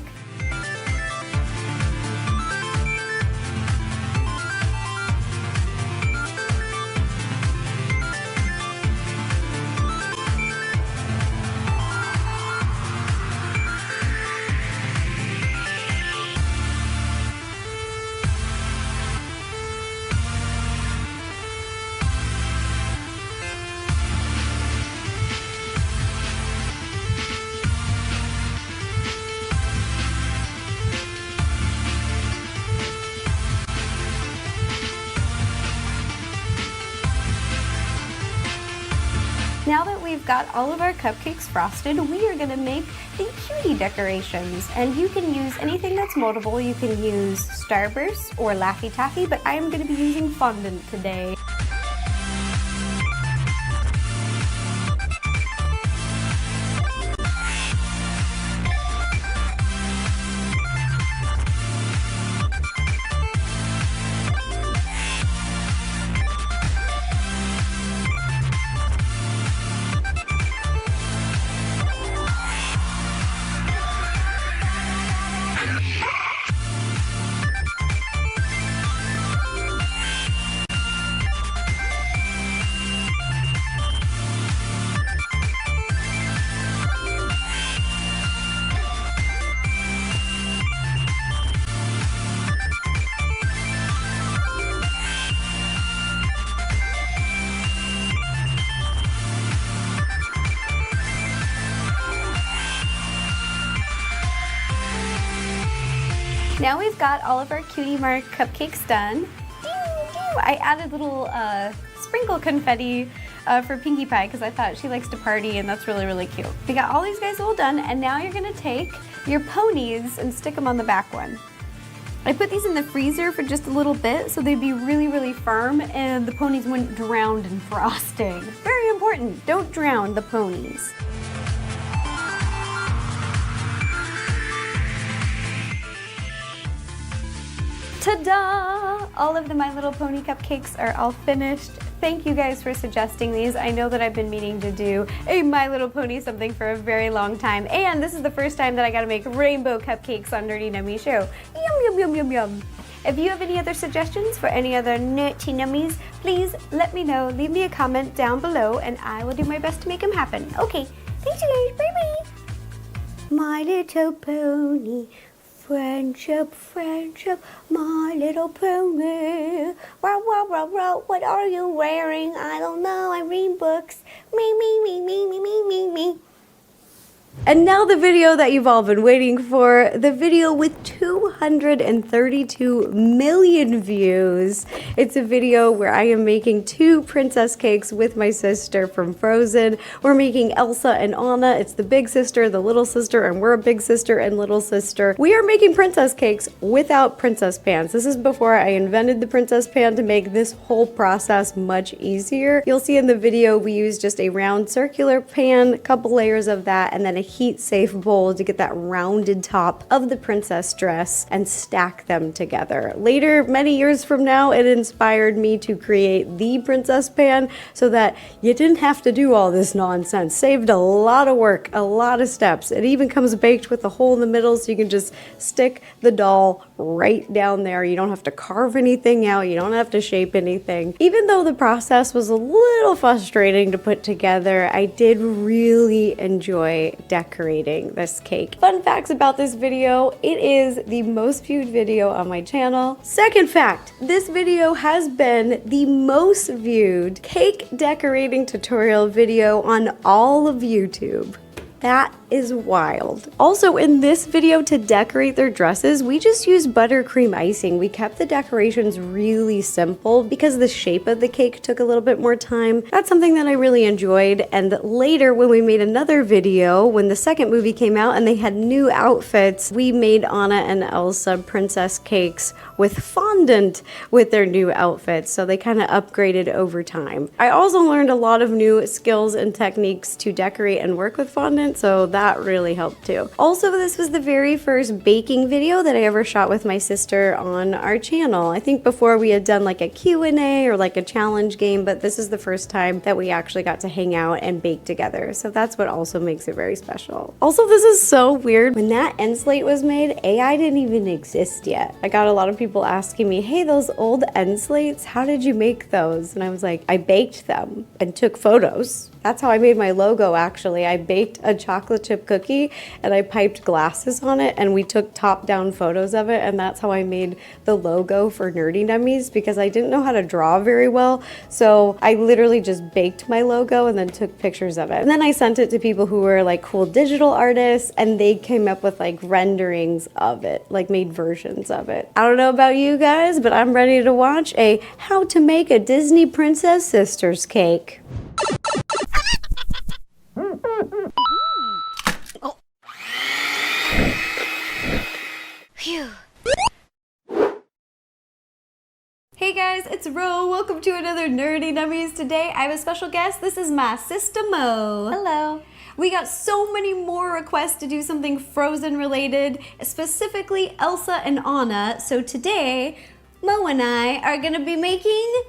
Now that we've got all of our cupcakes frosted, we are gonna make the cutie decorations. And you can use anything that's moldable. You can use Starburst or Laffy Taffy, but I am gonna be using fondant today. Now we've got all of our cutie mark cupcakes done. I added little sprinkle confetti for Pinkie Pie because I thought she likes to party and that's really, really cute. We got all these guys all done, and now you're gonna take your ponies and stick them on the back one. I put these in the freezer for just a little bit so they'd be really, really firm and the ponies wouldn't drown in frosting. Very important, don't drown the ponies. Ta-da! All of the My Little Pony cupcakes are all finished. Thank you guys for suggesting these. I know that I've been meaning to do a My Little Pony something for a very long time, and this is the first time that I gotta make rainbow cupcakes on Nerdy Nummies show. Yum, yum, yum, yum, yum. If you have any other suggestions for any other Nerdy Nummies, please let me know. Leave me a comment down below, and I will do my best to make them happen. Okay, thanks you guys, bye-bye. My Little Pony. Friendship, friendship, My Little Pony. Wow, wow, wow, wow, what are you wearing? I don't know, I read books. Me, me, me, me, me, me, me, me. And now the video that you've all been waiting for, the video with 232 million views. It's a video where I am making 2 princess cakes with my sister from Frozen. We're making Elsa and Anna. It's the big sister, the little sister, and we're a big sister and little sister. We are making princess cakes without princess pans. This is before I invented the princess pan to make this whole process much easier. You'll see in the video we use just a round circular pan, a couple layers of that, and then a a heat-safe bowl to get that rounded top of the princess dress and stack them together. Later, many years from now, it inspired me to create the princess pan so that you didn't have to do all this nonsense. Saved a lot of work, a lot of steps. It even comes baked with a hole in the middle so you can just stick the doll right down there. You don't have to carve anything out. You don't have to shape anything. Even though the process was a little frustrating to put together, I did really enjoy decorating this cake. Fun facts about this video: it is the most viewed video on my channel. Second fact, this video has been the most viewed cake decorating tutorial video on all of YouTube. That is wild. Also, in this video, to decorate their dresses, we just used buttercream icing. We kept the decorations really simple because the shape of the cake took a little bit more time. That's something that I really enjoyed. And later, when we made another video, when the second movie came out and they had new outfits, we made Anna and Elsa princess cakes with fondant with their new outfits. So they kind of upgraded over time. I also learned a lot of new skills and techniques to decorate and work with fondant, so that really helped too. Also, this was the very first baking video that I ever shot with my sister on our channel. I think before we had done like a Q&A or like a challenge game, but this is the first time that we actually got to hang out and bake together. So that's what also makes it very special. Also, this is so weird. When that end slate was made, AI didn't even exist yet. I got a lot of people asking me, hey, those old end slates, how did you make those? And I was like, I baked them and took photos. That's how I made my logo, actually. I baked a chocolate chip cookie and I piped glasses on it, and we took top-down photos of it, and that's how I made the logo for Nerdy Nummies, because I didn't know how to draw very well. So I literally just baked my logo and then took pictures of it. And then I sent it to people who were like cool digital artists, and they came up with like renderings of it, like made versions of it. I don't know about you guys, but I'm ready to watch a how to make a Disney Princess Sisters cake. Phew. Hey guys, it's Ro. Welcome to another Nerdy Nummies. Today I have a special guest. This is my sister Mo. Hello. We got so many more requests to do something Frozen related, specifically Elsa and Anna. So today, Mo and I are gonna be making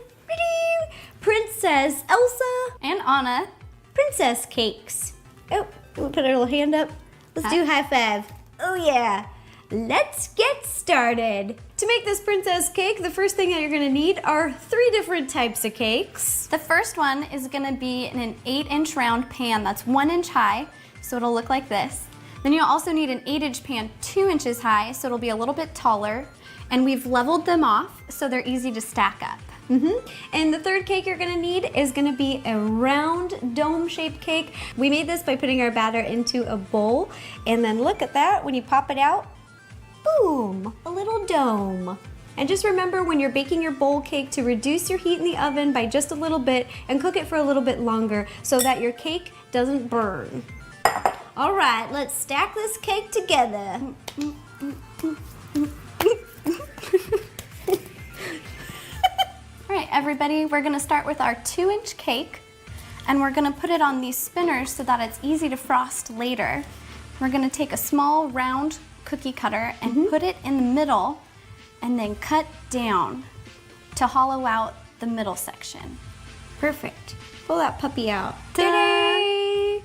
Princess Elsa And Anna. princess cakes. Oh, we'll put our little hand up. Let's do high five. Oh yeah. Let's get started. To make this princess cake, the first thing that you're gonna need are 3 different types of cakes. The first one is gonna be in an 8-inch round pan that's 1 inch high, so it'll look like this. Then you'll also need an 8-inch pan 2 inches high, so it'll be a little bit taller. And we've leveled them off, so they're easy to stack up. And the third cake you're gonna need is gonna be a round dome-shaped cake. We made this by putting our batter into a bowl, and then look at that, when you pop it out, boom, a little dome. And just remember when you're baking your bowl cake to reduce your heat in the oven by just a little bit and cook it for a little bit longer so that your cake doesn't burn. All right, let's stack this cake together. All right, everybody, we're gonna start with our 2-inch cake, and we're gonna put it on these spinners so that it's easy to frost later. We're gonna take a small round cookie cutter and put it in the middle, and then cut down to hollow out the middle section. Perfect. Pull that puppy out. Ta-da!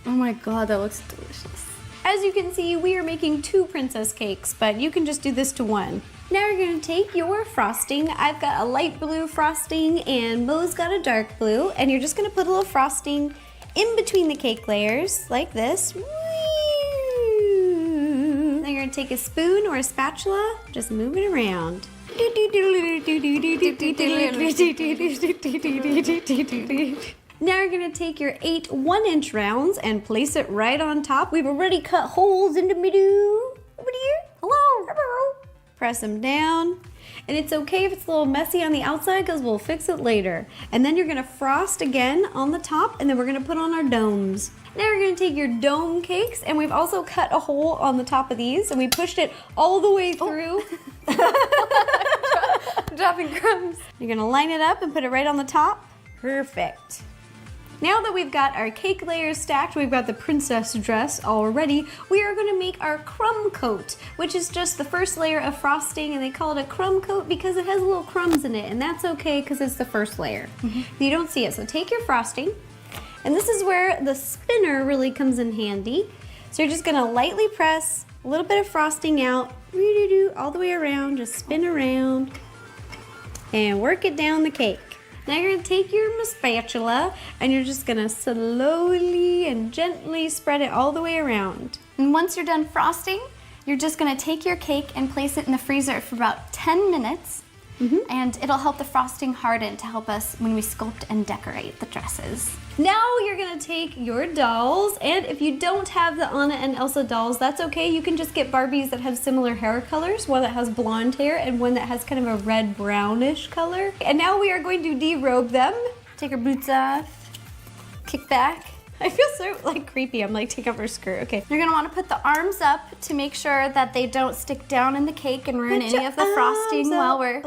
Oh my God, that looks delicious. As you can see, we are making 2 princess cakes, but you can just do this to 1. Now you're gonna take your frosting. I've got a light blue frosting and Mo's got a dark blue, and you're just gonna put a little frosting in between the cake layers, like this. Then you're gonna take a spoon or a spatula, just move it around. Now you're gonna take your 8 1-inch rounds and place it right on top. We've already cut holes in the middle. Over here. Hello. Hello. Press them down. And it's okay if it's a little messy on the outside because we'll fix it later. And then you're gonna frost again on the top, and then we're gonna put on our domes. Now you're gonna take your dome cakes, and we've also cut a hole on the top of these, and we pushed it all the way through. Dropping crumbs. You're gonna line it up and put it right on the top. Perfect. Now that we've got our cake layers stacked, we've got the princess dress all ready, we are gonna make our crumb coat, which is just the first layer of frosting, and they call it a crumb coat because it has little crumbs in it, and that's okay because it's the first layer. You don't see it, so take your frosting, and this is where the spinner really comes in handy. So you're just gonna lightly press a little bit of frosting out, all the way around, just spin around, and work it down the cake. Now you're gonna take your spatula and you're just gonna slowly and gently spread it all the way around. And once you're done frosting, you're just gonna take your cake and place it in the freezer for about 10 minutes. And it'll help the frosting harden to help us when we sculpt and decorate the dresses. Now you're gonna take your dolls, and if you don't have the Anna and Elsa dolls, that's okay. You can just get Barbies that have similar hair colors, one that has blonde hair and one that has kind of a red brownish color. And now we are going to derobe them. Take your boots off, kick back. I feel so like creepy. I'm like, take off her skirt. Okay. You're gonna wanna put the arms up to make sure that they don't stick down in the cake and ruin any of the frosting while we're...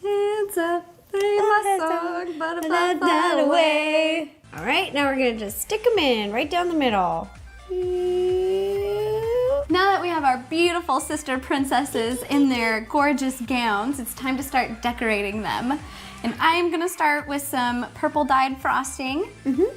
Hands up, sing my song, butterfly fly away. All right, now we're gonna just stick them in right down the middle. Now that we have our beautiful sister princesses in their gorgeous gowns, it's time to start decorating them. And I'm gonna start with some purple dyed frosting.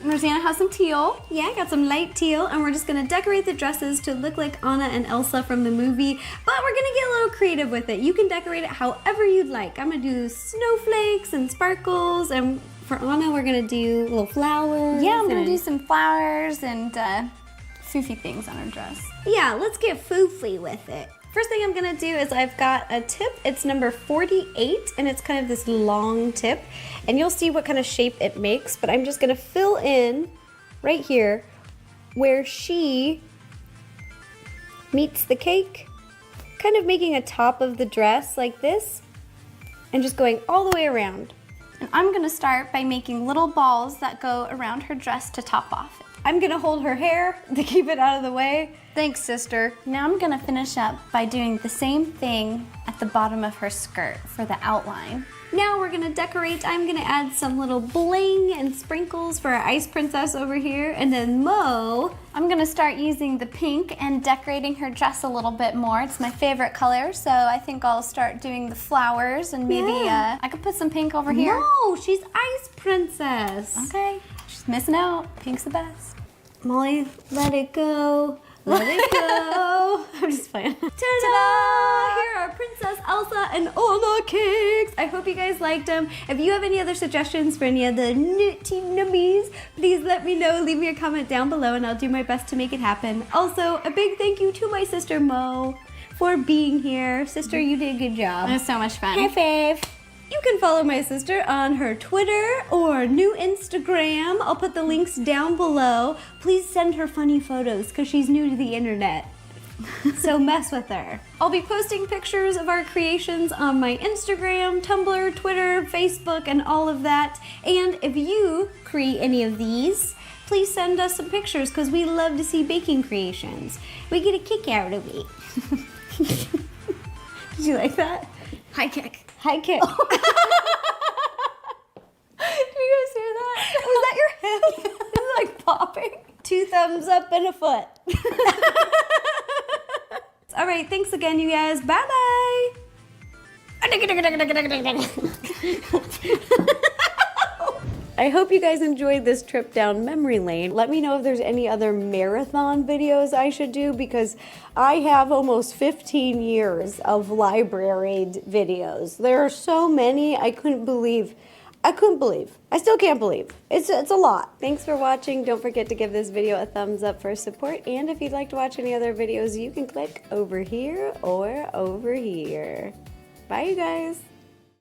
Rosanna has some teal. Yeah, I got some light teal, and we're just gonna decorate the dresses to look like Anna and Elsa from the movie, but we're gonna get a little creative with it. You can decorate it however you'd like. I'm gonna do snowflakes and sparkles, and for Anna, we're gonna do little flowers. Yeah, I'm gonna do some flowers and foofy things on her dress. Yeah, let's get foofy with it. First thing I'm gonna do is I've got a tip. It's number 48, and it's kind of this long tip, and you'll see what kind of shape it makes, but I'm just gonna fill in right here where she meets the cake, kind of making a top of the dress like this, and just going all the way around. And I'm gonna start by making little balls that go around her dress to top off it. I'm gonna hold her hair to keep it out of the way. Thanks, sister. Now I'm gonna finish up by doing the same thing at the bottom of her skirt for the outline. Now we're gonna decorate. I'm gonna add some little bling and sprinkles for our ice princess over here, and then Mo. I'm gonna start using the pink and decorating her dress a little bit more. It's my favorite color, so I think I'll start doing the flowers and maybe I could put some pink over here. No, she's ice princess. Okay, she's missing out. Pink's the best. Molly, let it go. Let it go. I'm just playing. Ta-da! Here are Princess Elsa and Anna cakes. I hope you guys liked them. If you have any other suggestions for any of the Nerdy Nummies, please let me know. Leave me a comment down below and I'll do my best to make it happen. Also, a big thank you to my sister Mo for being here. Sister, you did a good job. It was so much fun. High five. You can follow my sister on her Twitter or new Instagram. I'll put the links down below. Please send her funny photos because she's new to the internet. So mess with her. I'll be posting pictures of our creations on my Instagram, Tumblr, Twitter, Facebook, and all of that. And if you create any of these, please send us some pictures because we love to see baking creations. We get a kick out of it. Did you like that? High kick. High kick. Did you guys hear that? Was that your hip? It was like popping. 2 thumbs up and a foot. All right, thanks again, you guys. Bye-bye. I hope you guys enjoyed this trip down memory lane. Let me know if there's any other marathon videos I should do because I have almost 15 years of libraried videos. There are so many I couldn't believe. I still can't believe. It's a lot. Thanks for watching. Don't forget to give this video a thumbs up for support. And if you'd like to watch any other videos, you can click over here or over here. Bye, you guys.